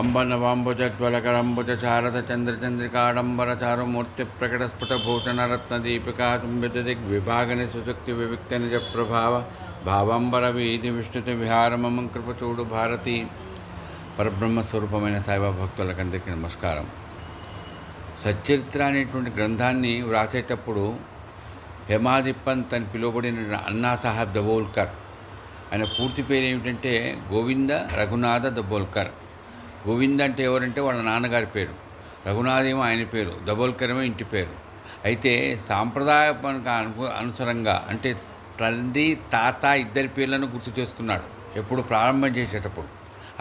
అంబనవాంబుజజ్వలకరంబుజచారత చంద్రచంద్రికాడంబరచారు మూర్తిప్రకటస్ఫుటభూషణరత్నదీపికాతుంబితదిగ్విభాగని సుశక్తి వివిక్తనిజ ప్రభావ భావంబర వీధి విష్ణుతి విహారమమంకృపచూడు భారతి. పరబ్రహ్మస్వరూపమైన సాయిబాబా భక్తులకందరికీ నమస్కారం. సచ్చరిత్ర అనేటువంటి గ్రంథాన్ని వ్రాసేటప్పుడు హేమాది పంత్ అని పిలువబడిన అన్నా సాహెబ్ దబోల్కర్, ఆయన పూర్తి పేరు ఏమిటంటే గోవింద రఘునాథ దబోల్కర్. గోవింద అంటే ఎవరంటే వాళ్ళ నాన్నగారి పేరు, రఘునాథ్ ఏమో ఆయన పేరు, దబోల్కర్ ఏమో ఇంటి పేరు. అయితే సాంప్రదాయపరంగా అనుసరంగా అంటే తండ్రి తాత ఇద్దరి పేర్లను గుర్తు చేసుకున్నాడు ఎప్పుడు ప్రారంభం చేసేటప్పుడు.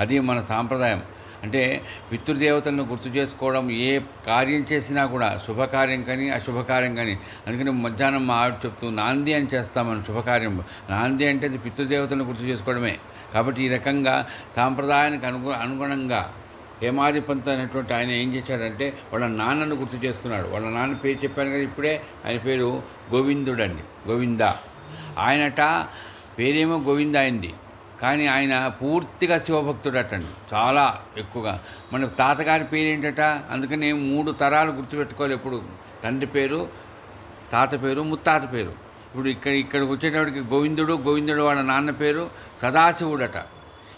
అది మన సాంప్రదాయం. అంటే పితృదేవతలను గుర్తు చేసుకోవడం ఏ కార్యం చేసినా కూడా, శుభకార్యం కానీ అశుభకార్యం కానీ. అందుకని మధ్యాహ్నం మా ఆవిడ చెప్తూ నాంది అని చేస్తామని శుభకార్యం. నాంది అంటే అది పితృదేవతలను గుర్తు చేసుకోవడమే. కాబట్టి ఈ రకంగా సాంప్రదాయానికి అనుగుణంగా హేమాది పంత్ అనేటువంటి ఆయన ఏం చేశాడంటే వాళ్ళ నాన్నను గుర్తు చేసుకున్నాడు. వాళ్ళ నాన్న పేరు చెప్పాను కదా ఇప్పుడే, ఆయన పేరు గోవిందుడండి, గోవింద. ఆయనట పేరేమో గోవింద అయింది, కానీ ఆయన పూర్తిగా శివభక్తుడటండి, చాలా ఎక్కువగా. మన తాతగారి పేరు ఏంటట, అందుకని 3 తరాలు గుర్తుపెట్టుకోవాలి ఎప్పుడు. తండ్రి పేరు, తాత పేరు, ముత్తాత పేరు. ఇప్పుడు ఇక్కడికి వచ్చేటప్పటికి గోవిందుడు వాళ్ళ నాన్న పేరు సదాశివుడట.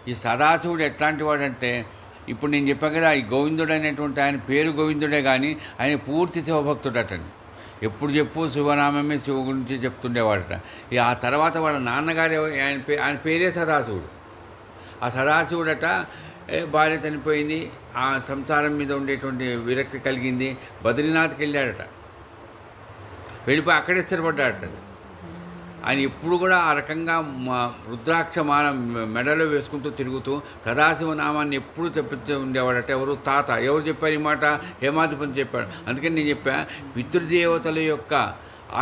ఈ సదాశివుడు ఎట్లాంటి వాడంటే, ఇప్పుడు నేను చెప్పాను కదా, ఈ గోవిందుడు అనేటువంటి ఆయన పేరు గోవిందుడే, కానీ ఆయన పూర్తి శివభక్తుడటండి. ఎప్పుడు శివనామమే, శివ గురించి చెప్తుండేవాడట. ఆ తర్వాత వాళ్ళ నాన్నగారు ఆయన పేరే సదాశివుడు. ఆ సదాశివుడట భార్య చనిపోయింది, ఆ సంసారం మీద ఉండేటువంటి విరక్తి కలిగింది, బద్రీనాథ్కి వెళ్ళాడట. వెళ్ళిపోయి అక్కడే స్థిరపడ్డాడట. ఆయన ఎప్పుడు కూడా ఆ రకంగా రుద్రాక్ష మెడలో వేసుకుంటూ తిరుగుతూ సదాశివనామాన్ని ఎప్పుడు చెప్తూ ఉండేవాడట. ఎవరు తాత. ఎవరు చెప్పారు ఈ మాట? హేమాది పంత్ చెప్పాడు. అందుకని నేను చెప్పా, పితృదేవతల యొక్క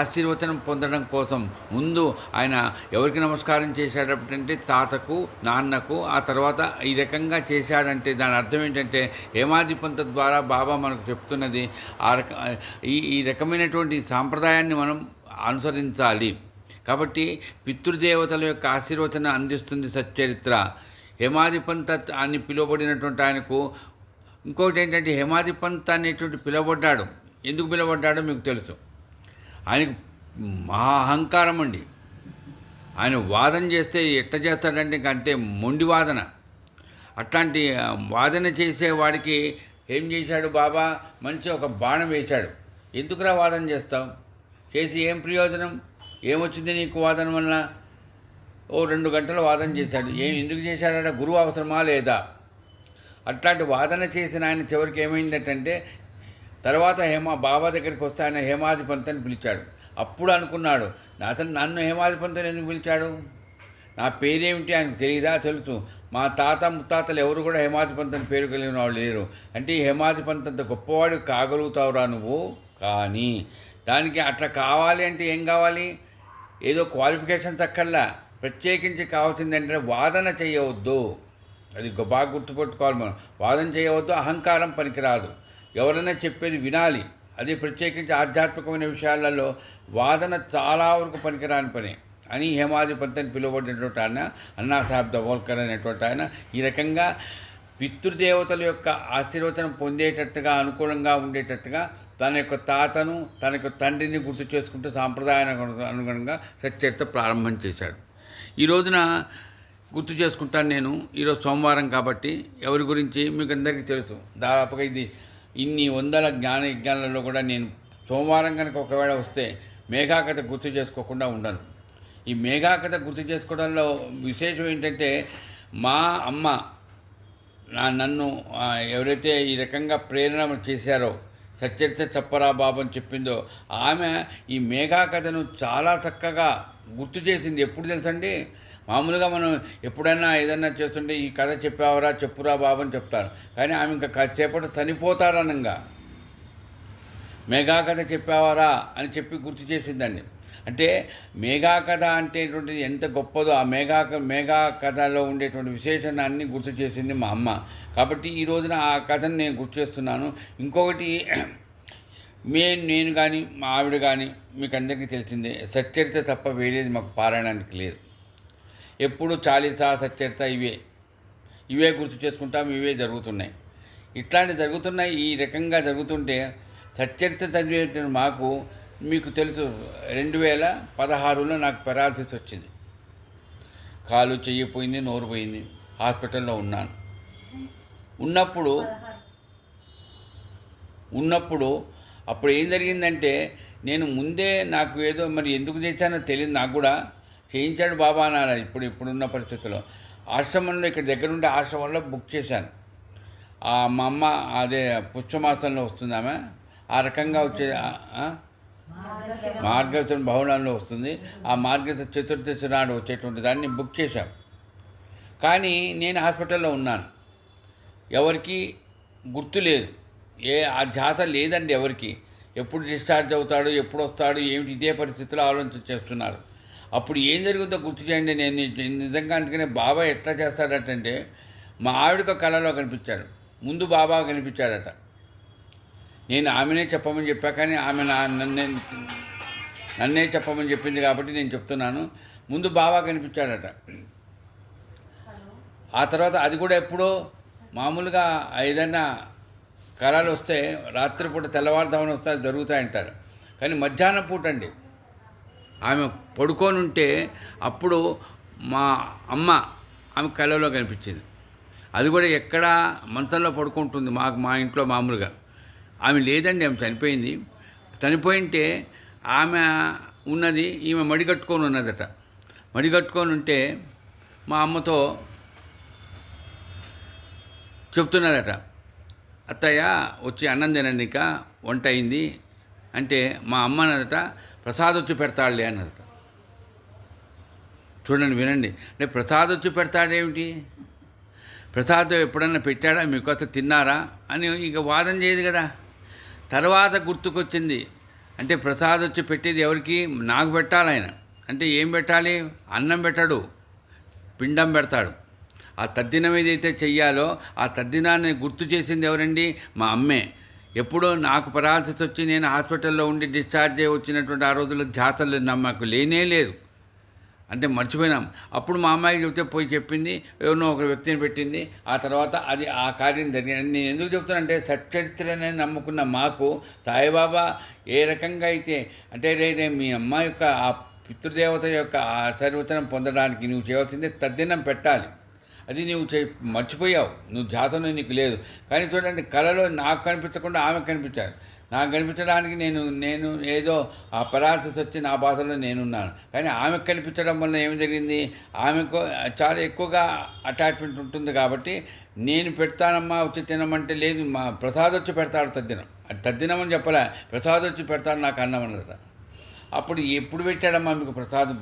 ఆశీర్వచనం పొందడం కోసం ముందు ఆయన ఎవరికి నమస్కారం చేశాడంటే తాతకు, నాన్నకు. ఆ తర్వాత ఈ రకంగా చేశాడంటే దాని అర్థం ఏంటంటే, హేమాది పంత్ ద్వారా బాబా మనకు చెప్తున్నది ఈ రకమైనటువంటి సాంప్రదాయాన్ని మనం అనుసరించాలి. కాబట్టి పితృదేవతల యొక్క ఆశీర్వచనం అందిస్తుంది సచ్చరిత్ర. హేమాది పంత్ అని పిలువబడినటువంటి ఆయనకు ఇంకొకటి ఏంటంటే, హేమాది పంత్ అనేటువంటి పిలువబడ్డాడు. ఎందుకు పిలువబడ్డాడో మీకు తెలుసు. ఆయనకు మహా అహంకారం అండి. ఆయన వాదన చేస్తే ఎట్లా చేస్తాడంటే ఇంక అంతే, మొండి వాదన. అట్లాంటి వాదన చేసేవాడికి ఏం చేశాడు బాబా? మంచి ఒక బాణం వేశాడు. ఎందుకురా వాదన చేస్తావు? చేసి ఏం ప్రయోజనం? ఏమొచ్చింది నీకు వాదన వల్ల? 2 గంటలు వాదన చేశాడు. ఎందుకు చేశాడట? గురువు అవసరమా లేదా? అట్లాంటి వాదన చేసిన ఆయన చివరికి ఏమైందంటే, తర్వాత బాబా దగ్గరికి వస్తే ఆయన హేమాది పంత్ అని పిలిచాడు. అప్పుడు అనుకున్నాడు, అతను నన్ను హేమాది పంత్ అని ఎందుకు పిలిచాడు? నా పేరేమిటి ఆయనకు తెలియదా? తెలుసు. మా తాత ముత్తాతలు ఎవరు కూడా హేమాది పంత్ అని పేరు కలిగిన వాళ్ళు లేరు. అంటే ఈ హేమాది పంత్ అంత గొప్పవాడు కాగలుగుతావురా నువ్వు. కానీ దానికి అట్లా కావాలి అంటే ఏం కావాలి? ఏదో క్వాలిఫికేషన్స్ అక్కర్లా. ప్రత్యేకించి కావాల్సిందంటే వాదన చేయవద్దు. అది బాగా గుర్తుపెట్టుకోవాలి మనం. వాదన చేయవద్దు, అహంకారం పనికిరాదు. ఎవరైనా చెప్పేది వినాలి. అది ప్రత్యేకించి ఆధ్యాత్మికమైన విషయాలలో వాదన చాలా వరకు పనికిరాని పని అని హేమాది పంత్ అని పిలువబడినటువంటి ఆయన అన్నా సాహెబ్ దబోల్కర్ అనేటువంటి ఆయన ఈ రకంగా పితృదేవతల యొక్క ఆశీర్వచనం పొందేటట్టుగా, అనుకూలంగా ఉండేటట్టుగా తన యొక్క తాతను, తన యొక్క తండ్రిని గుర్తు చేసుకుంటూ సాంప్రదాయానికి అనుగుణంగా సచ్చరిత్ర ప్రారంభం చేశాడు. ఈ రోజున గుర్తు చేసుకుంటాను నేను. ఈరోజు సోమవారం కాబట్టి ఎవరి గురించి మీకు అందరికీ తెలుసు. దాదాపుగా ఇది ఇన్ని వందల జ్ఞాన యజ్ఞాలలో కూడా నేను సోమవారం కనుక ఒకవేళ వస్తే మేఘాకథ గుర్తు చేసుకోకుండా ఉండను. ఈ మేఘాకథ గుర్తు చేసుకోవడంలో విశేషం ఏంటంటే, మా అమ్మ నన్ను ఎవరైతే ఈ రకంగా ప్రేరణ చేశారో, సచ్చరిత్ర చెప్పరా బాబు అని చెప్పిందో, ఆమె ఈ మేఘా కథను చాలా చక్కగా గుర్తు చేసింది. ఎప్పుడు తెలుసండి, మామూలుగా మనం ఎప్పుడైనా ఏదన్నా చేస్తుంటే ఈ కథ చెప్పావరా, చెప్పురా బాబు అని చెప్తారు. కానీ ఆమె ఇంకా కాసేపటి చనిపోతారనంగా మేఘా కథ చెప్పావరా అని చెప్పి గుర్తు చేసిందండి. అంటే మేఘా కథ అంటేటువంటిది ఎంత గొప్పదో, ఆ మేఘా కథలో ఉండేటువంటి విశేషణాన్ని గుర్తు చేసింది మా అమ్మ. కాబట్టి ఈ రోజున ఆ కథను నేను గుర్తు చేస్తున్నాను. ఇంకొకటి, నేను కానీ మా ఆవిడ కానీ మీకు అందరికీ తెలిసిందే, సచ్చరిత్ర తప్ప వేరేది మాకు పారాయణానికి లేదు. ఎప్పుడు చాలీసా, సచ్చరిత్ర ఇవే గుర్తు చేసుకుంటాం, ఇవే జరుగుతున్నాయి. ఇట్లాంటివి జరుగుతున్నాయి. ఈ రకంగా జరుగుతుంటే సచ్చరిత్ర చదివే మాకు, మీకు తెలుసు 2016లో నాకు పెరాలసిస్ వచ్చింది. కాలు చెయ్యి పోయింది, నోరు పోయింది, హాస్పిటల్లో ఉన్నాను. ఉన్నప్పుడు అప్పుడు ఏం జరిగిందంటే, నేను ముందే నాకు ఏదో మరి ఎందుకు చేశానో తెలియదు, నాకు కూడా చేయించాడు బాబా అన్నారు. ఇప్పుడున్న పరిస్థితుల్లో ఆశ్రమంలో, ఇక్కడ దగ్గరుండే ఆశ్రమంలో బుక్ చేశాను. మా అమ్మ అదే పుష్యమాసంలో వస్తుంది ఆమె, ఆ రకంగా వచ్చే మార్గశిర భవనంలో వస్తుంది. ఆ మార్గశిర చతుర్దశి నాడు వచ్చేటువంటి దాన్ని బుక్ చేశాం. కానీ నేను హాస్పిటల్లో ఉన్నాను, ఎవరికి గుర్తు లేదు, ఆ ధ్యాస లేదండి ఎవరికి. ఎప్పుడు డిశ్చార్జ్ అవుతాడు, ఎప్పుడు వస్తాడు, ఏమిటి, ఇదే పరిస్థితిలో ఆలోచన చేస్తున్నారు. అప్పుడు ఏం జరుగుతుందో గుర్తు చేయండి. నేను నిజంగా అందుకనే బాబా ఎట్లా చేస్తాడటంటే, మా ఆవిడకు కళలో కనిపించాడు. ముందు బాబా కనిపించాడట. నేను ఆమెనే చెప్పమని చెప్పా, కానీ ఆమె నన్నే చెప్పమని చెప్పింది కాబట్టి నేను చెప్తున్నాను. ముందు బాబా కనిపించాడట. ఆ తర్వాత అది కూడా ఎప్పుడో మామూలుగా ఏదైనా కళలు వస్తే రాత్రిపూట తెల్లవారుదామని వస్తే అది జరుగుతాయంటారు. కానీ మధ్యాహ్నం పూట అండి, ఆమె పడుకొని ఉంటే అప్పుడు మా అమ్మ ఆమె కళలో కనిపించింది. అది కూడా ఎక్కడ మంచంలో పడుకుంటుంది, మా ఇంట్లో మామూలుగా. ఆమె లేదండి, ఆమె చనిపోయింది. చనిపోయింటే ఆమె ఉన్నది, ఈమె మడిగట్టుకొని ఉన్నదట. మడిగట్టుకొని ఉంటే మా అమ్మతో చెప్తున్నదట, అత్తయ్య వచ్చి అన్నం తినండిక, వంట అయింది అంటే మా అమ్మ అన్నదట, ప్రసాద్ వచ్చి పెడతాడులే అన్నదట. చూడండి, వినండి. అంటే ప్రసాద్ వచ్చి పెడతాడేమిటి, ప్రసాదం ఎప్పుడన్నా పెట్టాడా, మీకోసం తిన్నారా అని ఇక వాదన చేయదు కదా. తర్వాత గుర్తుకొచ్చింది, అంటే ప్రసాద్ వచ్చి పెట్టేది ఎవరికి, నాకు పెట్టాలి ఆయన. అంటే ఏం పెట్టాలి, అన్నం పెట్టాడు, పిండం పెడతాడు. ఆ తద్దినం ఏదైతే చెయ్యాలో ఆ తద్దినాన్ని గుర్తు చేసింది ఎవరండి, మా అమ్మే. ఎప్పుడో నాకు పెరాలసిస్ వచ్చి నేను హాస్పిటల్లో ఉండి డిశ్చార్జ్ అయ్యి వచ్చినటువంటి ఆ రోజుల్లో ధ్యాసలు నాకు లేనే లేదు, అంటే మర్చిపోయినాం. అప్పుడు మా అమ్మాయికి చెప్తే పోయి చెప్పింది, ఎవరినో ఒక వ్యక్తిని పెట్టింది. ఆ తర్వాత అది ఆ కార్యం జరిగింది. నేను ఎందుకు చెప్తానంటే, సచ్చరిత్రనే నమ్ముకున్న మాకు సాయిబాబా ఏ రకంగా అయితే, అంటే రే మీ అమ్మ యొక్క ఆ పితృదేవత యొక్క ఆశీర్వచనం పొందడానికి నువ్వు చేయవలసిందే తద్దినం పెట్టాలి. అది నువ్వు మర్చిపోయావు, నువ్వు జాతలో నీకు లేదు. కానీ చూడండి, కళలో నాకు కనిపించకుండా ఆమె కనిపించారు. నాకు కనిపించడానికి నేను ఏదో ఆ పెరాలసిస్ వచ్చి నా భాషలో నేనున్నాను. కానీ ఆమెకు కనిపించడం వల్ల ఏమి జరిగింది, ఆమెకు చాలా ఎక్కువగా అటాచ్మెంట్ ఉంటుంది కాబట్టి నేను పెడతానమ్మా వచ్చి తినమంటే, లేదు మా ప్రసాద్ వచ్చి పెడతాడు తద్దినం. అది తద్దినం అని చెప్పలే, ప్రసాద్ వచ్చి పెడతాడు నాకు అన్నం అన్నదట. అప్పుడు ఎప్పుడు పెట్టాడమ్మా మీకు ప్రసాద్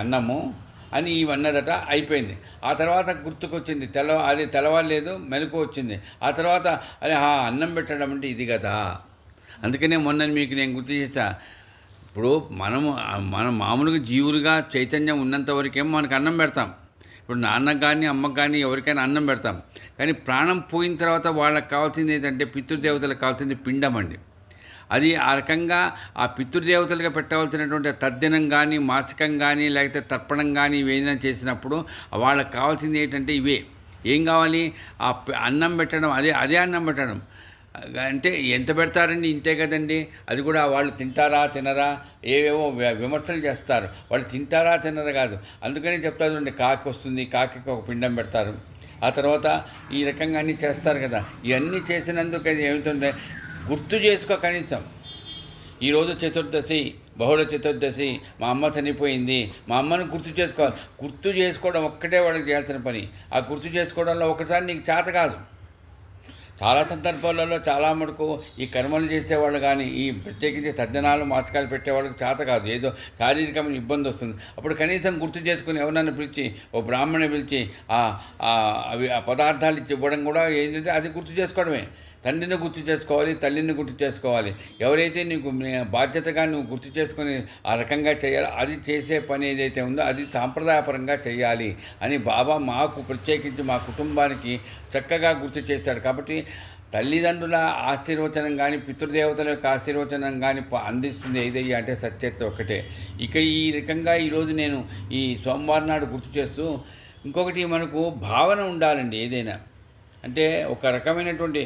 అన్నము అని ఇవన్నదట. అయిపోయింది. ఆ తర్వాత గుర్తుకొచ్చింది, అది తెలవలేదు, మెలకు వచ్చింది. ఆ తర్వాత అరే అన్నం పెట్టడం అంటే ఇది కదా. అందుకనే మొన్న మీకు నేను గుర్తు చేశా, ఇప్పుడు మనం మామూలుగా జీవులుగా చైతన్యం ఉన్నంతవరకేమో మనకు అన్నం పెడతాం. ఇప్పుడు నాన్నకు కానీ అమ్మకు కానీ ఎవరికైనా అన్నం పెడతాం. కానీ ప్రాణం పోయిన తర్వాత వాళ్ళకి కావాల్సింది ఏంటంటే, పితృదేవతలకు కావాల్సింది పిండం అండి. అది ఆ రకంగా ఆ పితృదేవతలుగా పెట్టవలసినటువంటి తద్దినం కానీ, మాసికం కానీ, లేకపోతే తర్పణం కానీ ఇవేదైనా చేసినప్పుడు వాళ్ళకి కావాల్సింది ఏంటంటే ఇవే. ఏం కావాలి, ఆ అన్నం పెట్టడం, అదే అన్నం పెట్టడం. అంటే ఎంత పెడతారండి, ఇంతే కదండి. అది కూడా వాళ్ళు తింటారా తినరా ఏవేవో విమర్శలు చేస్తారు. వాళ్ళు తింటారా తినరా కాదు. అందుకని చెప్తారు చూడండి, కాకి వస్తుంది, కాకి ఒక పిండం పెడతారు. ఆ తర్వాత ఈ రకంగా అన్నీ చేస్తారు కదా. ఇవన్నీ చేసినందుకు అది ఏమిటంటే, గుర్తు చేసుకో కనీసం. ఈరోజు చతుర్దశి, బహుళ చతుర్దశి, మా అమ్మ చనిపోయింది, మా అమ్మను గుర్తు చేసుకోవాలి. గుర్తు చేసుకోవడం ఒక్కటే వాళ్ళకి చేయాల్సిన పని. ఆ గుర్తు చేసుకోవడంలో ఒకసారి నీకు చేత కాదు. చాలా సందర్భాలలో చాలా మటుకు ఈ కర్మలు చేసేవాళ్ళు కానీ, ఈ ప్రత్యేకించి తద్దినాలు మాసికాలు పెట్టేవాళ్ళకి చేత కాదు, ఏదో శారీరకమైన ఇబ్బంది వస్తుంది. అప్పుడు కనీసం గుర్తు చేసుకుని ఎవరన్నా పిలిచి, ఓ బ్రాహ్మణి పిలిచి అవి ఆ పదార్థాలు ఇచ్చి ఇవ్వడం కూడా ఏంటంటే అది గుర్తు చేసుకోవడమే. తండ్రిని గుర్తు చేసుకోవాలి, తల్లిని గుర్తు చేసుకోవాలి. ఎవరైతే నీకు బాధ్యతగా నువ్వు గుర్తు చేసుకొని ఆ రకంగా చేయాలో, అది చేసే పని ఏదైతే ఉందో అది సాంప్రదాయపరంగా చేయాలి అని బాబా మాకు ప్రత్యేకించి మా కుటుంబానికి చక్కగా గుర్తు చేశాడు. కాబట్టి తల్లిదండ్రుల ఆశీర్వచనం కానీ, పితృదేవతల యొక్క ఆశీర్వచనం కానీ అందిస్తుంది ఏదయ్యా అంటే సత్యత ఒక్కటే. ఇక ఈ రకంగా ఈరోజు నేను ఈ సోమవారం నాడు గుర్తు చేస్తూ, ఇంకొకటి మనకు భావన ఉండాలండి. ఏదైనా అంటే ఒక రకమైనటువంటి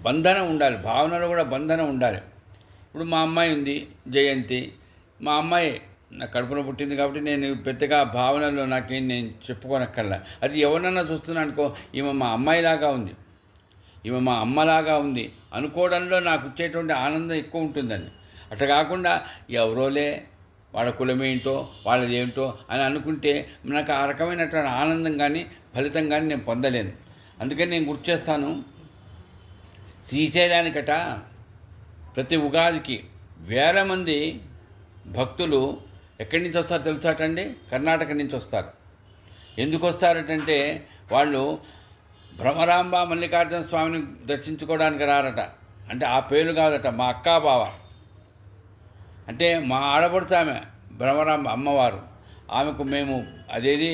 బంధనం ఉండాలి, భావనలో కూడా బంధనం ఉండాలి. ఇప్పుడు మా అమ్మాయి ఉంది జయంతి, మా అమ్మాయి నా కడుపులో పుట్టింది కాబట్టి నేను పెద్దగా భావనలో నాకేం నేను చెప్పుకోనక్కర్లా. అది ఎవరినన్నా చూస్తున్నా అనుకో, ఈమె మా అమ్మాయిలాగా ఉంది, ఈమె మా అమ్మలాగా ఉంది అనుకోవడంలో నాకు వచ్చేటువంటి ఆనందం ఎక్కువ ఉంటుందండి. అట్లా కాకుండా ఎవరోలే వాళ్ళ కులమేంటో వాళ్ళది ఏమిటో అని అనుకుంటే నాకు ఆ రకమైనటువంటి ఆనందం కానీ ఫలితం కానీ నేను పొందలేను. అందుకని నేను గుర్తు చేస్తాను, శ్రీశైలానికట ప్రతి ఉగాదికి వేల మంది భక్తులు ఎక్కడి నుంచి వస్తారో తెలుసాటండి? కర్ణాటక నుంచి వస్తారు. ఎందుకు వస్తారటంటే వాళ్ళు భ్రమరాంబ మల్లికార్జున స్వామిని దర్శించుకోవడానికి రారట. అంటే ఆ పేర్లు కాదట, మా అక్కా బావ అంటే మా ఆడపడుచు ఆమె భ్రమరాంబ అమ్మవారు. ఆమెకు మేము అదేది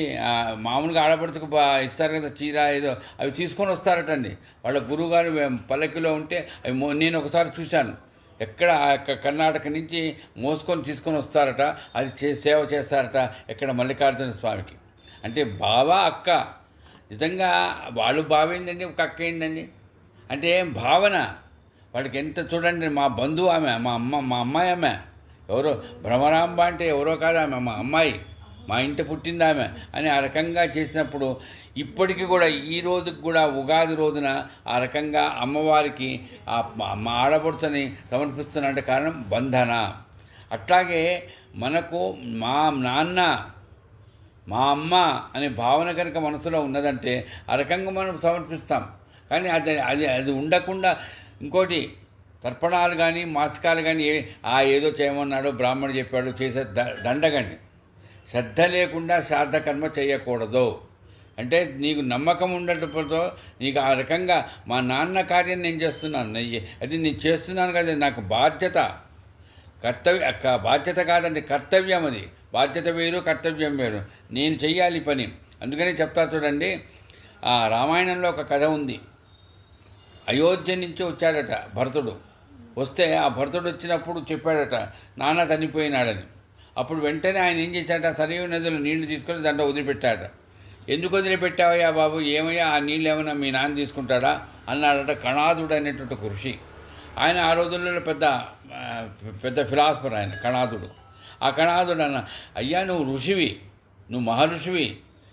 మామూలుగా ఆడపడుచుకు ఇస్తారు కదా చీర ఏదో, అవి తీసుకొని వస్తారటండి. వాళ్ళ గురువుగారు పల్లకిలో ఉంటే అవి నేను ఒకసారి చూశాను. ఎక్కడ కర్ణాటక నుంచి మోసుకొని తీసుకొని వస్తారట, అది సేవ చేస్తారట ఎక్కడ మల్లికార్జున స్వామికి. అంటే బావ అక్క, నిజంగా వాళ్ళు బావేందండి, ఒక అక్క ఏందండి అంటే భావన వాళ్ళకి ఎంత. చూడండి, మా బంధువు ఆమె, మా అమ్మాయి ఆమె. ఎవరో భ్రమరాంబ అంటే ఎవరో కాదు, ఆమె మా అమ్మాయి, మా ఇంటి పుట్టింది ఆమె అని ఆ రకంగా చేసినప్పుడు ఇప్పటికీ కూడా ఈ రోజుకి కూడా ఉగాది రోజున ఆ రకంగా అమ్మవారికి మా ఆడపడుచుని సమర్పిస్తున్నట్టు కారణం బంధన. అట్లాగే మనకు మా నాన్న మా అమ్మ అనే భావన కనుక మనసులో ఉన్నదంటే ఆ రకంగా మనం సమర్పిస్తాం. కానీ అది ఉండకుండా ఇంకోటి తర్పణాలు కానీ మాసికాలు కానీ ఏదో చేయమన్నాడో బ్రాహ్మణుడు చెప్పాడు చేసే దండగండి. శ్రద్ధ లేకుండా శ్రాద్ధ కర్మ చేయకూడదు. అంటే నీకు నమ్మకం ఉండటంతో నీకు ఆ రకంగా మా నాన్న కార్యం నేను చేస్తున్నాను, అది నేను చేస్తున్నాను కదా, నాకు బాధ్యత, బాధ్యత కాదండి, కర్తవ్యం. అది బాధ్యత వేరు, కర్తవ్యం వేరు. నేను చెయ్యాలి పని. అందుకని చెప్తా చూడండి, రామాయణంలో ఒక కథ ఉంది. అయోధ్య నుంచి వచ్చాడట భరతుడు. వస్తే ఆ భరతుడు వచ్చినప్పుడు చెప్పాడట నాన్న చనిపోయినాడని. అప్పుడు వెంటనే ఆయన ఏం చేశాడట, సరియు నదిలో నీళ్లు తీసుకొని దాంట్లో వదిలిపెట్టాడట. ఎందుకు వదిలిపెట్టావయ్యా బాబు, ఏమయ్యా ఆ నీళ్ళు ఏమైనా మీ నాన్న తీసుకుంటాడా అన్నాడట కణాదుడు అనేటువంటి ఒక ఋషి. ఆయన ఆ రోజుల్లో పెద్ద ఫిలాసఫర్ ఆయన కణాదుడు. ఆ కణాదుడు అన్న, అయ్యా నువ్వు ఋషివి, నువ్వు మహర్షివి,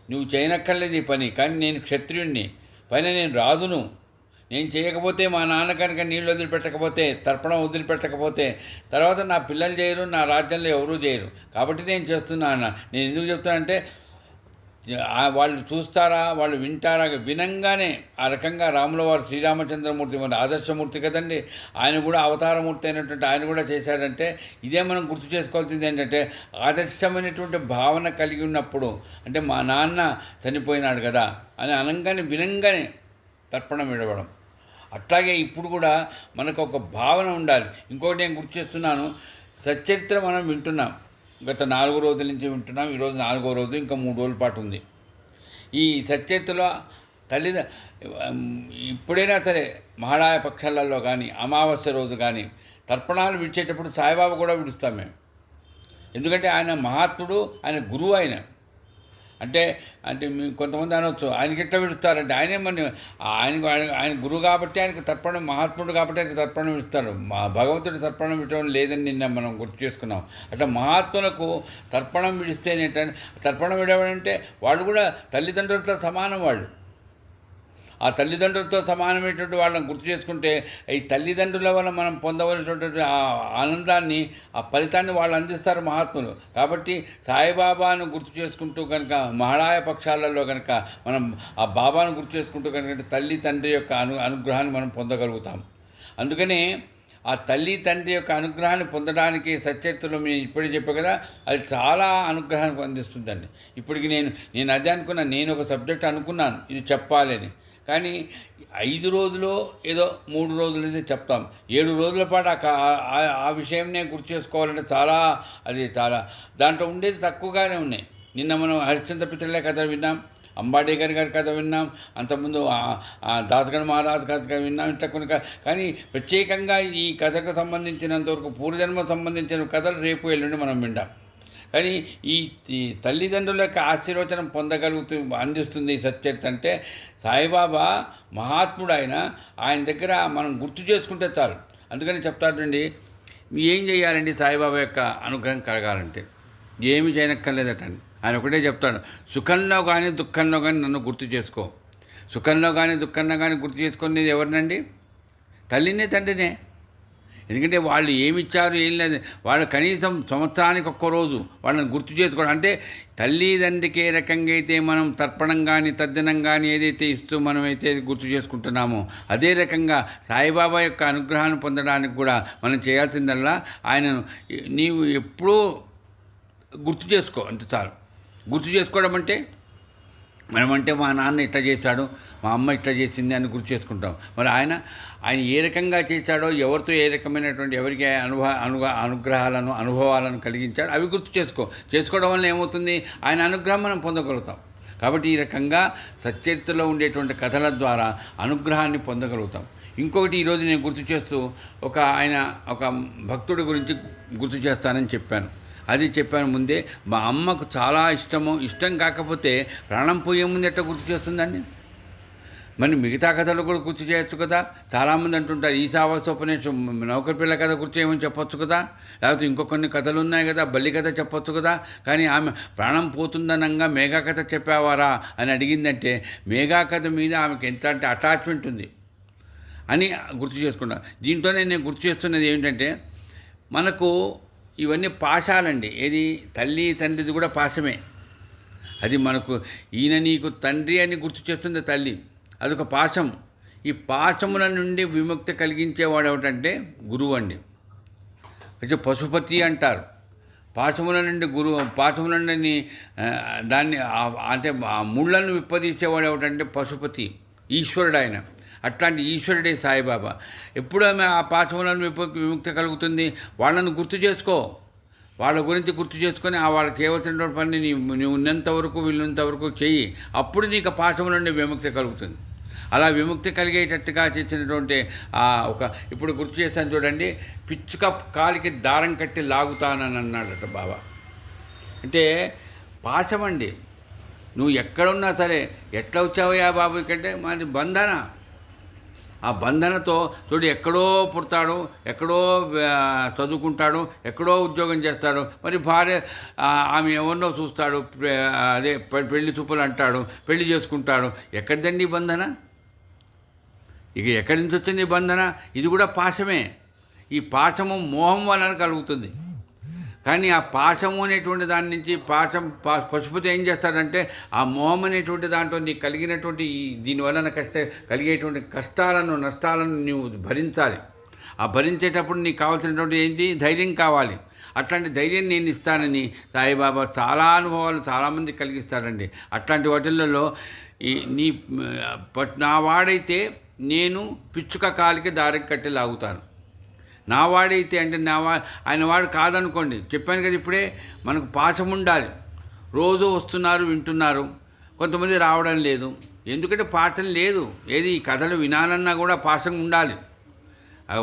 నువ్వు చేయనక్కర్లేదు ఈ పని, కానీ నేను క్షత్రియుణ్ణి, పైన నేను రాజును. నేను చేయకపోతే మా నాన్న కనుక నీళ్ళు వదిలిపెట్టకపోతే, తర్పణం వదిలిపెట్టకపోతే తర్వాత నా పిల్లలు చేయరు, నా రాజ్యంలో ఎవరూ చేయరు. కాబట్టి నేను చేస్తున్నాను. నేను ఎందుకు చెప్తానంటే వాళ్ళు చూస్తారా, వాళ్ళు వింటారా, వినంగానే ఆ రకంగా రాముల వారు శ్రీరామచంద్రమూర్తి మన ఆదర్శమూర్తి కదండి. ఆయన కూడా అవతారమూర్తి అయినటువంటి ఆయన కూడా చేశాడంటే ఇదే మనం గుర్తు చేసుకోవాల్సింది ఏంటంటే ఆదర్శమైనటువంటి భావన కలిగి ఉన్నప్పుడు, అంటే మా నాన్న చనిపోయినాడు కదా అని అనంగానే వినంగానే తర్పణం విడవడం. అట్లాగే ఇప్పుడు కూడా మనకు ఒక భావన ఉండాలి. ఇంకోటి నేను గుర్తు చేస్తున్నాను, సచ్చరిత్ర మనం వింటున్నాం, గత 4 రోజుల నుంచి వింటున్నాం. ఈరోజు 4వ రోజు, ఇంకా 3 రోజుల పాటు ఉంది. ఈ సచ్చరిత్రలో ఇప్పుడైనా సరే మహాళాయ పక్షాలలో కానీ అమావాస్య రోజు కానీ తర్పణాలు విడిచేటప్పుడు సాయిబాబా కూడా విడుస్తాం మేము. ఎందుకంటే ఆయన మహాత్ముడు, ఆయన గురువు. అంటే కొంతమంది అనవచ్చు ఆయనకి ఎట్లా విడుస్తారంటే ఆయనే ఆయన గురువు కాబట్టి ఆయనకి తర్పణం, మహాత్ముడు కాబట్టి ఆయనకి తర్పణం ఇస్తాడు. మా భగవంతుడి తర్పణం ఇవ్వడం లేదని నిన్న మనం గుర్తు చేసుకున్నాం. అట్లా మహాత్ములకు తర్పణం విడిస్తేనేంటంటే, తర్పణం విడవడంటే వాళ్ళు కూడా తల్లిదండ్రులతో సమానం. వాళ్ళు ఆ తల్లిదండ్రులతో సమానమైనటువంటి వాళ్ళని గుర్తు చేసుకుంటే ఈ తల్లిదండ్రుల వల్ల మనం పొందవలసినటువంటి ఆ ఆనందాన్ని, ఆ ఫలితాన్ని వాళ్ళు అందిస్తారు మహాత్ములు. కాబట్టి సాయిబాబాను గుర్తు చేసుకుంటూ కనుక మహాళాయ పక్షాలలో కనుక మనం ఆ బాబాను గుర్తు చేసుకుంటూ కనుక తల్లి తండ్రి యొక్క అనుగ్రహాన్ని మనం పొందగలుగుతాం. అందుకని ఆ తల్లి తండ్రి యొక్క అనుగ్రహాన్ని పొందడానికి సచ్చరిత్రలో మేము ఇప్పుడే చెప్పాను కదా, అది చాలా అనుగ్రహాన్ని అందిస్తుందండి. ఇప్పటికి నేను అదే అనుకున్నాను, నేను ఒక సబ్జెక్ట్ అనుకున్నాను ఇది చెప్పాలని, కానీ 5 రోజులు ఏదో 3 రోజులు అయితే చెప్తాం. 7 రోజుల పాటు ఆ విషయంనే గుర్తు చేసుకోవాలంటే చాలా దాంట్లో ఉండేది తక్కువగానే ఉన్నాయి. నిన్న మనం హరిశ్చంద్ర పిత్రులే కథ విన్నాం, అంబాడేకర్ గారి కథ విన్నాం, అంతకుముందు దాసగణ మహారాజ్ కథ విన్నాం. ఇట్లా కొన్ని కానీ ప్రత్యేకంగా ఈ కథకు సంబంధించినంతవరకు పూర్వజన్మ సంబంధించిన కథలు రేపు ఎల్లుండి మనం వింటాం. కానీ ఈ ఈ తల్లిదండ్రుల యొక్క ఆశీర్వచనం అందిస్తుంది ఈ సచ్చరిత్ర. అంటే సాయిబాబా మహాత్ముడు ఆయన దగ్గర మనం గుర్తు చేసుకుంటే చాలు. అందుకని చెప్తాడండి, ఏం చేయాలండి సాయిబాబా యొక్క అనుగ్రహం కలగాలంటే? ఏమి చేయనక్కర్లేదటండి. ఆయన ఒకటే చెప్తాడు, సుఖంలో కానీ దుఃఖంలో కానీ నన్ను గుర్తు చేసుకో. సుఖంలో కానీ దుఃఖంలో కానీ గుర్తు చేసుకునేది ఎవరినండి? తల్లినే తండ్రినే. ఎందుకంటే వాళ్ళు ఏమి ఇచ్చారు, ఏం లేదు. వాళ్ళు కనీసం సంవత్సరానికి ఒక్కరోజు వాళ్ళని గుర్తు చేసుకోవడం. అంటే తల్లిదండ్రికి ఏ రకంగా అయితే మనం తర్పణం కానీ తద్దినం కానీ ఏదైతే ఇస్తూ మనమైతే గుర్తు చేసుకుంటున్నామో, అదే రకంగా సాయిబాబా యొక్క అనుగ్రహాన్ని పొందడానికి కూడా మనం చేయాల్సిందల్లా ఆయనను నీవు ఎప్పుడూ గుర్తు చేసుకో, అంతే చాలు. గుర్తు చేసుకోవడం అంటే మనమంటే మా నాన్న ఇట్లా చేశాడు, మా అమ్మ ఇట్లా చేసింది అని గుర్తు చేసుకుంటాం. మరి ఆయన ఏ రకంగా చేశాడో, ఎవరితో ఏ రకమైనటువంటి ఎవరికి అనుగ్రహాలను అనుభవాలను కలిగించాడో అవి గుర్తు చేసుకోవడం వల్ల ఏమవుతుంది? ఆయన అనుగ్రహం మనం పొందగలుగుతాం. కాబట్టి ఈ రకంగా సచ్చరిత్రలో ఉండేటువంటి కథల ద్వారా అనుగ్రహాన్ని పొందగలుగుతాం. ఇంకొకటి ఈరోజు నేను గుర్తు చేస్తూ ఒక భక్తుడి గురించి గుర్తు చేస్తానని చెప్పాను. అది చెప్పాను ముందే. మా అమ్మకు చాలా ఇష్టం కాకపోతే ప్రాణం పోయే ముందు ఎట్లా గుర్తు చేస్తుందండి? మరి మిగతా కథలు కూడా గుర్తు చేయొచ్చు కదా. చాలామంది అంటుంటారు ఈశావాసోపనిషం నౌకరి పిల్ల కథ గుర్తు చేయమని చెప్పొచ్చు కదా, లేకపోతే ఇంకొన్ని కథలు ఉన్నాయి కదా, బల్లి కథ చెప్పొచ్చు కదా. కానీ ఆమె ప్రాణం పోతుందనంగా మేఘా కథ చెప్పావారా అని అడిగిందంటే మేఘా కథ మీద ఆమెకి ఎంత అంటే అటాచ్మెంట్ ఉంది అని గుర్తు చేసుకుంటా. దీంట్లోనే నేను గుర్తు చేస్తున్నది ఏమిటంటే, మనకు ఇవన్నీ పాశాలండి. ఏది తల్లి తండ్రిది కూడా పాశమే. అది మనకు ఈయన నీకు తండ్రి అని గుర్తు చేస్తుంది తల్లి, అదొక పాశం. ఈ పాశముల నుండి విముక్తి కలిగించేవాడు ఏమిటంటే గురువు అండి. కొంచెం పశుపతి అంటారు. పాశముల నుండి పాశముల నుండి దాన్ని అంటే ముళ్ళను విప్పదీసేవాడు ఏమిటంటే పశుపతి, ఈశ్వరుడు ఆయన. అట్లాంటి ఈశ్వరుడే సాయిబాబా. ఎప్పుడు ఆమె ఆ పాశములను విముక్తి కలుగుతుంది? వాళ్ళను గుర్తు చేసుకో, వాళ్ళ గురించి గుర్తు చేసుకొని వాళ్ళకి చేయవలసినటువంటి పని నీవు ఉన్నంతవరకు వీళ్ళంతవరకు చెయ్యి. అప్పుడు నీకు పాశముల నుండి విముక్తి కలుగుతుంది. అలా విముక్తి కలిగేటట్టుగా చేసినటువంటి ఇప్పుడు గుర్తు చేశాను చూడండి, పిచ్చుక కాలికి దారం కట్టి లాగుతానని అన్నాడట బాబా. అంటే పాశమండి. నువ్వు ఎక్కడున్నా సరే, ఎట్లా వచ్చావయ్యా బాబు ఇక్కడంటే మాది బంధన. ఆ బంధనతో చూడు ఎక్కడో పుడతాడు, ఎక్కడో చదువుకుంటాడు, ఎక్కడో ఉద్యోగం చేస్తాడు. మరి భార్య ఆమె ఎవరినో చూస్తాడు, అదే పెళ్లి చూపులు అంటాడు, పెళ్లి చేసుకుంటాడు. ఎక్కడిదండి బంధన? ఇక ఎక్కడి నుంచి వచ్చింది బంధన? ఇది కూడా పాశమే. ఈ పాశము మోహం వలన కలుగుతుంది. కానీ ఆ పాశము అనేటువంటి దాని నుంచి పశుపతి ఏం చేస్తాడంటే ఆ మోహం అనేటువంటి దాంట్లో నీకు కలిగినటువంటి దీనివలన కలిగేటువంటి కష్టాలను నష్టాలను నీవు భరించాలి. ఆ భరించేటప్పుడు నీకు కావాల్సినటువంటి ఏంటి? ధైర్యం కావాలి. అట్లాంటి ధైర్యం నేను ఇస్తానని సాయిబాబా చాలా అనుభవాలు చాలామంది కలిగిస్తాడండి. అట్లాంటి వాటిల్లో నా వాడైతే నేను పిచ్చుక కాలికి దారికి కట్టి లాగుతాను. నా వాడైతే అంటే ఆయన వాడు కాదనుకోండి, చెప్పాను కదా ఇప్పుడే, మనకు పాశం ఉండాలి. రోజు వస్తున్నారు, వింటున్నారు, కొంతమంది రావడం లేదు. ఎందుకంటే పాఠం లేదు. ఏది ఈ కథలు వినాలన్నా కూడా పాశం ఉండాలి.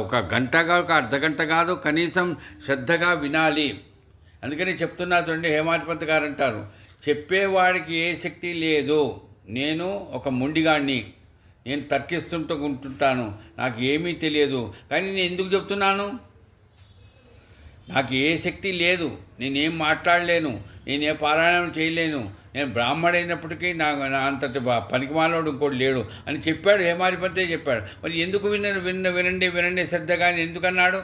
ఒక గంటగా ఒక అర్ధగంట కాదు, కనీసం శ్రద్ధగా వినాలి. అందుకని చెప్తున్నా చూడండి, హేమాధిపతి గారు అంటారు, చెప్పేవాడికి ఏ శక్తి లేదు, నేను ఒక మొండిగాడిని, నేను ఉంటుంటాను, నాకు ఏమీ తెలియదు. కానీ నేను ఎందుకు చెప్తున్నాను? నాకు ఏ శక్తి లేదు, నేనేం మాట్లాడలేను, నేనే పారాయణం చేయలేను, నేను బ్రాహ్మడైనప్పటికీ నా అంతటి పనికిమాలోడు ఇంకోటి లేడు అని చెప్పాడు. హేమాధిపతే చెప్పాడు. మరి ఎందుకు వినండి శ్రద్ధగా ఎందుకన్నాడు?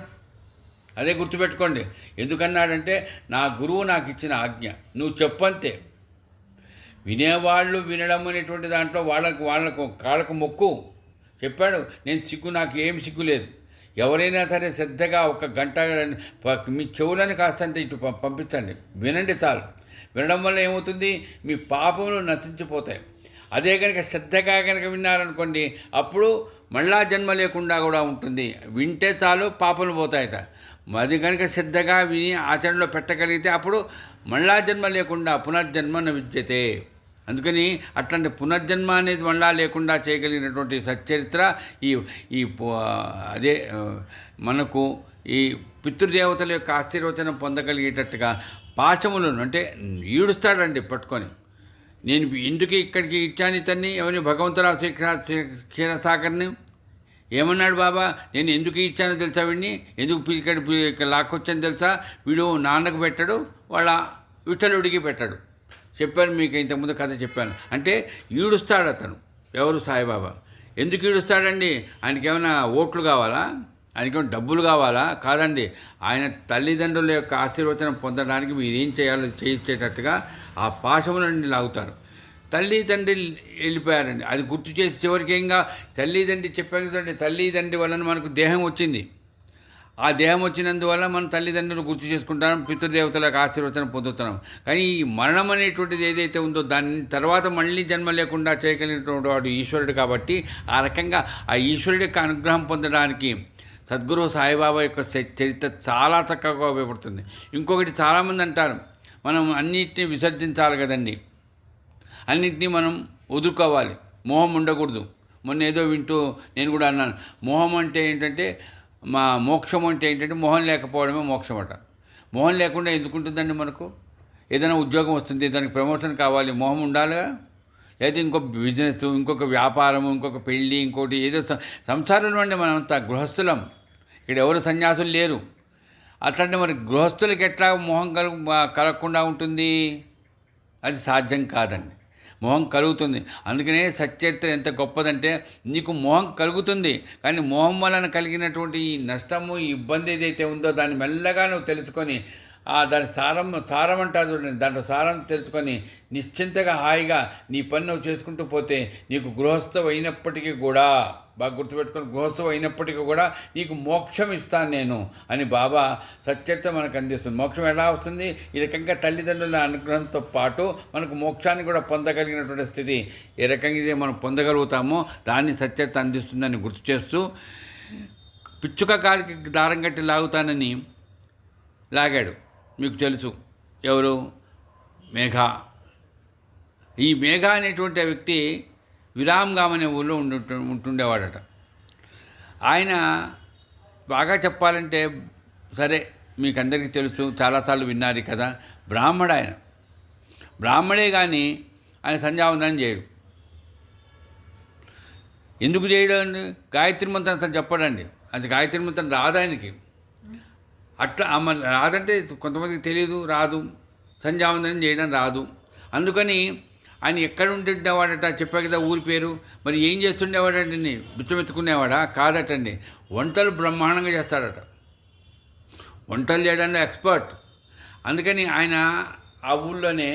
అదే గుర్తుపెట్టుకోండి. ఎందుకన్నాడంటే నా గురువు నాకు ఇచ్చిన ఆజ్ఞ, నువ్వు చెప్పంతే. వినేవాళ్ళు వినడం అనేటువంటి దాంట్లో వాళ్ళకు కాళ్ళకు మొక్కు చెప్పాడు. నాకు ఏం సిగ్గు లేదు. ఎవరైనా సరే శ్రద్ధగా ఒక గంట మీ చెవులను కాస్తంటే ఇటు పంపించండి, వినండి చాలు. వినడం వల్ల ఏమవుతుంది? మీ పాపములు నశించిపోతాయి. అదే కనుక శ్రద్ధగా కనుక విన్నారనుకోండి, అప్పుడు మళ్ళా జన్మ లేకుండా కూడా ఉంటుంది. వింటే చాలు, పాపలు పోతాయట. అది కనుక శ్రద్ధగా విని ఆచరణలో పెట్టగలిగితే అప్పుడు మళ్ళా జన్మ లేకుండా పునర్జన్మ న విద్యతే అందుకని అట్లాంటి పునర్జన్మ అనేది మళ్ళా లేకుండా చేయగలిగినటువంటి సచ్చరిత్ర ఈ ఈ అదే మనకు ఈ పితృదేవతల యొక్క ఆశీర్వచనం పొందగలిగేటట్టుగా పాశములను అంటే ఈడుస్తాడండి పట్టుకొని. నేను ఎందుకు ఇక్కడికి ఇచ్చాను ఇతన్ని ఎవరిని భగవంతరావు క్షీరసాగర్ని ఏమన్నాడు బాబా, నేను ఎందుకు ఇచ్చానో తెలుసా, వీడిని ఎందుకు ఇక్కడ లాక్కొచ్చాను తెలుసా, వీడు నాన్నకు పెట్టాడు వాళ్ళ విఠలుడికి పెట్టాడు. చెప్పాను మీకు ఇంతకుముందు కథ చెప్పాను. అంటే ఈడుస్తాడు అతను. ఎవరు? సాయిబాబా. ఎందుకు ఈడుస్తాడండి? ఆయనకి ఏమైనా ఓట్లు కావాలా, ఆయనకేమైనా డబ్బులు కావాలా? కాదండి, ఆయన తల్లిదండ్రుల యొక్క ఆశీర్వచనం పొందడానికి మీరేం చేయాలో చేయించేటట్టుగా ఆ పాశములన్నీ లాగుతారు. తల్లి తండ్రి వెళ్ళిపోయారండి, అది గుర్తు చేసి చివరికి ఏంగా తల్లిదండ్రి చెప్పాను కదండి, తల్లిదండ్రి వలన మనకు దేహం వచ్చింది. ఆ దేహం వచ్చినందువల్ల మనం తల్లిదండ్రులు గుర్తు చేసుకుంటాం, పితృదేవతలకు ఆశీర్వచనం పొందుతున్నాం. కానీ ఈ మరణం అనేటువంటిది ఏదైతే ఉందో దాని తర్వాత మళ్ళీ జన్మ లేకుండా చేయగలిగినటువంటి వాడు ఈశ్వరుడు. కాబట్టి ఆ రకంగా ఆ ఈశ్వరుడి యొక్క అనుగ్రహం పొందడానికి సద్గురు సాయిబాబా యొక్క చరిత్ర చాలా చక్కగా ఉపయోగపడుతుంది. ఇంకొకటి చాలామంది అంటారు మనం అన్నిటినీ విసర్జించాలి కదండి, అన్నింటినీ మనం వదులుకోవాలి, మోహం ఉండకూడదు. మొన్న ఏదో వింటూ నేను కూడా అన్నాను, మోహం అంటే ఏంటంటే మా మోక్షం అంటే ఏంటంటే మోహం లేకపోవడమే మోక్షం అట. మోహం లేకుండా ఎందుకుంటుందండి? మనకు ఏదైనా ఉద్యోగం వస్తుంది, దానికి ప్రమోషన్ కావాలి, మోహం ఉండాలిగా. లేదా ఇంకొక బిజినెస్, ఇంకొక వ్యాపారము, ఇంకొక పెళ్ళి, ఇంకోటి ఏదో సంసారంలో అండి మనంతా గృహస్థులం. ఇక్కడ ఎవరు సన్యాసులు లేరు. అట్లాంటి మరి గృహస్థులకి ఎట్లా మోహం కలగకుండా ఉంటుంది? అది సాధ్యం కాదండి. మోహం కలుగుతుంది. అందుకనే సచ్చరిత్ర ఎంత గొప్పదంటే నీకు మోహం కలుగుతుంది, కానీ మోహం వలన కలిగినటువంటి ఈ నష్టము, ఈ ఇబ్బంది ఏదైతే ఉందో దాన్ని మెల్లగా నువ్వు తెలుసుకొని దాని సారం అంటారు చూడండి, దాంట్లో సారం తెలుసుకొని నిశ్చింతగా హాయిగా నీ పని నువ్వు చేసుకుంటూ పోతే నీకు గృహస్థం అయినప్పటికీ కూడా, బాగా గుర్తుపెట్టుకొని, గృహస్థం అయినప్పటికీ కూడా నీకు మోక్షం ఇస్తాను నేను అని బాబా సచ్చరిత్ర మనకు అందిస్తుంది. మోక్షం ఎలా వస్తుంది? ఈ రకంగా తల్లిదండ్రుల అనుగ్రహంతో పాటు మనకు మోక్షాన్ని కూడా పొందగలిగినటువంటి స్థితి ఏ రకంగా ఇదే మనం పొందగలుగుతామో దాన్ని సచ్చరిత్ర అందిస్తుందని గుర్తు చేస్తూ, పిచ్చుక కాలికి దారం కట్టి లాగుతానని లాగాడు. మీకు తెలుసు ఎవరు? మేఘ. ఈ మేఘ అనేటువంటి వ్యక్తి విరామ్గామ్ అనే ఊళ్ళో ఉంటుండేవాడట. ఆయన బాగా చెప్పాలంటే, సరే మీకు అందరికీ తెలుసు, చాలాసార్లు విన్నారు కదా, బ్రాహ్మడు ఆయన. బ్రాహ్మడే కానీ ఆయన సంధ్యావందనం చేయడు. ఎందుకు చేయడం? గాయత్రి మంత్రం అసలు చెప్పడండి. అది గాయత్రి మంత్రం రాదు ఆయనకి. అట్లా రాదంటే కొంతమందికి తెలియదు, రాదు, సంధ్యావందనం చేయడం రాదు. అందుకని ఆయన ఎక్కడ ఉంటుండేవాడట? చెప్పా కదా ఊరి పేరు. మరి ఏం చేస్తుండేవాడండి? బిచ్చమెత్తుకునేవాడా? కాదటండి, వంటలు బ్రహ్మాండంగా చేస్తాడట. వంటలు చేయడంలో ఎక్స్పర్ట్. అందుకని ఆయన ఆ ఊళ్ళోనే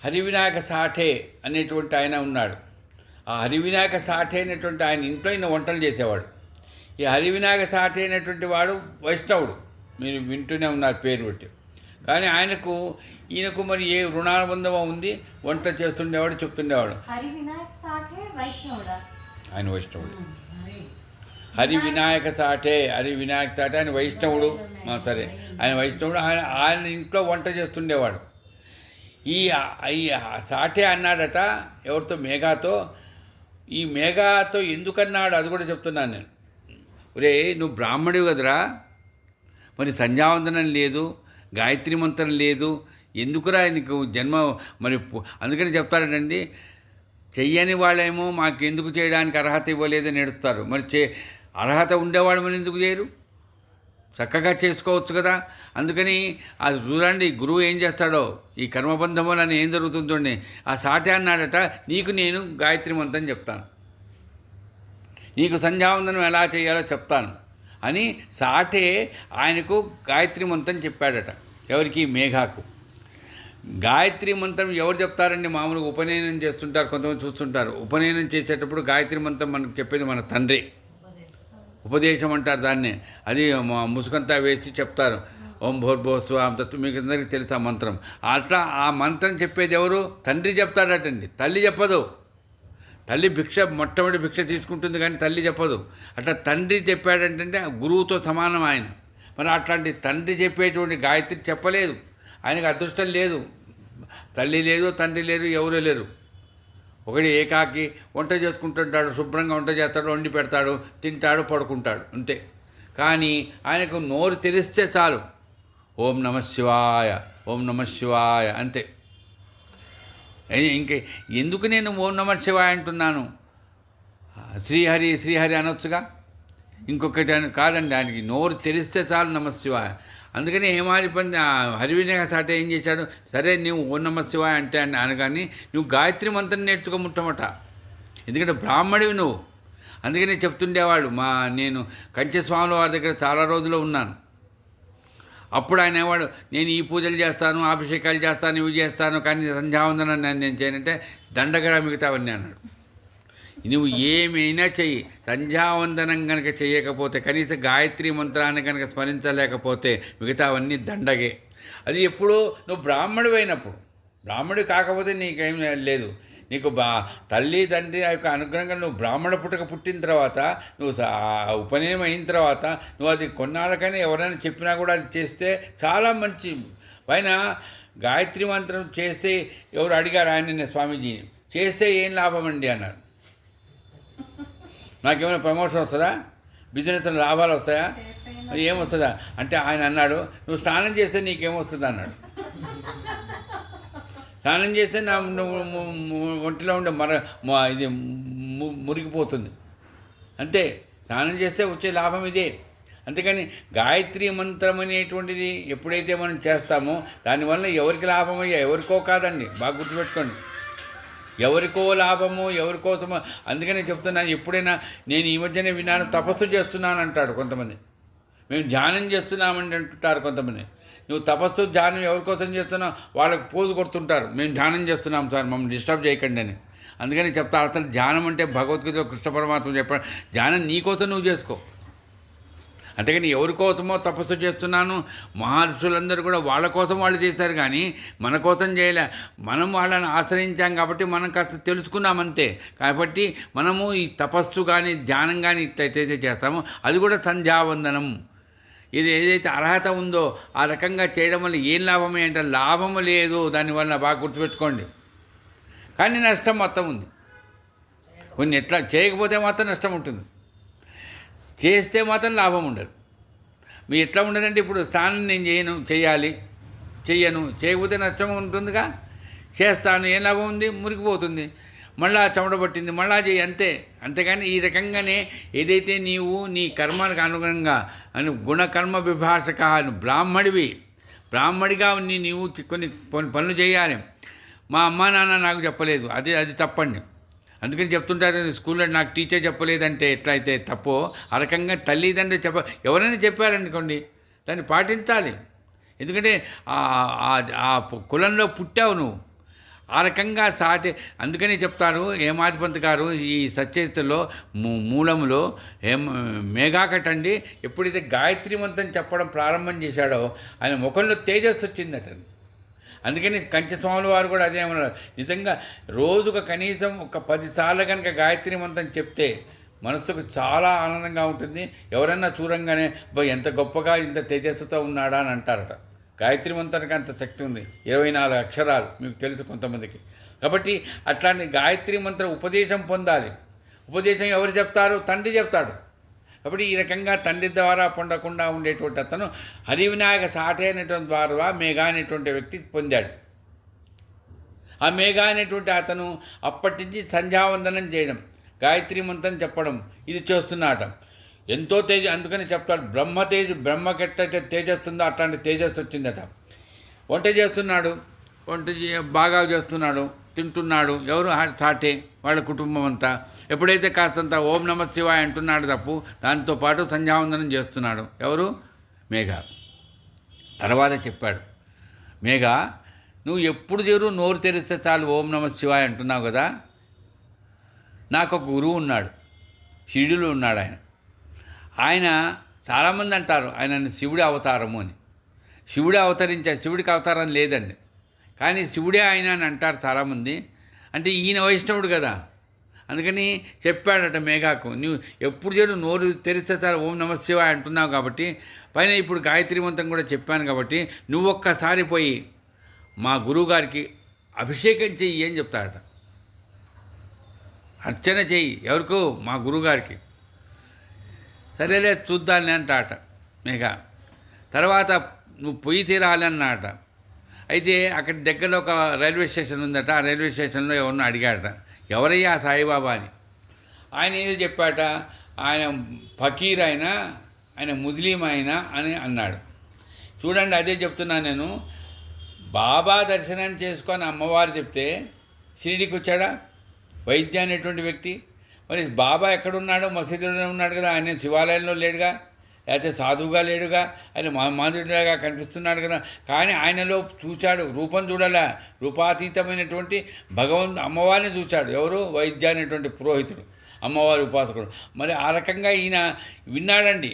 హరివినాయక సాఠే అనేటువంటి ఆయన ఉన్నాడు. ఆ హరివినాయక సాఠే అనేటువంటి ఆయన ఇంట్లో ఈయన వంటలు చేసేవాడు. ఈ హరివినాయక సాఠే అనేటువంటి వాడు వైష్ణవుడు, మీరు వింటూనే ఉన్నారు పేరు పెట్టి. కానీ ఈయనకు మరి ఏ రుణానుబంధం ఉంది? వంట చేస్తుండేవాడు, చెప్తుండేవాడు. ఆయన వైష్ణవుడు. హరివినాయక సాఠే ఆయన వైష్ణవుడు. సరే, ఆయన వైష్ణవుడు. ఆయన ఇంట్లో వంట చేస్తుండేవాడు. ఈ సాఠే అన్నాడట ఎవరితో? మేఘాతో. ఈ మేఘాతో ఎందుకన్నాడు అది కూడా చెప్తున్నాను నేను. ఒరే, నువ్వు బ్రాహ్మడివి కదరా, మరి సంధ్యావందనం లేదు, గాయత్రి మంత్రం లేదు, ఎందుకురా నీకు జన్మ? మరి అందుకని చెప్తారండి, చెయ్యని వాళ్ళేమో మాకెందుకు చేయడానికి అర్హత ఇవ్వలేదని ఏడుస్తారు. మరి అర్హత ఉండేవాళ్ళు మరి ఎందుకు చేయరు? చక్కగా చేసుకోవచ్చు కదా. అందుకని అది చూడండి, గురువు ఏం చేస్తాడో, ఈ కర్మబంధం వల్ల ఏం జరుగుతుందో. ఆ సాటి అన్నాడట, నీకు నేను గాయత్రి మంత్రం చెప్తాను, నీకు సంధ్యావందనం ఎలా చేయాలో చెప్తాను అని సాటే ఆయనకు గాయత్రి మంత్రం చెప్పాడట. ఎవరికి? మేఘాకు. గాయత్రి మంత్రం ఎవరు చెప్తారండి? మామూలుగా ఉపనయనం చేస్తుంటారు, కొంతమంది చూస్తుంటారు. ఉపనయనం చేసేటప్పుడు గాయత్రి మంత్రం మనకు చెప్పేది మన తండ్రి. ఉపదేశం అంటారు దాన్ని. అది ముసుకంతా వేసి చెప్తారు, ఓం భోర్భోస్వాం తత్వ. మీకు అందరికీ తెలుసు ఆ మంత్రం. అట్లా ఆ మంత్రం చెప్పేది ఎవరు? తండ్రి చెప్తాడటండి, తల్లి చెప్పదు. తల్లి మొట్టమొదటి భిక్ష తీసుకుంటుంది కానీ తల్లి చెప్పదు. అట్లా తండ్రి చెప్పాడంటే గురువుతో సమానం ఆయన. మరి అట్లాంటి తండ్రి చెప్పేటువంటి గాయత్రి చెప్పలేదు. ఆయనకు అదృష్టం లేదు, తల్లి లేదు, తండ్రి లేరు, ఎవరూ లేరు. ఒకటి ఏకాకి వంట చేసుకుంటుంటాడు, శుభ్రంగా వంట చేస్తాడు, వండి పెడతాడు, తింటాడు, పడుకుంటాడు, అంతే. కానీ ఆయనకు నోరు తెరిస్తే చాలు ఓం నమ శివాయ, ఓం నమ శివాయ అంతే. ఇంకే ఎందుకు నేను ఓం నమ శివాయ అంటున్నాను? శ్రీహరి శ్రీహరి అనొచ్చుగా, ఇంకొకటి కాదండి. ఆయనకి నోరు తెరిస్తే చాలు నమ శివాయ. అందుకని హేమాధిపతి హరివినాయక సాటే ఏం చేశాడు, సరే నువ్వు ఓం నమ శివాయ అంటే అనగాని నువ్వు గాయత్రి మంత్రం నేర్చుకోముట్టమట. ఎందుకంటే బ్రాహ్మడివి నువ్వు. అందుకని చెప్తుండేవాడు. నేను కంచెస్వాముల వారి దగ్గర చాలా రోజులు ఉన్నాను. అప్పుడు ఆయన అనేవాడు, నేను ఈ పూజలు చేస్తాను, అభిషేకాలు చేస్తాను, ఇవి చేస్తాను, కానీ సంధ్యావందనం నేను చేయనంటే దండగరా మిగతావన్నీ అన్నాడు. నువ్వు ఏమైనా చెయ్యి, సంధ్యావందనం కనుక చేయకపోతే, కనీసం గాయత్రి మంత్రాన్ని కనుక స్మరించలేకపోతే మిగతావన్నీ దండగే. అది ఎప్పుడూ నువ్వు బ్రాహ్మణుడు అయినప్పుడు. బ్రాహ్మణుడు కాకపోతే నీకేం లేదు. నీకు తల్లి తండ్రి ఆ యొక్క అనుగ్రహంగా నువ్వు బ్రాహ్మణ పుట్టిన తర్వాత, నువ్వు ఉపనయనం అయిన తర్వాత నువ్వు అది కొన్నాళ్ళకైనా ఎవరైనా చెప్పినా కూడా అది చేస్తే చాలా మంచి. పైన గాయత్రి మంత్రం చేస్తే ఎవరు అడిగారు ఆయన స్వామీజీని, చేస్తే ఏం లాభం అండి అన్నారు. నాకేమైనా ప్రమోషన్ వస్తుందా, బిజినెస్లో లాభాలు వస్తాయా, అది ఏమొస్తుందా అంటే ఆయన అన్నాడు, నువ్వు స్నానం చేస్తే నీకేమొస్తుంది అన్నాడు. స్నానం చేస్తే నా ఒంటిలో ఉండే ఇది మురిగిపోతుంది అంతే. స్నానం చేస్తే వచ్చే లాభం ఇదే. అంతేకాని గాయత్రి మంత్రం అనేటువంటిది ఎప్పుడైతే మనం చేస్తామో దానివల్ల ఎవరికి లాభమయ్యా, ఎవరికో కాదండి, బాగా గుర్తుపెట్టుకోండి. ఎవరికో లాభము, ఎవరికోసమో. అందుకనే చెప్తున్నాను, ఎప్పుడైనా నేను ఈ మధ్యనే విన్నాను, తపస్సు చేస్తున్నాను అంటాడు కొంతమంది. మేము ధ్యానం చేస్తున్నామని అంటుంటారు కొంతమంది. నువ్వు తపస్సు ధ్యానం ఎవరికోసం చేస్తున్నావు, వాళ్ళకి పోజు కొడుతుంటారు, మేము ధ్యానం చేస్తున్నాం సార్, మమ్మల్ని డిస్టర్బ్ చేయకండి అని. అందుకని చెప్తా, అసలు ధ్యానం అంటే భగవద్గీతలో కృష్ణ పరమాత్మ చెప్పాడు, ధ్యానం నీకోసం నువ్వు చేసుకో. అంతేకాని ఎవరికోసమో తపస్సు చేస్తున్నాను. మహర్షులందరూ కూడా వాళ్ళ కోసం వాళ్ళు చేశారు, కానీ మన కోసం చేయలే. మనం వాళ్ళని ఆశ్రయించాం కాబట్టి మనం కాస్త తెలుసుకున్నామంతే. కాబట్టి మనము ఈ తపస్సు కానీ ధ్యానం కానీ ఇట్లయితే చేస్తామో అది కూడా సంధ్యావందనం. ఇది ఏదైతే అర్హత ఉందో ఆ రకంగా చేయడం వల్ల ఏం లాభమే అంటే లాభము లేదు దానివల్ల, బాగా గుర్తుపెట్టుకోండి. కానీ నష్టం మొత్తం ఉంది. కొన్ని ఎట్లా చేయకపోతే మాత్రం నష్టం ఉంటుంది, చేస్తే మాత్రం లాభం ఉండదు. మీరు ఎట్లా ఉండదంటే, ఇప్పుడు స్నానం నేను చెయ్యను, చేయకపోతే నష్టం ఉంటుందిగా. చేస్తాను, ఏం లాభం ఉంది, మురికిపోతుంది, మళ్ళా చెమట పట్టింది, మళ్ళా చెయ్యి అంతే. అంతేగాని ఈ రకంగానే ఏదైతే నీవు నీ కర్మకు అనుగుణంగా గుణకర్మ విభాషక బ్రాహ్మడిగా నీవు కొన్ని పనులు చేయాలి. మా అమ్మా నాన్న నాకు చెప్పలేదు, అది తప్పండి. అందుకని చెప్తుంటారు స్కూల్లో, నాకు టీచర్ చెప్పలేదంటే ఎట్లయితే తప్పో ఆ రకంగా తల్లిదండ్రులు ఎవరైనా చెప్పారనుకోండి దాన్ని పాటించాలి. ఎందుకంటే ఆ కులంలో పుట్టావు నువ్వు, ఆ రకంగా అందుకని చెప్తారు హేమాధిపతి గారు ఈ సచరిత్రలో మూలములో మేఘాకటండి ఎప్పుడైతే గాయత్రి మంత్రం చెప్పడం ప్రారంభం చేశాడో ఆయన ముఖంలో తేజస్సు వచ్చిందట. అందుకని కంచెస్వాముల వారు కూడా అదే అన్నారు, నిజంగా రోజుకు కనీసం ఒక 10 సార్లు కనుక గాయత్రి మంత్రం చెప్తే మనసుకు చాలా ఆనందంగా ఉంటుంది. ఎవరన్నా చూడంగానే ఎంత గొప్పగా ఇంత తేజస్సుతో ఉన్నాడా అని అంటారట. గాయత్రి మంత్రానికి అంత శక్తి ఉంది, 24 అక్షరాలు మీకు తెలుసు కొంతమందికి. కాబట్టి అట్లాంటి గాయత్రి మంత్ర ఉపదేశం పొందాలి. ఉపదేశం ఎవరు చెప్తారు? తండ్రి చెప్తాడు. కాబట్టి ఈ రకంగా తండ్రి ద్వారా పొందకుండా ఉండేటువంటి అతను హరివినాయక సాటే అనేటువంటి ద్వారా మేఘా అనేటువంటి వ్యక్తి పొందాడు. ఆ మేఘా అనేటువంటి అతను అప్పటి నుంచి సంధ్యావందనం చేయడం, గాయత్రి మంత్రం చెప్పడం ఇది చేస్తున్నాట. ఎంతో అందుకని చెప్తాడు, బ్రహ్మకెట్టయితే తేజస్సుందో అట్లాంటి తేజస్సు వచ్చిందట. వంట చేస్తున్నాడు, బాగా చేస్తున్నాడు, తింటున్నాడు. ఎవరు? సాటే, వాళ్ళ కుటుంబం అంతా. ఎప్పుడైతే కాస్తంత ఓం నమ శివాయ అంటున్నాడు తప్పు, దాంతోపాటు సంధ్యావందనం చేస్తున్నాడు. ఎవరు? మేఘా. తర్వాత చెప్పాడు, మేఘా నువ్వు ఎప్పుడు నోరు తెరిస్తే చాలు ఓం నమ శివాయ అంటున్నావు కదా, నాకు ఒక గురువు ఉన్నాడు, షిరిడీలో ఉన్నాడు ఆయన చాలామంది అంటారు ఆయన శివుడి అవతారము అని. శివుడే అవతరించాడు, శివుడికి అవతారం లేదండి, కానీ శివుడే ఆయన అని అంటారు చాలామంది. అంటే ఈయన వైష్ణవుడు కదా, అందుకని చెప్పాడట మేఘాకు, నువ్వు ఎప్పుడు నోరు తెరిస్తే చాలు ఓం నమ శివాయ అంటున్నావు కాబట్టి, పైన ఇప్పుడు గాయత్రి మంత్రం కూడా చెప్పాను కాబట్టి నువ్వు ఒక్కసారి పోయి మా గురువుగారికి అభిషేకం చెయ్యి అని చెప్తాడట. అర్చన చెయ్యి ఎవరికో మా గురువుగారికి. సరేలే చూద్దాంలే అంటాట మేఘ. తర్వాత నువ్వు పొయ్యి తీరాలి అన్నమాట. అయితే అక్కడ దగ్గరలో ఒక రైల్వే స్టేషన్ ఉందట. ఆ రైల్వే స్టేషన్లో ఎవరినో అడిగాడట, ఎవరయ్యా సాయిబాబా అని. ఆయన ఏదో చెప్పాట, ఆయన ఫకీర్ అయినా, ఆయన ముస్లిం అయినా అని అన్నాడు. చూడండి, అదే చెప్తున్నాను నేను. బాబా దర్శనం చేసుకొని అమ్మవారు చెప్తే షిరిడీకి వచ్చాడా వైద్య అనేటువంటి వ్యక్తి? మరి బాబా ఎక్కడున్నాడో? మసీదులోనే ఉన్నాడు కదా. ఆయన శివాలయంలో లేడుగా, లేకపోతే సాధువుగా లేడుగా, ఆయన మాధుడిలాగా కనిపిస్తున్నాడు కదా. కానీ ఆయనలో చూశాడు, రూపం చూడాలా, రూపాతీతమైనటువంటి అమ్మవారిని చూశాడు. ఎవరు? వైద్య అనేటువంటి పురోహితుడు, అమ్మవారి ఉపాసకుడు. మరి ఆ రకంగా ఈయన విన్నాడండి.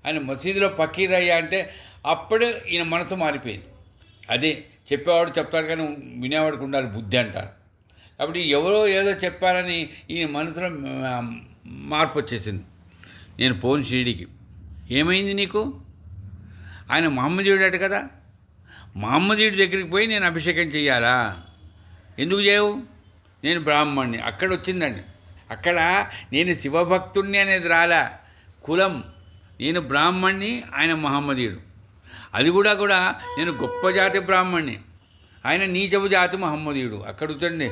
ఆయన మసీదులో ఫకీర్ అయ్యా అంటే అప్పుడు ఈయన మనసు మారిపోయింది. అదే చెప్పేవాడు చెప్తాడు కానీ వినేవాడికి ఉండాలి బుద్ధి అంటారు. కాబట్టి ఎవరో ఏదో చెప్పారని ఈయన మనసులో మార్పు వచ్చేసింది. నేను పోను షిరిడీకి. ఏమైంది నీకు? ఆయన మహమ్మదీయుడట కదా, మహమ్మదీయుడి దగ్గరికి పోయి నేను అభిషేకం చెయ్యాలా? ఎందుకు చేయవు? నేను బ్రాహ్మణ్ణి. అక్కడ వచ్చిందండి. అక్కడ నేను శివభక్తుణ్ణి అనేది రాలా, కులం. నేను బ్రాహ్మణ్ణి, ఆయన మహమ్మదీయుడు. అది కూడా నేను గొప్ప జాతి బ్రాహ్మణ్ణి, ఆయన నీచపు జాతి మహమ్మదీయుడు. అక్కడ చూడండి,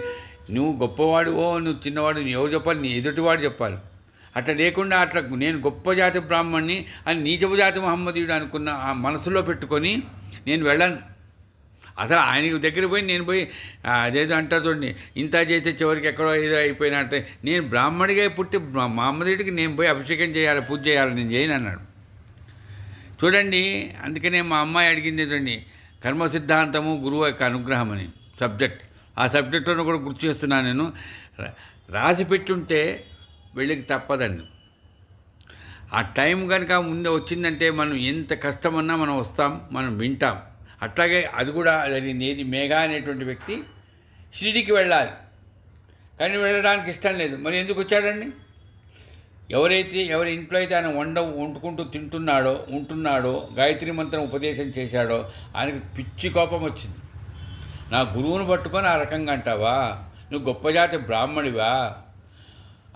నువ్వు గొప్పవాడివో నువ్వు చిన్నవాడు ఎవరు చెప్పాలి? నీ ఎదుటివాడు చెప్పాలి. అట్లా లేకుండా అట్లా నేను గొప్ప జాతి బ్రాహ్మణ్ణి అని నీచపు జాతి మహమ్మదీయుడు అనుకున్న ఆ మనసులో పెట్టుకొని నేను వెళ్ళను. అసలు ఆయన దగ్గర పోయి నేను పోయి అదేదో అంటారు చూడండి, ఇంత చేస్తే చివరికి ఎక్కడో ఏదో అయిపోయినట్టే. నేను బ్రాహ్మణిగా పుట్టి మహమ్మదీయుడికి నేను పోయి అభిషేకం చేయాలి, పూజ చేయాలి, నేను చేయను అన్నాడు. చూడండి, అందుకనే మా అమ్మాయి అడిగింది చూడండి, కర్మ సిద్ధాంతము గురువు యొక్క అనుగ్రహం అని సబ్జెక్ట్. ఆ సబ్జెక్టును కూడా గుర్తు చేస్తున్నాను నేను. రాసి పెట్టుంటే వెళ్ళకి తప్పదండి. ఆ టైం కనుక ముందే వచ్చిందంటే మనం ఎంత కష్టమన్నా మనం వస్తాం, మనం వింటాం. అట్లాగే అది కూడా జరిగింది. ఏది? మేఘ అనేటువంటి వ్యక్తి షిరిడీకి వెళ్ళాలి, కానీ వెళ్ళడానికి ఇష్టం లేదు. మరి ఎందుకు వచ్చాడండి? ఎవరి ఇంట్లో అయితే ఆయన వండుకుంటూ ఉంటున్నాడో గాయత్రి మంత్రం ఉపదేశం చేశాడో ఆయనకు పిచ్చి కోపం వచ్చింది. నా గురువును పట్టుకొని ఆ రకంగా అంటావా? నువ్వు గొప్ప జాతి బ్రాహ్మణివా?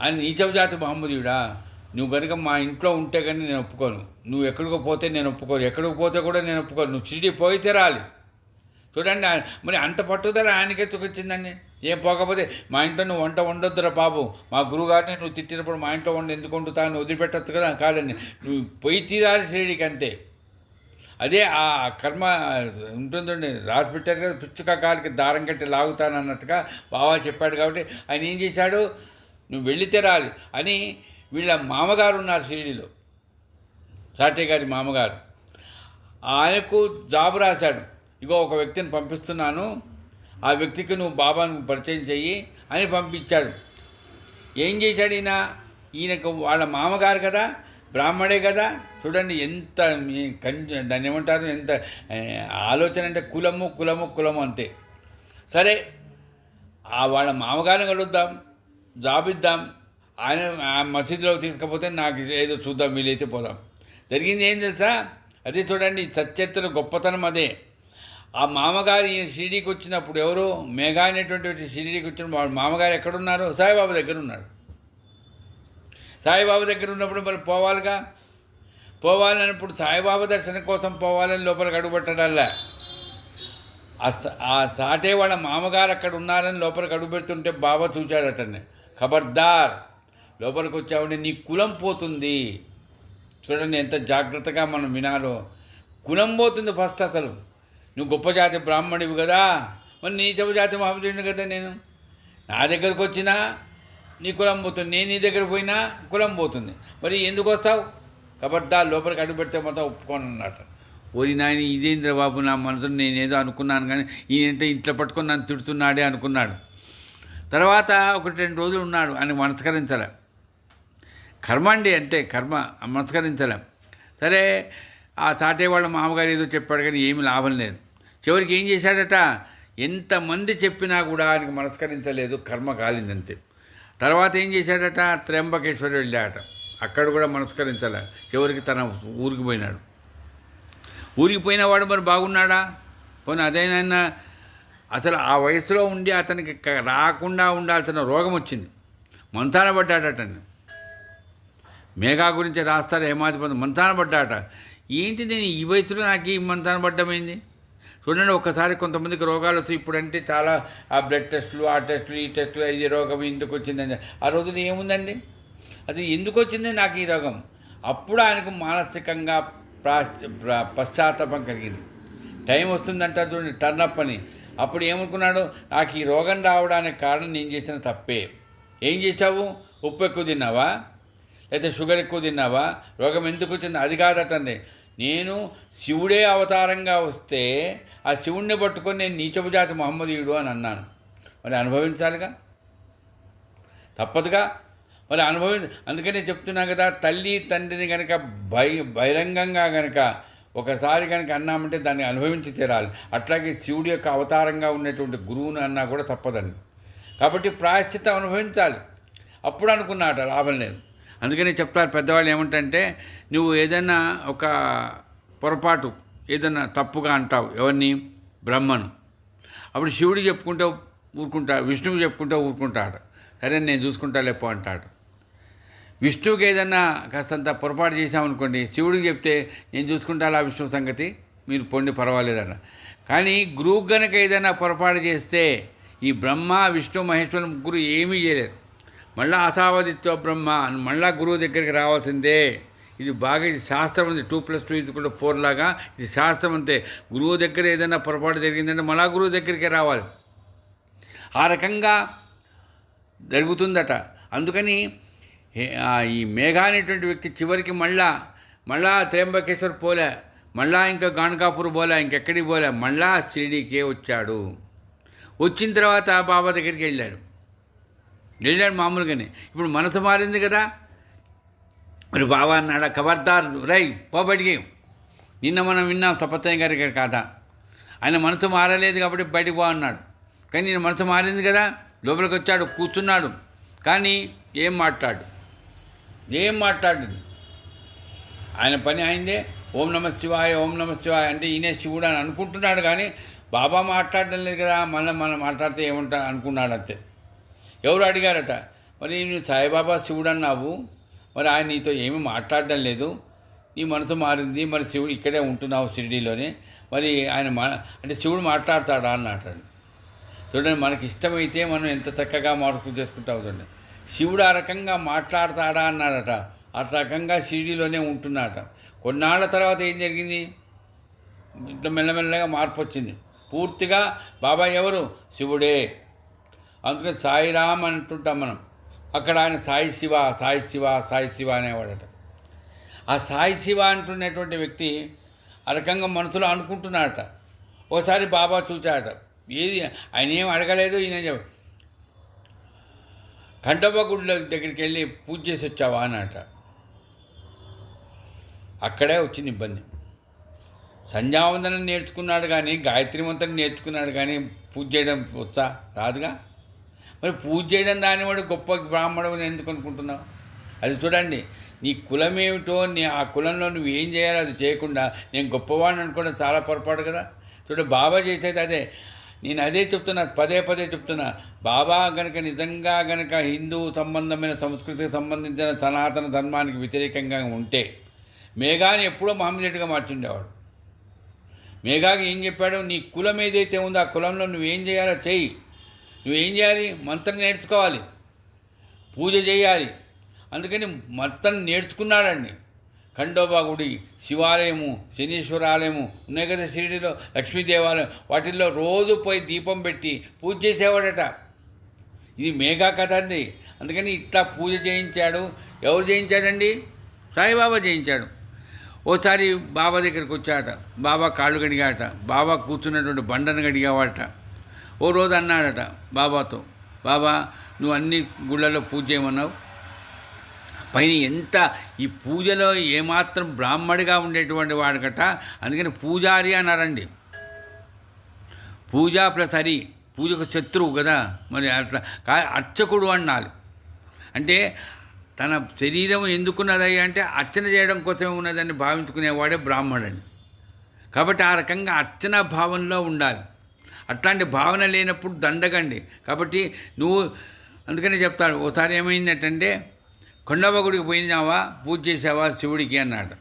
ఆయన నీచవ జాతి మహమ్మదీయుడా? నువ్వు కనుక మా ఇంట్లో ఉంటే కానీ నేను ఒప్పుకోను. నువ్వు ఎక్కడికి పోతే నేను ఒప్పుకోను, ఎక్కడికి పోతే కూడా నేను ఒప్పుకోను. నువ్వు షిరిడీ పోయితే రాలి. చూడండి, మరి అంత పట్టుదల ఆయనకే వచ్చిందండి. ఏం పోకపోతే మా ఇంట్లో నువ్వు వంట వండొద్దురా బాబు, మా గురువుగారిని నువ్వు తిట్టినప్పుడు మా ఇంట్లో ఎందుకు వండుతా అని వదిలిపెట్టచ్చు కదా. కాదండి, నువ్వు పొయ్యి తీరాలి షిరిడీకి అంతే. అదే ఆ కర్మ ఉంటుందండి, రాసి పెట్టారు కదా, పిచ్చుక కాలికి దారం కట్టి లాగుతానన్నట్టుగా బాబా చెప్పాడు. కాబట్టి ఆయన ఏం చేశాడు? నువ్వు వెళ్ళితే రాలి అని వీళ్ళ మామగారు ఉన్నారు షిరిడీలో, సాటే గారి మామగారు. ఆయనకు జాబు రాశాడు. ఇగో ఒక వ్యక్తిని పంపిస్తున్నాను, ఆ వ్యక్తికి నువ్వు బాబాను పరిచయం చెయ్యి అని పంపించాడు. ఏం చేశాడు ఈయనకు? వాళ్ళ మామగారు కదా, బ్రాహ్మడే కదా. చూడండి ఎంత దాన్ని ఏమంటారు, ఎంత ఆలోచన అంటే కులము అంతే. సరే, వాళ్ళ మామగారిని కలుద్దాం, జాబ్ ఇద్దాం, ఆయన మసీదులో తీసుకపోతే నాకు ఏదో చూద్దాం, వీలైతే పోదాం. జరిగింది ఏం తెలుసా? అదే చూడండి, సత్యత్తుల గొప్పతనం అదే. ఆ మామగారు ఈయన షిరిడీకి వచ్చినప్పుడు, ఎవరు? మేఘ అనేటువంటి షిరిడీకి వచ్చినప్పుడు వాళ్ళ మామగారు ఎక్కడున్నారు? సాయిబాబా దగ్గర ఉన్నాడు. సాయిబాబా దగ్గర ఉన్నప్పుడు మరి పోవాలిగా. పోవాలన్నప్పుడు సాయిబాబా దర్శనం కోసం పోవాలని లోపలికి అడుగుపెట్టడల్లా. ఆ సాటే వాళ్ళ మామగారు అక్కడ ఉన్నారని లోపలికి అడుగుపెడుతుంటే బాబా చూచాడటండి. ఖబర్దార్, లోపలికి వచ్చావంటే నీ కులం పోతుంది. చూడండి ఎంత జాగ్రత్తగా మనం వినాలో. కులం పోతుంది ఫస్ట్. అసలు నువ్వు గొప్ప జాతి బ్రాహ్మణివి కదా, మరి నీచవ జాతి మహమ్మదీయుడిని కదా. నేను నా దగ్గరకు వచ్చినా నీ కులం పోతుంది, నేను నీ దగ్గర పోయినా కులం పోతుంది. మరి ఎందుకు వస్తావు? ఖబర్దార్, లోపలికి అడుగు పెడితే మొత్తం ఒప్పుకోను అన్నమాట. ఓరి నాయన, ఇదేంద్ర బాబు, నా మనసులో నేనేదో అనుకున్నాను కానీ ఈయనంటే ఇంట్లో పట్టుకొని నన్ను తిడుతున్నాడే అనుకున్నాడు. తర్వాత 1-2 రోజులు ఉన్నాడు, ఆయనకు మనస్కరించలే. కర్మ అండి, అంతే, కర్మ మనస్కరించలే. సరే, ఆ సాటే వాళ్ళ మామగారు ఏదో చెప్పాడు కానీ ఏమీ లాభం లేదు. చివరికి ఏం చేశాడట? ఎంతమంది చెప్పినా కూడా ఆయనకు మనస్కరించలేదు, కర్మ కాలిందంతే. తర్వాత ఏం చేశాడట? త్ర్యంబకేశ్వరి వెళ్ళాడట. అక్కడ కూడా మనస్కరించలే. చివరికి తన ఊరికి పోయినాడు. ఊరికి పోయినవాడు మరి బాగున్నాడా? పోనీ అదేనైనా అసలు ఆ వయసులో ఉండి అతనికి రాకుండా ఉండాల్సిన రోగం వచ్చింది. మంతాన పడ్డాడటండి. మేఘా గురించి రాస్తారు హేమాధిపతి మంతాన పడ్డాట. ఏంటి నేను ఈ వయసులో నాకు ఈ మంతాన పడ్డమైంది? చూడండి, ఒక్కసారి కొంతమందికి రోగాలు వస్తాయి. ఇప్పుడంటే చాలా ఆ బ్లడ్ టెస్టులు, ఆ టెస్టులు, ఈ టెస్టులు, ఇది రోగం ఎందుకు వచ్చిందని. ఆ రోజున ఏముందండి, అది ఎందుకు వచ్చింది నాకు ఈ రోగం? అప్పుడు ఆయనకు మానసికంగా పశ్చాత్తాపం కలిగింది. టైం వస్తుందంటారు చూడండి, టర్నప్ అని. అప్పుడు ఏమనుకున్నాడు, నాకు ఈ రోగం రావడానికి కారణం నేను చేసిన తప్పే. ఏం చేశావు? ఉప్పు ఎక్కువ తిన్నావా, లేకపోతే షుగర్ ఎక్కువ తిన్నావా? రోగం ఎందుకు వచ్చింది? అది కాదటండి. నేను శివుడే అవతారంగా వస్తే ఆ శివుణ్ణి పట్టుకొని నేను నీచపు జాతి మహమ్మదీయుడు అని అన్నాను. మరి అనుభవించాలిగా, తప్పదుగా. మరి అందుకనే చెప్తున్నా కదా, తల్లి తండ్రిని కనుక బహిరంగంగా కనుక ఒకసారి కనుక అన్నామంటే దాన్ని అనుభవించి తీరాలి. అట్లాగే శివుడి యొక్క అవతారంగా ఉన్నటువంటి గురువుని అన్నా కూడా తప్పదండి. కాబట్టి ప్రాయశ్చిత్తం అనుభవించాలి. అప్పుడు అనుకున్నాట, లాభం లేదు. అందుకనే చెప్తారు పెద్దవాళ్ళు ఏమంటే, నువ్వు ఏదైనా ఒక పొరపాటు ఏదైనా తప్పుగా అంటావు ఎవరిని? బ్రహ్మను. అప్పుడు శివుడికి చెప్పుకుంటే ఊరుకుంటాడు, విష్ణువుకి చెప్పుకుంటే ఊరుకుంటాడు. సరే నేను చూసుకుంటా లేపో అంటాడు. విష్ణువుకి ఏదన్నా కాస్తంత పొరపాటు చేశామనుకోండి, శివుడికి చెప్తే నేను చూసుకుంటా ఆ విష్ణువు సంగతి, మీరు పొండి పర్వాలేదన్న. కానీ గురువు కనుక ఏదైనా పొరపాటు చేస్తే ఈ బ్రహ్మ విష్ణు మహేశ్వరం ముగ్గురు ఏమీ చేయలేరు. మళ్ళీ అసావధిత్వ బ్రహ్మ మళ్ళా గురువు దగ్గరికి రావాల్సిందే. ఇది బాగా, ఇది శాస్త్రం ఉంది. 2+2 = 4 లాగా ఇది శాస్త్రం అంతే. గురువు దగ్గర ఏదైనా పొరపాటు జరిగిందంటే మళ్ళా గురువు దగ్గరికే రావాలి. ఆ రకంగా జరుగుతుందట. అందుకని ఈ మేఘా అనేటువంటి వ్యక్తి చివరికి మళ్ళా త్రయంబకేశ్వర్ పోలే, మళ్ళా ఇంకా గాణగాపూర్ పోలే, ఇంకెక్కడికి పోలే, మళ్ళా షిరిడీకే వచ్చాడు. వచ్చిన తర్వాత బాబా దగ్గరికి వెళ్ళాడు మామూలుగానే. ఇప్పుడు మనసు మారింది కదా. మరి బాబా అన్నాడు, ఖబర్దార్ రై పో బయటికి. నిన్న మనం విన్నాం సపత్యం గారి కథ. ఆయన మనసు మారలేదు కాబట్టి బయటికి పో అన్నాడు. కానీ నేను మనసు మారింది కదా, లోపలికి వచ్చాడు, కూర్చున్నాడు. కానీ ఏం మాట్లాడు ఆయన పని అయిందే. ఓం నమ శివాయ, ఓం నమ శివాయ అంటే ఈయనే శివుడు అని అనుకుంటున్నాడు. కానీ బాబా మాట్లాడడం లేదు కదా, మళ్ళీ మనం మాట్లాడితే ఏమంటా అనుకున్నాడు అంతే. ఎవరు అడిగారట, మరి నువ్వు సాయిబాబా శివుడు అన్నావు, మరి ఆయన నీతో ఏమీ మాట్లాడడం లేదు, నీ మనసు మారింది, మరి శివుడు ఇక్కడే ఉంటున్నావు షిరిడీలోనే, మరి ఆయన అంటే శివుడు మాట్లాడతాడా అన్నాడు. చూడండి, మనకి ఇష్టమైతే మనం ఎంత చక్కగా మార్పు చేసుకుంటావు. చూడండి, శివుడు ఆ రకంగా మాట్లాడతాడా అన్నాడట. ఆ రకంగా షిరిడీలోనే ఉంటున్నాడట. కొన్నాళ్ళ తర్వాత ఏం జరిగింది, ఇట్లా మెల్లమెల్లగా మార్పు వచ్చింది. పూర్తిగా బాబా ఎవరు? శివుడే. అందుకని సాయిరామ్ అంటుంటాం మనం. అక్కడ ఆయన సాయి శివ, సాయి శివ, సాయి శివ అనేవాడట. ఆ సాయి శివ అంటున్నటువంటి వ్యక్తి ఆ రకంగా మనసులో అనుకుంటున్నాడట. ఒకసారి బాబా చూచాడట. ఏది ఆయన ఏం అడగలేదు. ఈయన ఖండోబా గుడి దగ్గరికి వెళ్ళి పూజ చేసి వచ్చావా అన్నట. అక్కడే వచ్చింది ఇబ్బంది. సంధ్యావందనం నేర్చుకున్నాడు కానీ, గాయత్రి మంత్రం నేర్చుకున్నాడు కానీ పూజ చేయడం వచ్చా? రాదుగా. మరి పూజ చేయడం దానివాడు గొప్ప బ్రాహ్మణుని ఎందుకు అనుకుంటున్నావు? అది చూడండి, నీ కులం ఏమిటో, నీ ఆ కులంలో నువ్వు ఏం చేయాలో అది చేయకుండా నేను గొప్పవాడిని అనుకోవడం చాలా పొరపాటు కదా. చూడండి, బాబా చేసేది అదే. నేను అదే చెప్తున్నా, పదే చెప్తున్నా. బాబా గనక నిజంగా గనక హిందూ సంబంధమైన, సంస్కృతికి సంబంధించిన సనాతన ధర్మానికి వ్యతిరేకంగా ఉంటే మేఘాని ఎప్పుడో మహమ్మదీయుడిగా మార్చుండేవాడు. మేఘాకి ఏం చెప్పాడు, నీ కులం ఏదైతే ఉందో ఆ కులంలో నువ్వేం చేయాలో చెయ్యి. నువ్వేం చేయాలి? మంత్రం నేర్చుకోవాలి, పూజ చేయాలి. అందుకని మంత్రం నేర్చుకున్నాడండి. ఖండోబా గుడి, శివాలయము, శనీశ్వరాలయము ఉన్నాయి కదా షిరిడీలో, లక్ష్మీ దేవాలయం, వాటిల్లో రోజు పోయి దీపం పెట్టి పూజ చేసేవాడట. ఇది మేఘా కథ అండి. అందుకని ఇట్లా పూజ చేయించాడు. ఎవరు చేయించాడండి? సాయిబాబా చేయించాడు. ఓసారి బాబా దగ్గరికి వచ్చాట. బాబా కాళ్ళు గడిగాట. బాబా కూర్చున్నటువంటి బండను గడిగావాట. ఓ రోజు అన్నాడట బాబాతో, బాబా నువ్వు అన్ని గుళ్ళల్లో పూజ చేయమన్నావు, పైన ఎంత ఈ పూజలో ఏమాత్రం బ్రాహ్మడిగా ఉండేటువంటి వాడికట, అందుకని పూజారి అన్నారండి. పూజ ప్లస్ హరి, పూజకు శత్రువు కదా, మరి అట్లా అర్చకుడు అన్నారు. అంటే తన శరీరం ఎందుకున్నది అంటే అర్చన చేయడం కోసమే ఉన్నదని భావించుకునేవాడే బ్రాహ్మణుడు. కాబట్టి ఆ రకంగా అర్చన భావనలో ఉండాలి. అట్లాంటి భావన లేనప్పుడు దండగండి. కాబట్టి నువ్వు అందుకనే చెప్తాడు. ఓసారి ఏమైందంటే, కొండవ్వ గుడికి పోయినావా, పూజ చేసావా శివుడికి అన్నాడు.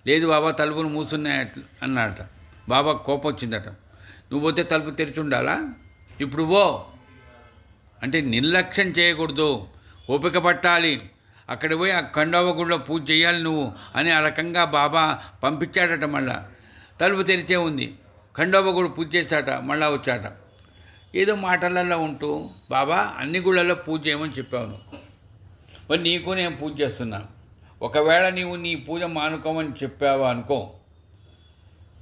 లేదు బాబా, తలుపులు మూసున్నాయట అన్నాడట. బాబా కోపం వచ్చిందట. నువ్వు పోతే తలుపు తెరిచి ఉండాలా, ఇప్పుడు పో అంటే నిర్లక్ష్యం చేయకూడదు, ఓపిక పట్టాలి, అక్కడ పోయి ఆ కొండవ్వ గుడిలో పూజ చేయాలి నువ్వు అని ఆ రకంగా బాబా పంపించాడట. మళ్ళా తలుపు తెరిచే ఉంది, ఖండోబా గుడి పూజ చేశాట, మళ్ళా వచ్చాట. ఏదో మాటలలో ఉంటూ, బాబా అన్ని గుళ్ళల్లో పూజ చేయమని చెప్పావు, మరి నీకు నేను పూజ చేస్తున్నా, ఒకవేళ నీవు నీ పూజ మానుకోమని చెప్పావా అనుకో,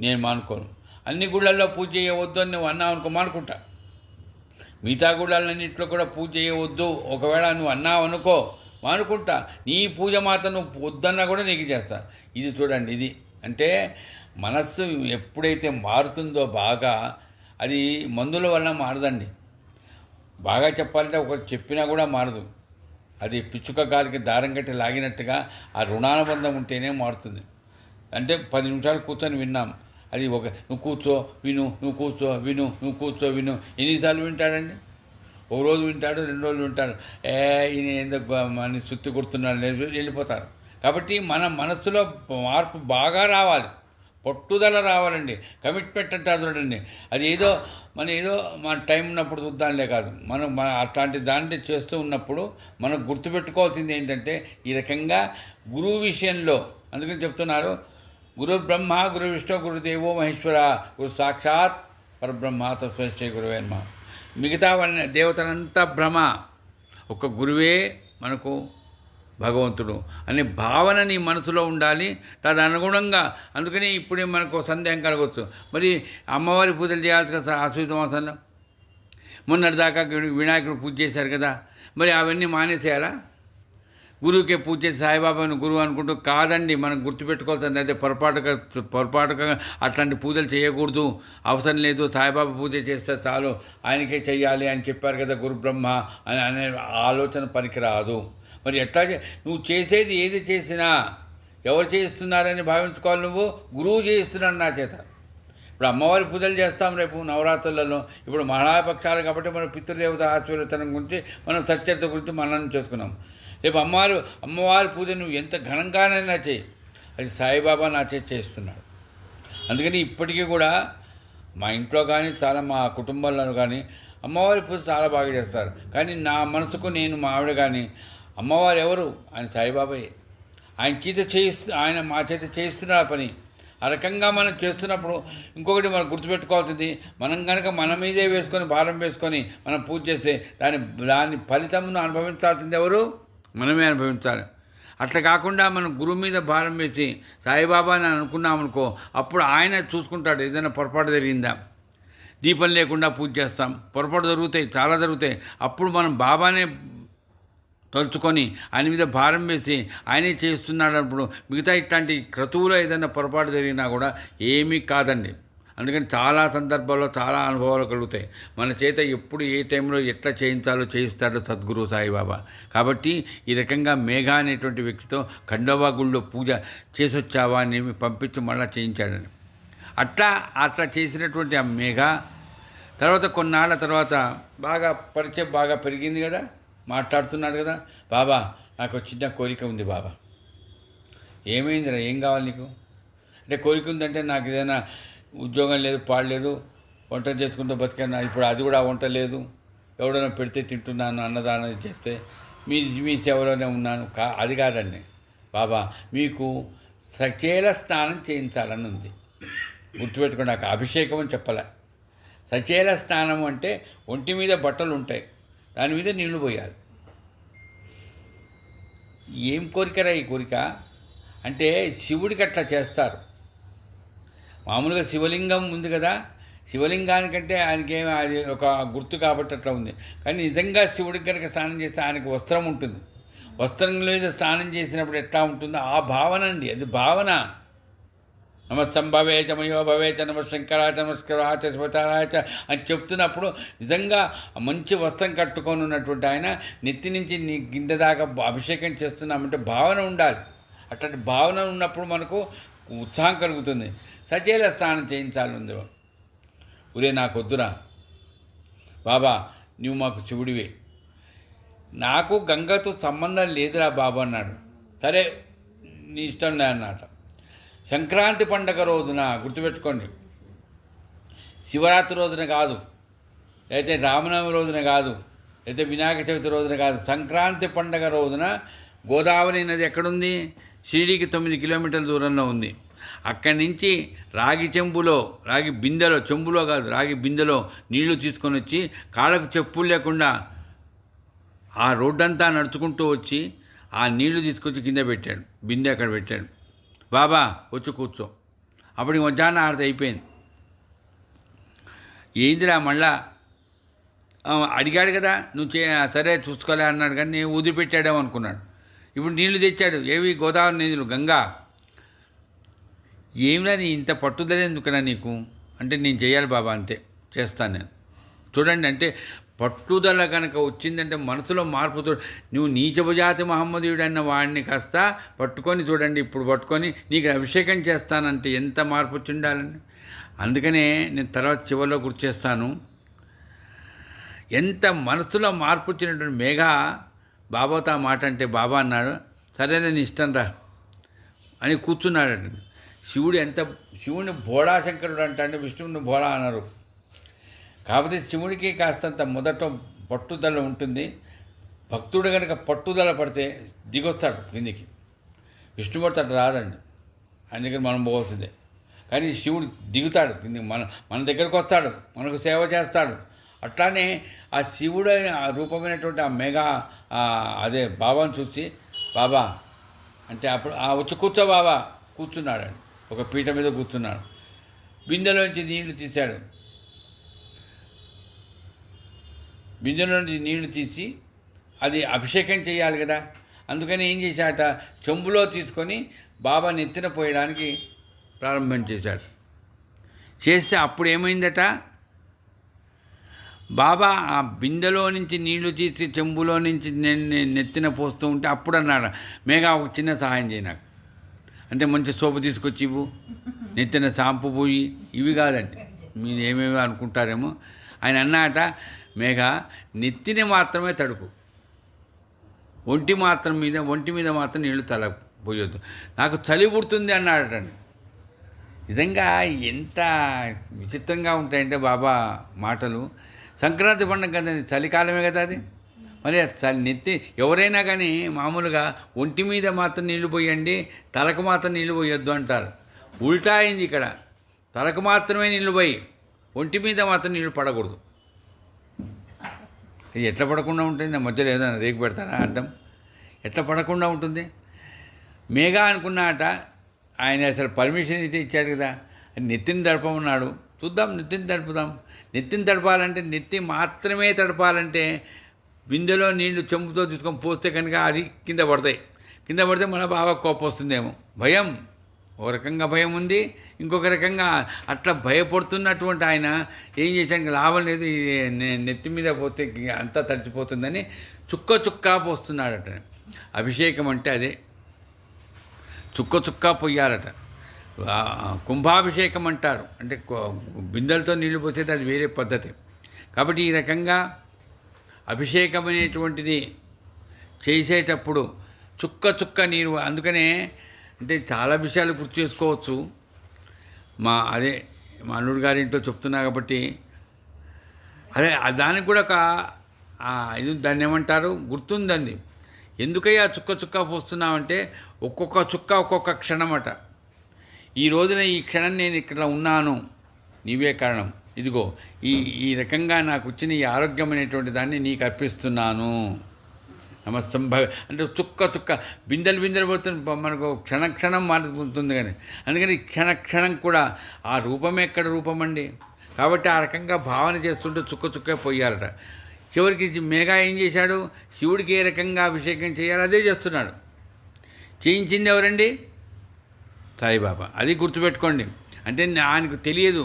నేను మానుకోను. అన్ని గుళ్ళల్లో పూజ చేయవద్దు అని నువ్వు అన్నావు అనుకో, మానుకుంటా. మిగతా గుళ్ళన్నింటిలో కూడా పూజ చేయవద్దు ఒకవేళ నువ్వు అన్నావు అనుకో, మానుకుంటా. నీ పూజ మాత్రం నువ్వు వద్దన్నా కూడా నీకు చేస్తా. ఇది చూడండి, ఇది అంటే మనస్సు ఎప్పుడైతే మారుతుందో బాగా, అది మందుల వల్ల మారదండి. బాగా చెప్పాలంటే ఒకరు చెప్పినా కూడా మారదు. అది పిచ్చుక గాలికి దారం కట్టి లాగినట్టుగా ఆ రుణానుబంధం ఉంటేనే మారుతుంది. అంటే 10 నిమిషాలు కూర్చొని విన్నాం, అది నువ్వు కూర్చో విను, నువ్వు కూర్చో విను, నువ్వు కూర్చో విను, ఎన్నిసార్లు వింటాడండి? ఒక రోజు వింటాడు, 2 రోజులు వింటాడు, ఈయన ఎందుకు మన సుత్తి కొడుతున్నాడు, వెళ్ళిపోతారు. కాబట్టి మన మనస్సులో మార్పు బాగా రావాలి, పట్టుదల రావాలండి. కమిట్మెంట్ అంటారు చూడండి, అది ఏదో మన టైం ఉన్నప్పుడు చూద్దాంలే కాదు, మనం అట్లాంటి దాంట్లో చేస్తూ ఉన్నప్పుడు మనం గుర్తుపెట్టుకోవాల్సింది ఏంటంటే, ఈ రకంగా గురువు విషయంలో అందుకని చెప్తున్నారు, గురు బ్రహ్మ గురు విష్ణు గురుదేవో మహేశ్వర గురు సాక్షాత్ పరబ్రహ్మ తస్మై గురువే నమః. మిగతా వాళ్ళ దేవతలంతా భ్రమ, ఒక గురువే మనకు భగవంతుడు అనే భావన నీ మనసులో ఉండాలి. తదనుగుణంగా అందుకని ఇప్పుడే మనకు సందేహం కలగవచ్చు, మరి అమ్మవారి పూజలు చేయాలి కదా ఆశ్వయుజ మాసంలో, మొన్నటిదాకా వినాయకుడు పూజ చేశారు కదా, మరి అవన్నీ మానేసేయాలా? గురువుకే పూజ చేసి సాయిబాబాను గురువు అనుకుంటూ కాదండి. మనం గుర్తుపెట్టుకోవాల్సింది అయితే పొరపాటుగా అట్లాంటి పూజలు చేయకూడదు, అవసరం లేదు, సాయిబాబా పూజ చేస్తే చాలు, ఆయనకే చెయ్యాలి అని చెప్పారు కదా గురు బ్రహ్మ అని అనే ఆలోచన పనికిరాదు. మరి ఎట్లా నువ్వు చేసేది ఏది చేసినా ఎవరు చేయిస్తున్నారని భావించుకోవాలి. నువ్వు గురువు చేయిస్తున్నాడు నా చేత. ఇప్పుడు అమ్మవారి పూజలు చేస్తాం రేపు నవరాత్రులలో, ఇప్పుడు మహాపక్షాలు కాబట్టి మనం పితృదేవత ఆశీర్వచనం గురించి మనం సచ్చరిత గురించి మననం చేసుకున్నాం. రేపు అమ్మవారి పూజ నువ్వు ఎంత ఘనంగానైనా చేయి, అది సాయిబాబా నా చేతి చేస్తున్నాడు. అందుకని ఇప్పటికీ కూడా మా ఇంట్లో కానీ చాలా మా కుటుంబంలో కానీ అమ్మవారి పూజ చాలా బాగా చేస్తారు. కానీ నా మనసుకు నేను మా ఆవిడ కానీ అమ్మవారు ఎవరు? ఆయన సాయిబాబాయే. ఆయన మా చేత చేస్తున్న పని. ఆ రకంగా మనం చేస్తున్నప్పుడు ఇంకొకటి మనం గుర్తుపెట్టుకోవాల్సింది, మనం కనుక మన మీదే వేసుకొని భారం వేసుకొని మనం పూజ చేస్తే దాని ఫలితమును అనుభవించాల్సింది ఎవరు? మనమే అనుభవించాలి. అట్లా కాకుండా మనం గురువు మీద భారం వేసి సాయిబాబా అని అనుకున్నామనుకో, అప్పుడు ఆయన చూసుకుంటాడు. ఏదైనా పొరపాటు జరిగిందా, దీపం లేకుండా పూజ చేస్తాం, పొరపాటు జరుగుతాయి, చాలా జరుగుతాయి. అప్పుడు మనం బాబానే తలుచుకొని ఆయన మీద భారం వేసి ఆయనే చేస్తున్నాడు అప్పుడు మిగతా ఇట్లాంటి క్రతువులో ఏదైనా పొరపాటు జరిగినా కూడా ఏమీ కాదండి. అందుకని చాలా సందర్భాల్లో చాలా అనుభవాలు కలుగుతాయి. మన చేత ఎప్పుడు ఏ టైంలో ఎట్లా చేయించాలో చేయిస్తాడో సద్గురు సాయిబాబా. కాబట్టి ఈ రకంగా మేఘ అనేటువంటి వ్యక్తితో ఖండోబా గుళ్ళో పూజ చేసొచ్చావా అని పంపించి మళ్ళీ చేయించాడని. అట్లా చేసినటువంటి ఆ మేఘ తర్వాత కొన్నాళ్ళ తర్వాత పరిచయం బాగా పెరిగింది కదా, మాట్లాడుతున్నాడు కదా, బాబా నాకు చిన్న కోరిక ఉంది బాబా. ఏమైందిరా, ఏం కావాలి నీకు అంటే? కోరిక ఉందంటే నాకు ఏదైనా ఉద్యోగం లేదు, పాడలేదు, వంట చేసుకుంటూ బతికాను, ఇప్పుడు అది కూడా వంట లేదు, ఎవడైనా పెడితే తింటున్నాను, అన్నదానం చేస్తే మీ సేవలోనే ఉన్నాను. అది కాదండి బాబా, మీకు సచేల స్నానం చేయించాలని ఉంది. గుర్తుపెట్టుకోండి, నాకు అభిషేకం అని చెప్పలే. సచేల స్నానం అంటే ఒంటి మీద బట్టలు ఉంటాయి, దాని మీద నీళ్లు పోయాలి. ఏం కోరికరా ఈ కోరిక అంటే, శివుడికి అట్లా చేస్తారు. మామూలుగా శివలింగం ఉంది కదా, శివలింగానికంటే ఆయనకేమి అది ఒక గుర్తు కాబట్టి అట్లా ఉంది. కానీ నిజంగా శివుడికి కనుక స్నానం చేస్తే ఆయనకు వస్త్రం ఉంటుంది. వస్త్రం మీద స్నానం చేసినప్పుడు ఎట్లా ఉంటుందో ఆ భావన అండి, అది భావన. నమస్సంభవేచ మయో భవేచ నమశంకరాచ నమస్కరాచ శివతారాచ అని చెప్తున్నప్పుడు నిజంగా మంచి వస్త్రం కట్టుకొని ఉన్నటువంటి ఆయన నెత్తి నుంచి నీ కింద దాకా అభిషేకం చేస్తున్నామంటే భావన ఉండాలి. అట్లాంటి భావన ఉన్నప్పుడు మనకు ఉత్సాహం కలుగుతుంది. సచేల స్నానం చేయించాలి ఉంది. ఒరే నాకు వద్దురా బాబా, నువ్వు మాకు శివుడివే, నాకు గంగతో సంబంధం లేదురా బాబు అన్నాడు. సరే నీ ఇష్టం లే అన్నమాట. సంక్రాంతి పండగ రోజున గుర్తుపెట్టుకోండి, శివరాత్రి రోజున కాదు, అయితే రామనవమి రోజున కాదు, అయితే వినాయక చవితి రోజున కాదు, సంక్రాంతి పండగ రోజున గోదావరి నది ఎక్కడుంది? షిరిడీకి 9 కిలోమీటర్ల దూరంలో ఉంది. అక్కడి నుంచి రాగి బిందెలో, చెంబులో కాదు రాగి బిందెలో నీళ్లు తీసుకొని వచ్చి కాళ్ళకు చెప్పులు లేకుండా ఆ రోడ్డంతా నడుచుకుంటూ వచ్చి ఆ నీళ్లు తీసుకొచ్చి కింద పెట్టాడు. బిందె అక్కడ పెట్టాడు. బాబా వచ్చి కూర్చో. అప్పటికి మధ్యాహ్నం ఆరతి అయిపోయింది. ఏందిరా మళ్ళా అడిగాడు కదా, నువ్వు సరే చూసుకోలే అన్నాడు, కానీ నేను వదిలిపెట్టాడేమో అనుకున్నాడు. ఇప్పుడు నీళ్లు తెచ్చాడు. ఏవి? గోదావరి నీళ్ళు, గంగా. ఏమిరా నీ ఇంత పట్టుదల ఎందుకురా నీకు అంటే, నేను చేయాలి బాబా, అంతే చేస్తాను నేను. చూడండి, అంటే పట్టుదల కనుక వచ్చిందంటే మనసులో మార్పు. నువ్వు నీచభజాతి మహమ్మదీయుడు అన్న వాడిని కాస్త పట్టుకొని చూడండి, ఇప్పుడు పట్టుకొని నీకు అభిషేకం చేస్తానంటే ఎంత మార్పు వచ్చి ఉండాలని. అందుకనే నేను తర్వాత చివరిలో గుర్తు చేస్తాను. ఎంత మనసులో మార్పు వచ్చినటువంటి మేఘ బాబాతో ఆ మాట అంటే, బాబా అన్నాడు, సరే నేను ఇష్టం రా అని కూర్చున్నాడట. శివుని భోళాశంకరుడు అంటే విష్ణువుని భోళా అన్నారు. కాకపోతే శివుడికి కాస్తంత మొదట పట్టుదల ఉంటుంది. భక్తుడు కనుక పట్టుదల పడితే దిగొస్తాడు కిందికి. విష్ణుమూర్తి అట్లా రాదండి, ఆయన దగ్గర మనం పోవాల్సిందే. కానీ శివుడు దిగుతాడు కిందికి, మన దగ్గరకు వస్తాడు, మనకు సేవ చేస్తాడు. అట్లానే ఆ శివుడు ఆ రూపమైనటువంటి ఆ మెగా అదే బాబాను చూసి, బాబా అంటే అప్పుడు వచ్చి కూర్చో బాబా. కూర్చున్నాడండి, ఒక పీట మీద కూర్చున్నాడు. బిందెలోంచి నీళ్లు తీశాడు. బిందెలోంచి నీళ్లు తీసి అది అభిషేకం చేయాలి కదా, అందుకని ఏం చేశాట, చెంబులో తీసుకొని బాబా నెత్తిన పోయడానికి ప్రారంభం చేశాడు. చేస్తే అప్పుడు ఏమైందట, బాబా ఆ బిందెలో నుంచి నీళ్లు తీసి చెంబులో నుంచి నెత్తిన పోస్తూ ఉంటే అప్పుడు అన్నాడు, మేఘా ఒక చిన్న సహాయం చేయి నాకు. అంటే మంచి సోపు తీసుకొచ్చి ఇవ్వు, నెత్తిన షాంపూ పోయి, ఇవి కాదండి, మీరు ఏమేమి అనుకుంటారేమో. ఆయన అన్నాట, మేఘ నెత్తిని మాత్రమే తడుపు, ఒంటి మీద మాత్రం నీళ్లు తల పోయొద్దు, నాకు చలి పుడుతుంది అన్నాడటండి. నిజంగా ఎంత విచిత్రంగా ఉంటాయంటే బాబా మాటలు. సంక్రాంతి పండుగ కదా, చలికాలమే కదా అది. మరి నెత్తి ఎవరైనా కానీ మామూలుగా ఒంటి మీద మాత్రం నీళ్లు పోయండి, తలకు మాత్రం నీళ్లు పోయొద్దు అంటారు. ఉల్టా అయింది ఇక్కడ, తలకు మాత్రమే నీళ్లు పోయి ఒంటి మీద మాత్రం నీళ్లు పడకూడదు. ఇది ఎట్లా పడకుండా ఉంటుంది? మధ్యలో ఏదైనా రేకు పెడతారా అడ్డం? ఎట్లా పడకుండా ఉంటుంది? మేఘా అనుకున్నాట, ఆయన అసలు పర్మిషన్ అయితే ఇచ్చాడు కదా, నెత్తిని తడపమన్నాడు. చూద్దాం, నెత్తిని తడుపుదాం. నెత్తిని తడపాలంటే, నెత్తి మాత్రమే తడపాలంటే బిందెలో నీళ్లు చెంబుతో తీసుకొని పోస్తే కనుక అది కింద పడితే మన బాగా కోపం వస్తుందేమో. భయం, ఒక రకంగా భయం ఉంది, ఇంకొక రకంగా అట్లా భయపడుతున్నటువంటి ఆయన ఏం చేశాడు, లాభం లేదు, నెత్తి మీద పోతే అంతా తడిచిపోతుందని చుక్క పోస్తున్నాడట. అభిషేకం అంటే అదే, చుక్క పొయ్యాలట. కుంభాభిషేకం అంటారు, అంటే బిందెలతో నీళ్లు పోసేది అది వేరే పద్ధతి. కాబట్టి ఈ రకంగా అభిషేకం అనేటువంటిది చేసేటప్పుడు చుక్క నీరు. అందుకనే అంటే చాలా విషయాలు గుర్తు చేసుకోవచ్చు. మా అల్లుడు గారి ఇంట్లో చెప్తున్నా కాబట్టి అదే దానికి కూడా ఒక ఇది దాన్ని ఏమంటారు గుర్తుందండి. ఎందుకయ్యా చుక్క పోస్తున్నామంటే ఒక్కొక్క చుక్క ఒక్కొక్క క్షణమట. ఈ రోజున ఈ క్షణం నేను ఇక్కడ ఉన్నాను, నీవే కారణం. ఇదిగో ఈ రకంగా నాకు వచ్చిన ఈ ఆరోగ్యం అనేటువంటి దాన్ని నీకు అర్పిస్తున్నాను. నమస్సంభవ అంటే చుక్క బిందెలు పోతుంది, మనకు క్షణం మారుతుంది. కానీ అందుకని క్షణం కూడా ఆ రూపమే ఎక్కడ రూపం అండి. కాబట్టి ఆ రకంగా భావన చేస్తుంటే చుక్క పోయారట. చివరికి మేఘా ఏం చేశాడు, శివుడికి ఏ రకంగా అభిషేకం చేయాలో అదే చేస్తున్నాడు. చేయించింది ఎవరండి? సాయిబాబా. అది గుర్తుపెట్టుకోండి. అంటే ఆయనకు తెలియదు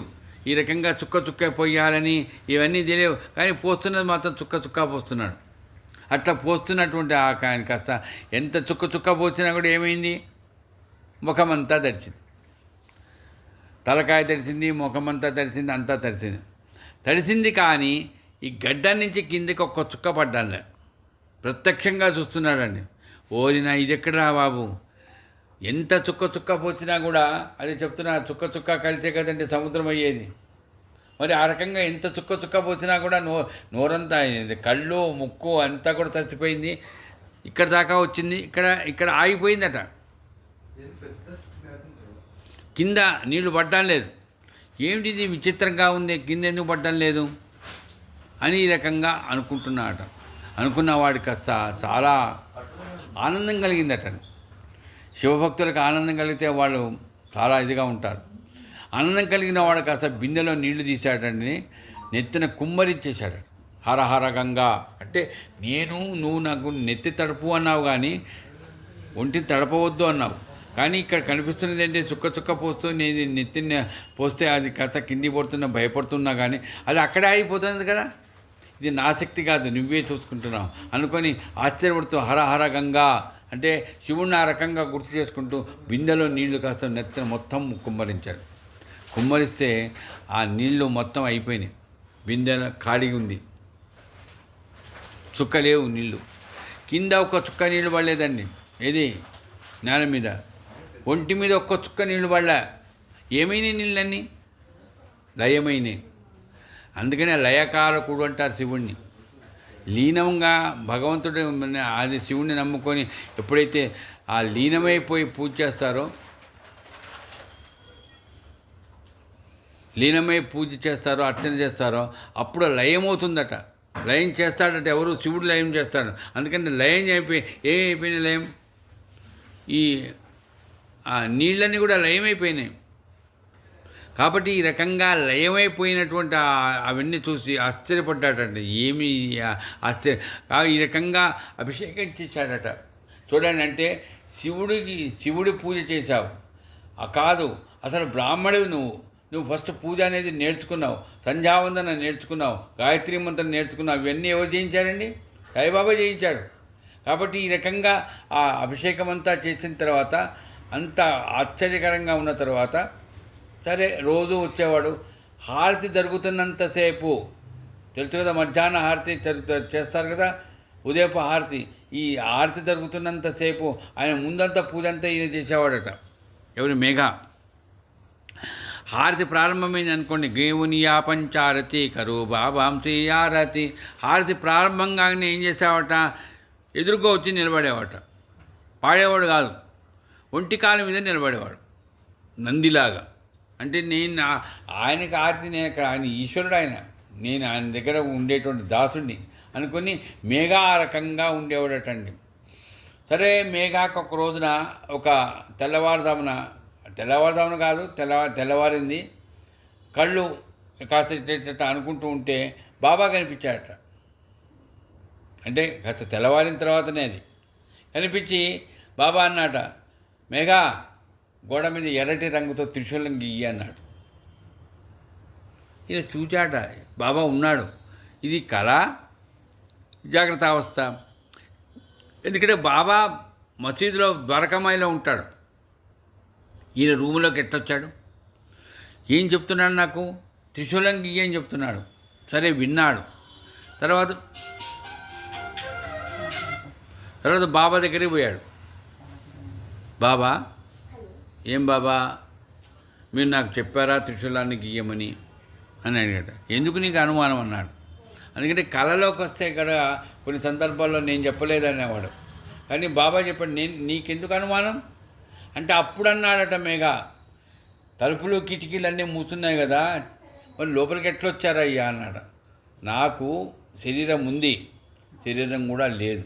ఈ రకంగా చుక్క పోయాలని, ఇవన్నీ తెలియవు. కానీ పోస్తున్నది మాత్రం చుక్క పోస్తున్నాడు. అట్లా పోస్తున్నటువంటి ఆయన కాస్త ఎంత చుక్క పోసినా కూడా ఏమైంది, ముఖమంతా తడిచింది, తలకాయ తడిసింది, ముఖమంతా తడిసింది, అంతా తడిసింది. కానీ ఈ గడ్డ నుంచి కిందకి ఒక్క చుక్క పడ్డాలే. ప్రత్యక్షంగా చూస్తున్నాడండి. ఓరినా ఇది ఎక్కడరా బాబు, ఎంత చుక్క చుక్క పోసినా కూడా, అదే చెప్తున్నా, చుక్క చుక్క కలిసే కదండి సముద్రం అయ్యేది. మరి ఆ రకంగా ఎంత చుక్క చుక్క పోసినా కూడా నోరంతా, కళ్ళు ముక్కు అంతా కూడా తడిసిపోయింది. ఇక్కడ దాకా వచ్చింది, ఇక్కడ ఇక్కడ ఆగిపోయిందట. కింద నీళ్లు పడ్డం లేదు. ఏమిటిది విచిత్రంగా ఉంది, కింద ఎందుకు పడ్డం లేదు అని ఈ రకంగా అనుకుంటున్నాడట. అనుకున్న వాడికి కాస్త చాలా ఆనందం కలిగిందట. శివభక్తులకు ఆనందం కలిగితే వాళ్ళు చాలా ఇదిగా ఉంటారు. ఆనందం కలిగిన వాడు కాస్త బిందెలో నీళ్లు తీశాడని నెత్తిన కుమ్మరించేశాడు. హరహర గంగా అంటే, నువ్వు నాకు నెత్తి తడుపు అన్నావు కానీ ఒంటి తడపవద్దు అన్నావు. కానీ ఇక్కడ కనిపిస్తున్నది ఏంటి, చుక్క చుక్క పోస్తూ నేను నెత్తిని పోస్తే అది కథ కింది పడుతున్నా భయపడుతున్నా కానీ అది అక్కడే అయిపోతుంది కదా, ఇది నా శక్తి కాదు, నువ్వే చూసుకుంటున్నావు అనుకొని ఆశ్చర్యపడుతూ హరహర గంగా అంటే శివుణ్ణి ఆ రకంగా గుర్తు చేసుకుంటూ బిందెలో నీళ్లు కాస్త నెత్తిన మొత్తం కుమ్మరించాడు. కుమ్మరిస్తే ఆ నీళ్లు మొత్తం అయిపోయినాయి. బిందెలో ఖాళీగా ఉంది, చుక్క లేవు నీళ్ళు. కింద ఒక్క చుక్క నీళ్లు పడలేదండి. ఏది నేల మీద, ఒంటి మీద ఒక్క చుక్క నీళ్లు పడలే. ఏమైనాయి నీళ్ళన్నీ? లయమైనాయి. అందుకనే లయకారకుడు అంటారు శివుణ్ణి. లీనంగా భగవంతుడు అది శివుణ్ణి నమ్ముకొని ఎప్పుడైతే ఆ లీనమైపోయి పూజ చేస్తారో, అర్చన చేస్తారో అప్పుడు లయం అవుతుందట. లయం చేస్తాడట ఎవరు? శివుడు లయం చేస్తాడు. అందుకని లయం అయిపోయి ఏమైపోయిన లయం, ఈ నీళ్ళన్నీ కూడా లయమైపోయినాయి. కాబట్టి ఈ రకంగా లయమైపోయినటువంటి అవన్నీ చూసి ఆశ్చర్యపడ్డాడట. ఏమి ఈ రకంగా అభిషేకం చేశాడట. చూడండి, అంటే శివుడి పూజ చేశావు కాదు, అసలు బ్రాహ్మడివి నువ్వు ఫస్ట్ పూజ అనేది నేర్చుకున్నావు, సంధ్యావందన నేర్చుకున్నావు, గాయత్రీ మంత్రం నేర్చుకున్నావు. ఇవన్నీ ఎవరు చేయించారండి? సాయిబాబా చేయించాడు. కాబట్టి ఈ రకంగా ఆ అభిషేకం అంతా చేసిన తర్వాత, అంత ఆశ్చర్యకరంగా ఉన్న తర్వాత, సరే రోజు వచ్చేవాడు. హారతి జరుగుతున్నంతసేపు తెలుసు కదా, మధ్యాహ్న హారతి చేస్తారు కదా, ఉదయపు హారతి. ఈ హారతి జరుగుతున్నంతసేపు ఆయన ముందంతా పూజ అంతా ఈయన చేసేవాడట. ఎవరి? మేఘ. హారతి ప్రారంభమైంది అనుకోండి, గేవునియా పంచారతి కరు బాబాంసి ఆరతి. హారతి ప్రారంభంగానే ఏం చేసేవాట, ఎదురుగా వచ్చి నిలబడేవాట. పాడేవాడు కాదు, ఒంటి కాలం మీద నిలబడేవాడు నందిలాగా. అంటే ఆయనకి హారతి, ఆయన ఈశ్వరుడు, నేను ఆయన దగ్గర ఉండేటువంటి దాసుడిని అనుకుని మేఘా ఆ రకంగా ఉండేవాడటండి. సరే, మేఘాకు ఒక రోజున ఒక తెల్లవారుదామున కాదు, తెల్లవారింది. కళ్ళు కాస్త అనుకుంటూ ఉంటే బాబా కనిపించాడట. అంటే కాస్త తెల్లవారిన తర్వాతనే అది కనిపించి బాబా అన్నాట, మేఘా గోడ మీద ఎర్రటి రంగుతో త్రిశూలం గీయి అన్నాడు. ఇది చూచాట, బాబా ఉన్నాడు. ఇది కళ, జాగ్రత్త అవస్థ. ఎందుకంటే బాబా మసీదులో ద్వారకామాయిలో ఉంటాడు. ఈయన రూములోకి ఎట్టొచ్చాడు? ఏం చెప్తున్నాడు? నాకు త్రిశూలం గీయి అని చెప్తున్నాడు. సరే, విన్నాడు. తర్వాత బాబా దగ్గరికి పోయాడు. బాబా, ఏం బాబా, మీరు నాకు చెప్పారా త్రిశూలాన్ని గీయమని అని అడిగాడు. ఎందుకు నీకు అనుమానం అన్నాడు. ఎందుకంటే కళలోకి వస్తే ఇక్కడ కొన్ని సందర్భాల్లో నేను చెప్పలేదనేవాడు. కానీ బాబా చెప్పాడు, నీకెందుకు అనుమానం అంటే, అప్పుడు అన్నాడట మేఘ, తలుపులు కిటికీలు అన్నీ మూసున్నాయి కదా, మరి లోపలికి ఎట్లా వచ్చారయ్యా అన్నాడు. నాకు శరీరం ఉంది, శరీరం కూడా లేదు,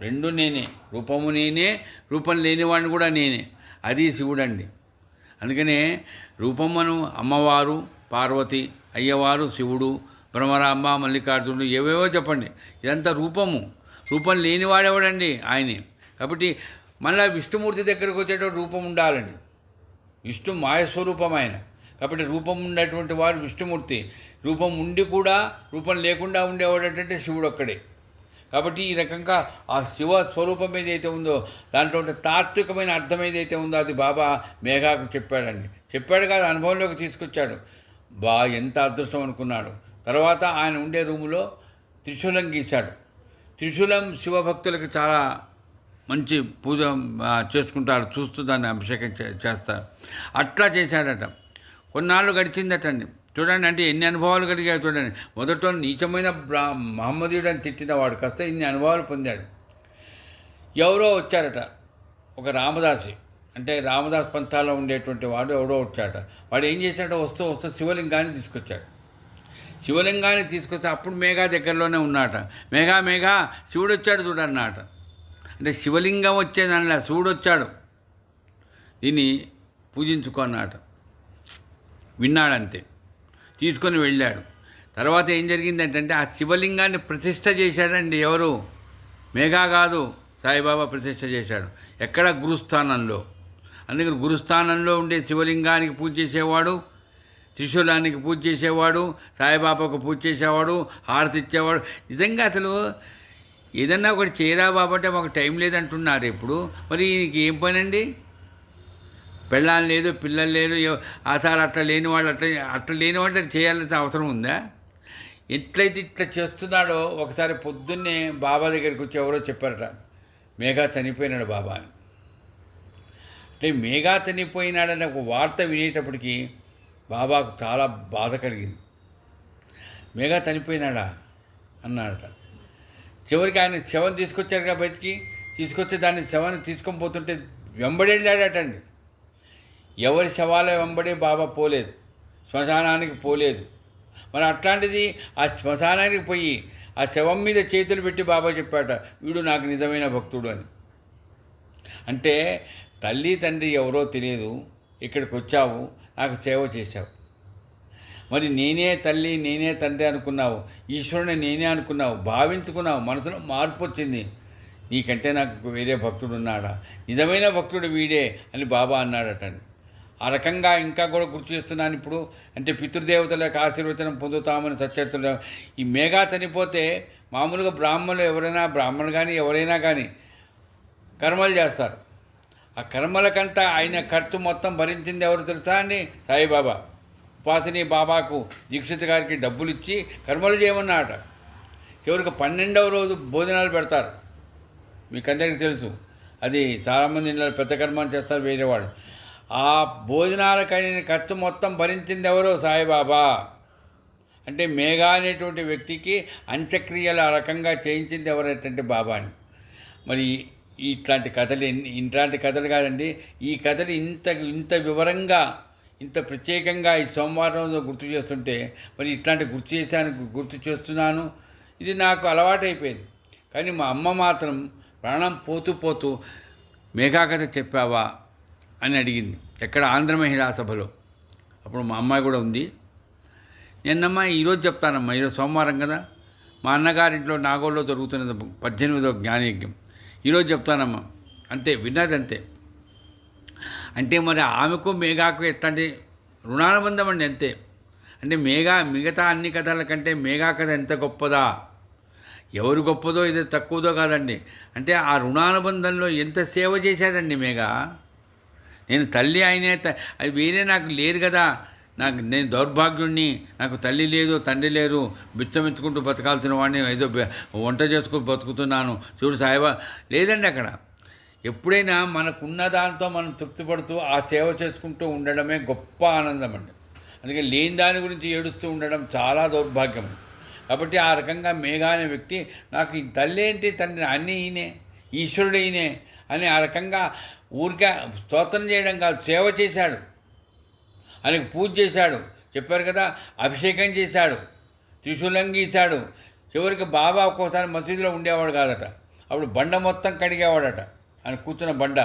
రెండు నేనే. రూపము నేనే, రూపం లేనివాడిని కూడా నేనే. అది శివుడండి. అందుకనే రూపమ్మను అమ్మవారు పార్వతి, అయ్యవారు శివుడు, భ్రమరాంబ, మల్లికార్జునుడు, ఏవేవో చెప్పండి. ఇదంతా రూపము. రూపం లేనివాడెవడండి? ఆయనే. కాబట్టి మళ్ళీ విష్ణుమూర్తి దగ్గరకు వచ్చేటప్పుడు రూపం ఉండాలండి. విష్ణు మాయస్వరూపం ఆయన. కాబట్టి రూపం ఉండేటువంటి వాడు విష్ణుమూర్తి. రూపం ఉండి కూడా రూపం లేకుండా ఉండేవాడంటే శివుడు ఒక్కడే. కాబట్టి ఈ రకంగా ఆ శివ స్వరూపం ఏదైతే ఉందో, దాంట్లో తాత్వికమైన అర్థం ఏదైతే ఉందో అది బాబా మేఘాకు చెప్పాడండి. చెప్పాడు కాదు, అనుభవంలోకి తీసుకొచ్చాడు. ఎంత అదృష్టం అనుకున్నాడు. తర్వాత ఆయన ఉండే రూములో త్రిశూలం గీశాడు. త్రిశూలం శివభక్తులకు చాలా మంచి పూజ చేసుకుంటారు, చూస్తూ దాన్ని అభిషేకం చేస్తారు. అట్లా చేశాడట. కొన్నాళ్ళు గడిచిందటండి. చూడండి, అంటే ఎన్ని అనుభవాలు కలిగాయి చూడండి. మొదట్లో నీచమైన మహమ్మదీయుడు అని తిట్టినవాడు కాస్త ఇన్ని అనుభవాలు పొందాడు. ఎవరో వచ్చారట, ఒక రామదాసి, అంటే రామదాస్ పంథాలో ఉండేటువంటి వాడు ఎవడో వచ్చాడట. వాడు ఏం చేశాడో వస్తూ శివలింగాన్ని తీసుకొచ్చాడు. శివలింగాన్ని తీసుకొస్తే అప్పుడు మేఘా దగ్గరలోనే ఉన్నాట. మేఘా శివుడు వచ్చాడు చూడన్నాట. అంటే శివలింగం వచ్చేదనలా, శివుడు వచ్చాడు, దీన్ని పూజించుకున్నాట. విన్నాడంతే, తీసుకొని వెళ్ళాడు. తర్వాత ఏం జరిగిందంటే ఆ శివలింగాన్ని ప్రతిష్ఠ చేశాడండి. ఎవరు? మేఘా కాదు, సాయిబాబా ప్రతిష్ఠ చేశాడు. ఎక్కడ? గురుస్థానంలో. అందుకని గురుస్థానంలో ఉండే శివలింగానికి పూజ చేసేవాడు, త్రిశూలానికి పూజ చేసేవాడు, సాయిబాబాకు పూజ చేసేవాడు, హారతి ఇచ్చేవాడు. నిజంగా అసలు ఏదన్నా ఒకటి చేయరా బాబా అంటే మాకు టైం లేదంటున్నారు ఇప్పుడు. మరి ఈయనకి ఏం పని అండి? పెళ్ళాలు లేదు, పిల్లలు లేరు, ఆసారి అట్లా లేని వాళ్ళు అట్లా లేని వాళ్ళు చేయాల్సిన అవసరం ఉందా? ఎట్లయితే ఇట్లా చేస్తున్నాడో ఒకసారి పొద్దున్నే బాబా దగ్గరికి వచ్చి ఎవరో చెప్పారట, మేఘా చనిపోయినాడు బాబా అని. అంటే మేఘా చనిపోయినాడని ఒక వార్త వినేటప్పటికీ బాబాకు చాలా బాధ కలిగింది. మేఘా చనిపోయినాడా అన్నాడట. చివరికి ఆయన శవం తీసుకొచ్చారుగా బయటికి, తీసుకొచ్చి దాన్ని శవాన్ని తీసుకొని పోతుంటే వెంబడేళ్ళాడటండి. ఎవరి శవాల వెంబడే బాబా పోలేదు, శ్మశానానికి పోలేదు. మరి అట్లాంటిది ఆ శ్మశానానికి పోయి ఆ శవం మీద చేతులు పెట్టి బాబా చెప్పాట, వీడు నాకు నిజమైన భక్తుడు అని. అంటే తల్లి తండ్రి ఎవరో తెలియదు, ఇక్కడికి వచ్చావు, నాకు సేవ చేశావు. మరి నేనే తల్లి నేనే తండ్రి అనుకున్నావు, ఈశ్వరుని నేనే అనుకున్నావు, భావించుకున్నావు, మనసులో మార్పు వచ్చింది. నీకంటే నాకు వేరే భక్తుడు ఉన్నాడా? నిజమైన భక్తుడు వీడే అని బాబా అన్నాడటండి. ఆ రకంగా ఇంకా కూడా గుర్తు చేస్తున్నాను ఇప్పుడు. అంటే పితృదేవతల యొక్క ఆశీర్వచనం పొందుతామని సత్యర్థులు. ఈ మేఘా చనిపోతే మామూలుగా బ్రాహ్మణులు ఎవరైనా, బ్రాహ్మణులు కానీ ఎవరైనా కానీ కర్మలు చేస్తారు. ఆ కర్మలకంతా ఆయన ఖర్చు మొత్తం భరించింది ఎవరు తెలుసా అండి? సాయిబాబా. ఉపాసిని బాబాకు, దీక్షిత్ గారికి డబ్బులు ఇచ్చి కర్మలు చేయమన్నాట. చివరికి 12వ రోజు భోజనాలు పెడతారు. మీకు అందరికీ తెలుసు, అది చాలామంది ఇళ్ళలో పెద్ద కర్మలు చేస్తారు వేరే వాళ్ళు. ఆ భోజనాలకైన ఖర్చు మొత్తం భరించింది ఎవరో? సాయిబాబా. అంటే మేఘా అనేటువంటి వ్యక్తికి అంత్యక్రియలు ఆ రకంగా చేయించింది ఎవరంటే బాబాని. మరి ఇట్లాంటి కథలు ఇట్లాంటి కథలు కాదండి, ఈ కథలు ఇంత వివరంగా, ఇంత ప్రత్యేకంగా ఈ సోమవారం రోజు గుర్తు చేస్తుంటే మరి ఇట్లాంటి గుర్తు చేస్తున్నాను. ఇది నాకు అలవాటైపోయింది. కానీ మా అమ్మ మాత్రం ప్రాణం పోతూ మేఘా కథ చెప్పావా అని అడిగింది. ఎక్కడ? ఆంధ్ర మహిళా సభలో. అప్పుడు మా అమ్మాయి కూడా ఉంది. నిన్నమ్మా ఈరోజు చెప్తానమ్మా, ఈరోజు సోమవారం కదా, మా అన్నగారింట్లో నాగోల్లో జరుగుతున్నది 18వ జ్ఞానయజ్ఞం. ఈరోజు చెప్తానమ్మా. అంతే, విన్నదంతే. అంటే మరి ఆమెకు మేఘాకు ఎట్లాంటి రుణానుబంధం అండి, అంతే. అంటే మిగతా అన్ని కథల కంటే మేఘా కథ ఎంత గొప్పదా? ఎవరు గొప్పదో ఇది తక్కువదో కాదండి. అంటే ఆ రుణానుబంధంలో ఎంత సేవ చేశాడండి మేఘా. నేను తల్లి ఆయనే, అది వేరే నాకు లేరు కదా, నేను దౌర్భాగ్యుణ్ణి, నాకు తల్లి లేదు తండ్రి లేరు, బిచ్చమెత్తుకుంటూ బతకాల్సిన వాడిని, ఏదో వంట చేసుకుని బతుకుతున్నాను చూడు సాయిబా. లేదండి, అక్కడ ఎప్పుడైనా మనకున్న దాంతో మనం తృప్తిపడుతూ ఆ సేవ చేసుకుంటూ ఉండడమే గొప్ప ఆనందం అండి. అందుకే లేని దాని గురించి ఏడుస్తూ ఉండడం చాలా దౌర్భాగ్యం. కాబట్టి ఆ రకంగా మేఘా అనే వ్యక్తి నాకు ఈ తల్లి ఏంటి తండ్రి అన్నీ ఈయనే, ఈశ్వరుడు ఈయనే అని ఆ రకంగా ఊరికే స్తోత్రం చేయడం కాదు, సేవ చేశాడు. ఆయనకు పూజ చేశాడు, చెప్పారు కదా, అభిషేకం చేశాడు, త్రిశూలం గీశాడు. చివరికి బాబా ఒక్కోసారి మసీదులో ఉండేవాడు కాదట, అప్పుడు బండ మొత్తం కడిగేవాడట, ఆయన కూర్చున్న బండ.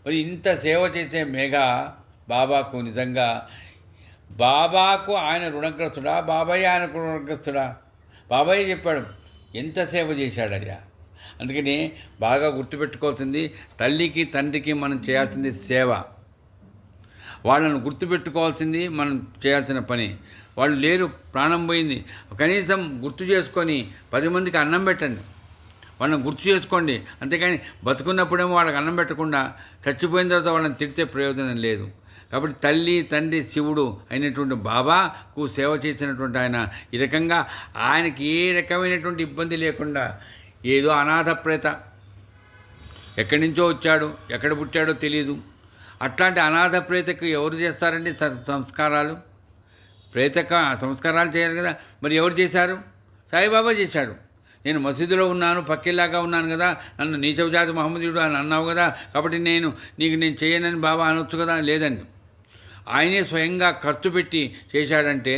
మరి ఇంత సేవ చేసే మేఘా బాబాకు నిజంగా, బాబాకు ఆయన రుణగ్రస్తుడా, బాబాయ్ ఆయనకు రుణగ్రస్తుడా? బాబాయ్ చెప్పాడు ఎంత సేవ చేశాడయ్యా. అందుకని బాగా గుర్తుపెట్టుకోవాల్సింది, తల్లికి తండ్రికి మనం చేయాల్సింది సేవ. వాళ్ళను గుర్తుపెట్టుకోవాల్సింది మనం చేయాల్సిన పని. వాళ్ళు లేరు, ప్రాణం పోయింది, కనీసం గుర్తు చేసుకొని 10 మందికి అన్నం పెట్టండి, వాళ్ళని గుర్తు చేసుకోండి. అంతేకాని బతుకున్నప్పుడేమో వాళ్ళకి అన్నం పెట్టకుండా చచ్చిపోయిన తర్వాత వాళ్ళని తిడితే ప్రయోజనం లేదు. కాబట్టి తల్లి తండ్రి శివుడు అయినటువంటి బాబాకు సేవ చేసినటువంటి ఆయన ఈ రకంగా ఆయనకి ఏ రకమైనటువంటి ఇబ్బంది లేకుండా ఏదో అనాథ ప్రేత, ఎక్కడి నుంచో వచ్చాడు, ఎక్కడ పుట్టాడో తెలియదు. అట్లాంటి అనాథ ప్రేతకు ఎవరు చేస్తారండి సంస్కారాలు? ప్రేతక సంస్కారాలు చేయాలి కదా. మరి ఎవరు చేశారు? సాయిబాబా చేశాడు. నేను మసీదులో ఉన్నాను, పక్కిల్లాగా ఉన్నాను కదా, నన్ను నీచవజాతి మహమ్మదీయుడు అని అన్నావు కదా, కాబట్టి నేను చేయనని బాబా అనొచ్చు కదా. లేదండి, ఆయనే స్వయంగా ఖర్చు పెట్టి చేశాడంటే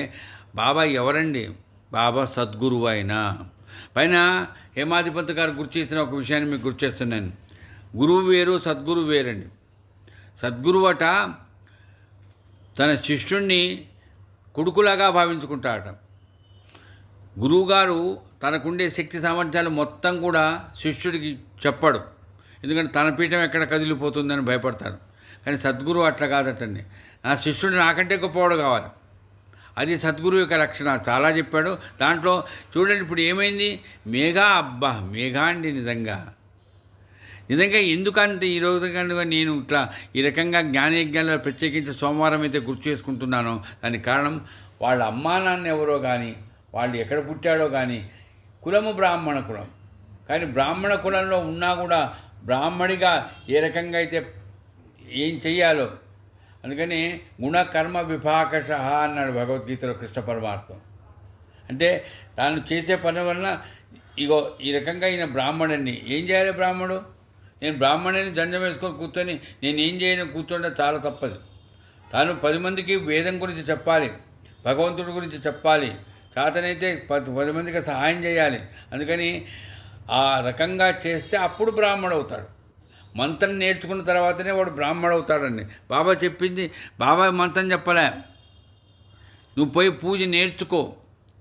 బాబా ఎవరండి? బాబా సద్గురువు ఆయన. పైన హేమాధిపతి గారు గుర్తు చేసిన ఒక విషయాన్ని మీకు గుర్తు చేస్తున్నాను. గురువు వేరు, సద్గురువు వేరండి. సద్గురువు అట తన శిష్యుణ్ణి కొడుకులాగా భావించుకుంటాడట. గురువుగారు తనకుండే శక్తి సామర్థ్యాలు మొత్తం కూడా శిష్యుడికి చెప్పాడు, ఎందుకంటే తన పీఠం ఎక్కడ కదిలిపోతుందని భయపడతాడు. కానీ సద్గురువు అట్లా కాదటండి. నా శిష్యుడు నాకంటే గొప్పవాడు కావాలి, అది సద్గురువు యొక్క లక్షణాలు చాలా చెప్పాడు. దాంట్లో చూడండి ఇప్పుడు ఏమైంది, మేఘా, అబ్బా మేఘా అండి. నిజంగా ఎందుకంటే ఈ రోజు కనుక నేను ఇట్లా ఈ రకంగా జ్ఞానయజ్ఞాలలో ప్రత్యేకించి సోమవారం అయితే గుర్తు చేసుకుంటున్నానో దానికి కారణం వాళ్ళ అమ్మా నాన్న ఎవరో కానీ, వాళ్ళు ఎక్కడ పుట్టాడో కానీ, కులము బ్రాహ్మణ కులం. కానీ బ్రాహ్మణ కులంలో ఉన్నా కూడా బ్రాహ్మడిగా ఏ రకంగా అయితే ఏం చెయ్యాలో, అందుకని గుణకర్మ విపాకష అన్నాడు భగవద్గీతలో కృష్ణ పరమాత్మ. అంటే తాను చేసే పని వలన ఇగో ఈ రకంగా ఈయన బ్రాహ్మణుడిని ఏం చేయాలి? బ్రాహ్మడు నేను బ్రాహ్మణుని జంజం వేసుకొని కూర్చొని నేను ఏం చేయను కూర్చుంటే చాలా తప్పదు. తాను 10 మందికి వేదం గురించి చెప్పాలి, భగవంతుడి గురించి చెప్పాలి, చేతనైతే 10 మందికి సహాయం చేయాలి. అందుకని ఆ రకంగా చేస్తే అప్పుడు బ్రాహ్మడు అవుతాడు. మంత్రం నేర్చుకున్న తర్వాతనే వాడు బ్రాహ్మడు అవుతాడండి. బాబా చెప్పింది, బాబా మంత్రం చెప్పలే, నువ్వు పోయి పూజ నేర్చుకో.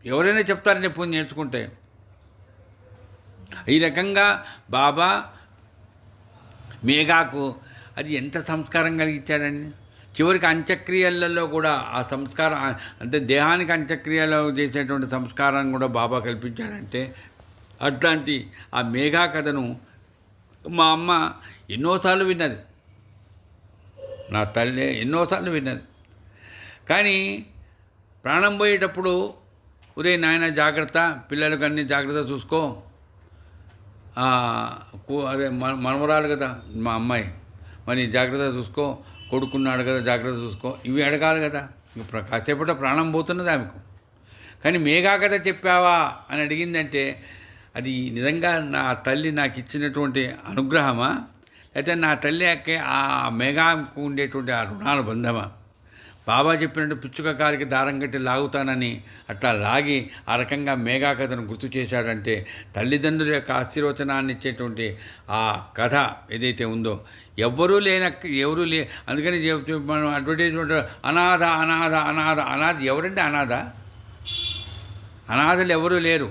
ఎవరైనా చెప్తారని పూజ నేర్చుకుంటే. ఈ రకంగా బాబా మేఘాకు అది ఎంత సంస్కారం కలిగించాడండి. చివరికి అంత్యక్రియలలో కూడా ఆ సంస్కారం, అంటే దేహానికి అంత్యక్రియలో చేసేటువంటి సంస్కారాన్ని కూడా బాబా కల్పించాడంటే, అట్లాంటి ఆ మేఘా కథను మా అమ్మ ఎన్నోసార్లు విన్నది, నా తల్లి ఎన్నోసార్లు విన్నది. కానీ ప్రాణం పోయేటప్పుడు, ఒరే నాయన జాగ్రత్త, పిల్లలకు అన్నీ జాగ్రత్త చూసుకో, అదే మనవరాలు కదా మా అమ్మాయి, మరి జాగ్రత్త చూసుకో, కొడుకున్నాడు కదా జాగ్రత్త చూసుకో, ఇవి అడగాలి కదా. ఇంకా కాసేపట ప్రాణం పోతున్నది ఆమెకు. కానీ మేఘా కథ చెప్పావా అని అడిగిందంటే అది నిజంగా నా తల్లి నాకు ఇచ్చినటువంటి అనుగ్రహమా, లేకపోతే నా తల్లికి ఆ మేఘాకు ఉండేటువంటి ఆ రుణాల బంధమా? బాబా చెప్పినట్టు పిచ్చుక కాలికి దారం కట్టి లాగుతానని అట్లా లాగి ఆ రకంగా మేఘా కథను గుర్తు చేశాడంటే తల్లిదండ్రుల యొక్క ఆశీర్వచనాన్ని ఇచ్చేటువంటి ఆ కథ ఏదైతే ఉందో ఎవరూ అందుకని మనం అడ్వర్టైజ్మెంట్ అనాథ అనాథ అనాథ అనాథ ఎవరంటే అనాథలు ఎవరూ లేరు.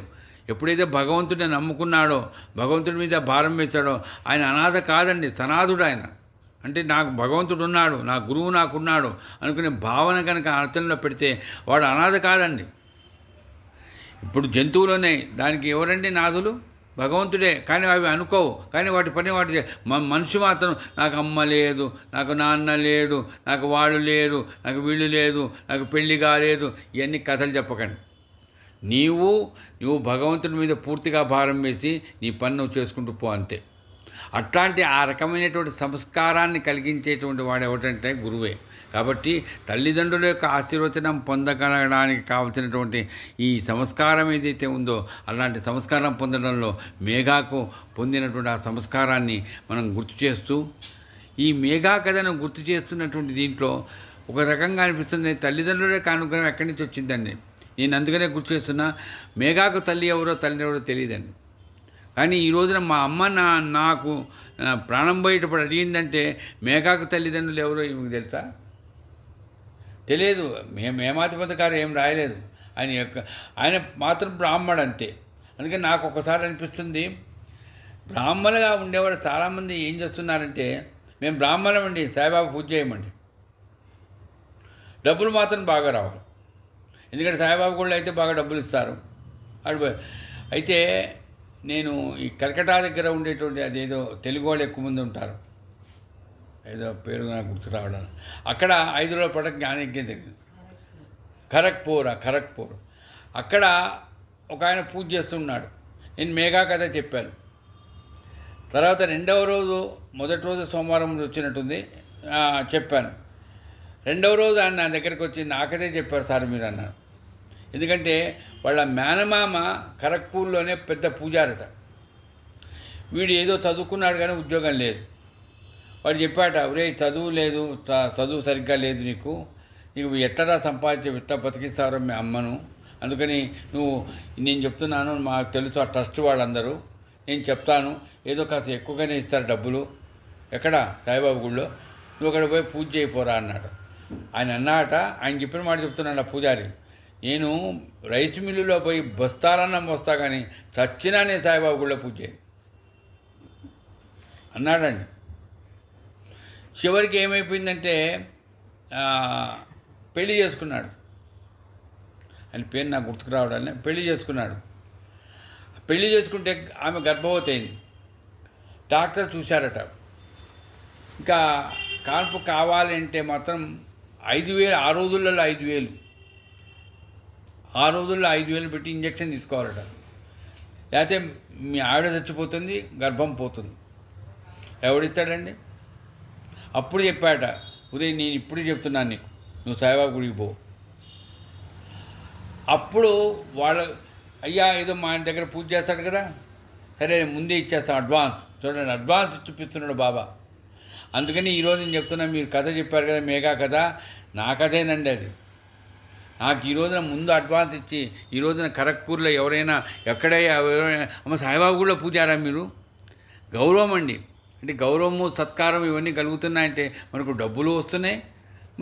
ఎప్పుడైతే భగవంతుడిని నమ్ముకున్నాడో, భగవంతుడి మీద భారం వేశాడో ఆయన అనాథ కాదండి, సనాథుడు ఆయన. అంటే నాకు భగవంతుడు ఉన్నాడు, నా గురువు నాకున్నాడు అనుకునే భావన కనుక అర్థంలో పెడితే వాడు అనాథ కాదండి. ఇప్పుడు జంతువులున్నాయి, దానికి ఎవరండి నాథులు? భగవంతుడే. కానీ అవి అనుకోవు, కానీ వాటి పని వాటి మనిషి మాత్రం నాకు అమ్మ లేదు, నాకు నాన్న లేడు, నాకు వాళ్ళు లేరు, నాకు వీళ్ళు లేదు, నాకు పెళ్ళి కాలేదు, ఇవన్నీ కథలు చెప్పకండి. నీవు భగవంతుడి మీద పూర్తిగా భారం వేసి నీ పని నువ్వు చేసుకుంటూ పో, అంతే. అట్లాంటి ఆ రకమైనటువంటి సంస్కారాన్ని కలిగించేటువంటి వాడు ఎవరంటే గురువే. కాబట్టి తల్లిదండ్రుల యొక్క ఆశీర్వచనం పొందగలగడానికి కావలసినటువంటి ఈ సంస్కారం ఏదైతే ఉందో అలాంటి సంస్కారం పొందడంలో మేఘాకు పొందినటువంటి ఆ సంస్కారాన్ని మనం గుర్తు చేస్తూ, ఈ మేఘా కథను గుర్తు చేస్తున్నటువంటి దీంట్లో ఒక రకంగా అనిపిస్తుంది తల్లిదండ్రుల యొక్క అనుగ్రహం ఎక్కడి నుంచి వచ్చిందండి. నేను అందుకనే గుర్తు చేస్తున్నా, మేఘాకు తల్లి ఎవరో తెలియదండి. కానీ ఈ రోజున మా అమ్మ నాకు ప్రాణం పోయేటప్పుడు అడిగిందంటే మేఘాకు తల్లిదండ్రులు ఎవరో ఈమెకు తెలుసా? తెలియదు. హేమాధిపతి గారు ఏం రాయలేదు. ఆయన మాత్రం బ్రాహ్మడు అంతే. అందుకని నాకు ఒకసారి అనిపిస్తుంది, బ్రాహ్మణులుగా ఉండేవాళ్ళు చాలామంది ఏం చేస్తున్నారంటే, మేము బ్రాహ్మణం అండి, సాయిబాబా పూజ చేయమండి, డబ్బులు మాత్రం బాగా రావాలి. ఎందుకంటే సాయిబాబా కూడా అయితే బాగా డబ్బులు ఇస్తారు. అయితే నేను ఈ కలకటా దగ్గర ఉండేటువంటి అదేదో తెలుగు వాళ్ళు ఎక్కువ మంది ఉంటారు, ఏదో పేరు నాకు గుర్తు రావడం, అక్కడ 5 రోజుల పాటు జ్ఞానయజ్ఞం జరిగింది. ఖరగ్పూర్ అక్కడ ఒక ఆయన పూజ చేస్తున్నాడు. నేను మేఘా కథ చెప్పాను. తర్వాత రెండవ రోజు, మొదటి రోజు సోమవారం వచ్చినట్టుంది, చెప్పాను. రెండవ రోజు ఆయన నా దగ్గరికి వచ్చి నాకదే చెప్పారు సార్ మీరు అన్నారు. ఎందుకంటే వాళ్ళ మేనమామ ఖరగ్పూర్లోనే పెద్ద పూజారట. వీడు ఏదో చదువుకున్నాడు కానీ ఉద్యోగం లేదు. వాడు చెప్పాట, ఒరే చదువు లేదు, చదువు సరిగ్గా లేదు, నీకు ఎట్టరా సంపాదించి ఎట్లా బతికిస్తారో మీ అమ్మను, అందుకని నువ్వు, నేను చెప్తున్నాను, మాకు తెలుసు ఆ ట్రస్ట్ వాళ్ళందరూ, నేను చెప్తాను, ఏదో కాస్త ఎక్కువగానే ఇస్తారు డబ్బులు, ఎక్కడ సాయిబాబా గుళ్ళో, నువ్వు అక్కడ పోయి పూజ చేయిపోరా అన్నాడు. ఆయన అన్నాట, ఆయన చెప్పిన మాట చెప్తున్నాడు ఆ పూజారి, నేను రైస్ మిల్లులో పోయి బస్తాలన్నం వస్తా కానీ చచ్చినా నేను సాయిబాబా గుళ్ళో పూజ చేయను అన్నాడండి. చివరికి ఏమైపోయిందంటే పెళ్లి చేసుకున్నాడు. ఆయన పేరు నాకు గుర్తుకు రావడాన్ని, పెళ్లి చేసుకున్నాడు. పెళ్లి చేసుకుంటే ఆమె గర్భవతి అయింది. డాక్టర్ చూశారట, ఇంకా కాన్పు కావాలంటే మాత్రం 5,000, ఆ రోజుల్లో 5,000, ఆ రోజుల్లో 5,000 పెట్టి ఇంజక్షన్ తీసుకోవాలట, లేకపోతే మీ ఆవిడ చచ్చిపోతుంది, గర్భం పోతుంది. ఎవడిస్తాడండి? అప్పుడు చెప్పాట, ఉదయం నేను ఇప్పుడు చెప్తున్నాను నీకు, నువ్వు సాయిబాబా గుడికి పో. అప్పుడు వాళ్ళు, అయ్యా ఏదో మా ఆయన దగ్గర పూజ చేస్తాడు కదా, సరే ముందే ఇచ్చేస్తాం అడ్వాన్స్, చూడండి అడ్వాన్స్ చూపిస్తున్నాడు బాబా. అందుకని ఈరోజు నేను చెప్తున్నా, మీరు కథ చెప్పారు కదా మేఘా కథ, నా కథేనండి అది. నాకు ఈ రోజున ముందు అడ్వాన్స్ ఇచ్చి, ఈ రోజున ఖరగ్పూర్లో ఎవరైనా ఎవరైనా అమ్మ సాయిబాబా కూడా పూజారా మీరు, గౌరవం అండి. అంటే గౌరవము సత్కారం ఇవన్నీ కలుగుతున్నాయంటే మనకు డబ్బులు వస్తున్నాయి,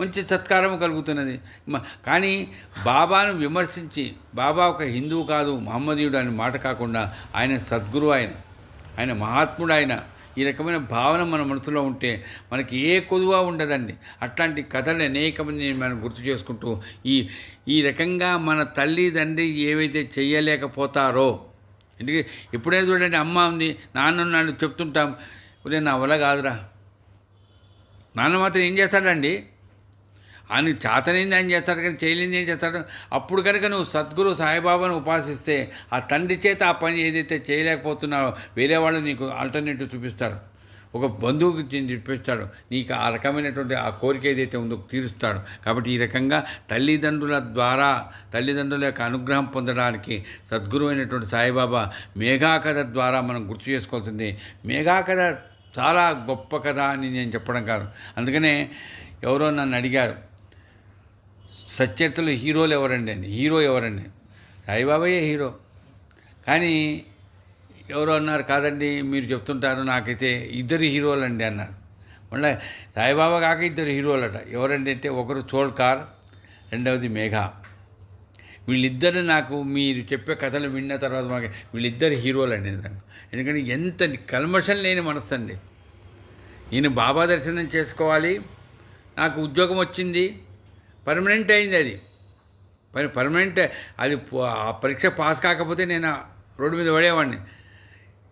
మంచి సత్కారం కలుగుతున్నది. కానీ బాబాను విమర్శించి, బాబా ఒక హిందువు కాదు మహమ్మదీయుడు అనే మాట కాకుండా ఆయన సద్గురు, ఆయన మహాత్ముడు, ఆయన ఈ రకమైన భావన మన మనసులో ఉంటే మనకి ఏ కొదువ ఉండదండి. అట్లాంటి కథలు అనేకమంది మనం గుర్తు చేసుకుంటూ ఈ రకంగా మన తల్లిదండ్రి ఏవైతే చేయలేకపోతారో, ఎందుకంటే ఎప్పుడైనా చూడండి, అమ్మ ఉంది, నాన్న నన్ను చెప్తుంటాం, నా వల్ల కాదురా, నాన్న మాత్రం ఏం చేస్తాడండి, ఆయన చేతనైంది ఆయన చేస్తాడు కానీ చేయలేంది ఏం చేస్తాడు. అప్పుడు కనుక నువ్వు సద్గురు సాయిబాబాను ఉపాసిస్తే ఆ తండ్రి చేత ఆ పని ఏదైతే చేయలేకపోతున్నావో వేరే వాళ్ళు నీకు ఆల్టర్నేటివ్ చూపిస్తాడు, ఒక బంధువుకి చూపిస్తాడు, నీకు ఆ రకమైనటువంటి ఆ కోరిక ఏదైతే ఉందో తీరుస్తాడు. కాబట్టి ఈ రకంగా తల్లిదండ్రుల ద్వారా, తల్లిదండ్రుల యొక్క అనుగ్రహం పొందడానికి సద్గురు అయినటువంటి సాయిబాబా మేఘా కథ ద్వారా మనం గుర్తు చేసుకోవాల్సింది. మేఘా కథ చాలా గొప్ప కథ అని నేను చెప్పడం కాదు. అందుకనే ఎవరో నన్ను అడిగారు, సచరిత్రలో హీరోలు ఎవరండి అని, హీరో ఎవరండి, సాయిబాబాయే హీరో. కానీ ఎవరో అన్నారు, కాదండి మీరు చెప్తుంటారు, నాకైతే ఇద్దరు హీరోలు అండి అన్నారు. మళ్ళీ సాయిబాబా కాక ఇద్దరు హీరోలట. ఎవరండి అంటే, ఒకరు చోల్కార్, రెండవది మేఘా. వీళ్ళిద్దరు నాకు మీరు చెప్పే కథలు విన్న తర్వాత మాకు వీళ్ళిద్దరు హీరోలు అండి. ఎందుకంటే ఎంత కల్మషం లేని మనసు అండి. నేను బాబా దర్శనం చేసుకోవాలి, నాకు ఉద్యోగం వచ్చింది, పర్మనెంట్ అయింది, అది పర్మనెంట్, అది ఆ పరీక్ష పాస్ కాకపోతే నేను రోడ్డు మీద పడేవాడిని.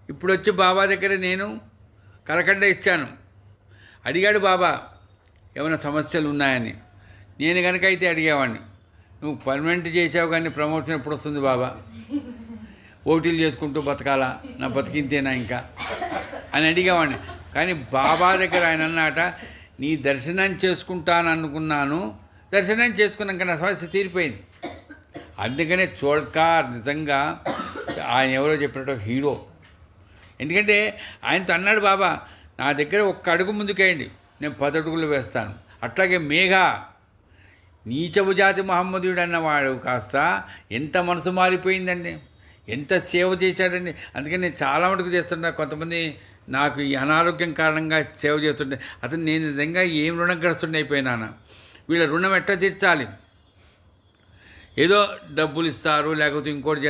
ఇప్పుడు వచ్చి బాబా దగ్గర నేను కలకండ ఇచ్చాను. అడిగాడు బాబా ఏమైనా సమస్యలు ఉన్నాయని. నేను కనుక అయితే అడిగేవాడిని, నువ్వు పర్మనెంట్ చేసావు కానీ ప్రమోషన్ ఎప్పుడు వస్తుంది బాబా, ఓటీలు చేసుకుంటూ బతకాలా, నా బతికింతేనా ఇంకా అని అడిగేవాడిని. కానీ బాబా దగ్గర ఆయన అన్నమాట, నీ దర్శనం చేసుకుంటాననుకున్నాను, దర్శనం చేసుకున్నాక నా సమస్య తీరిపోయింది. అందుకనే చోల్కార్ నిజంగా ఆయన ఎవరో చెప్పినట్టు హీరో. ఎందుకంటే ఆయనతో అన్నాడు బాబా, నా దగ్గర ఒక్క అడుగు ముందుకేయండి, నేను 10 అడుగులు వేస్తాను. అట్లాగే మేఘా నీచపు జాతి మహమ్మదీయుడు అన్నవాడు కాస్త ఎంత మనసు మారిపోయిందండి, ఎంత సేవ చేశాడండి. అందుకని నేను చాలా మటుకు చేస్తున్నా. కొంతమంది నాకు ఈ అనారోగ్యం కారణంగా సేవ చేస్తుంటే అతను నేను నిజంగా ఏం రుణగ్రస్తుడిని అయిపోయినానా, వీళ్ళ రుణం ఎట్లా తీర్చాలి, ఏదో డబ్బులు ఇస్తారు, లేకపోతే ఇంకోటి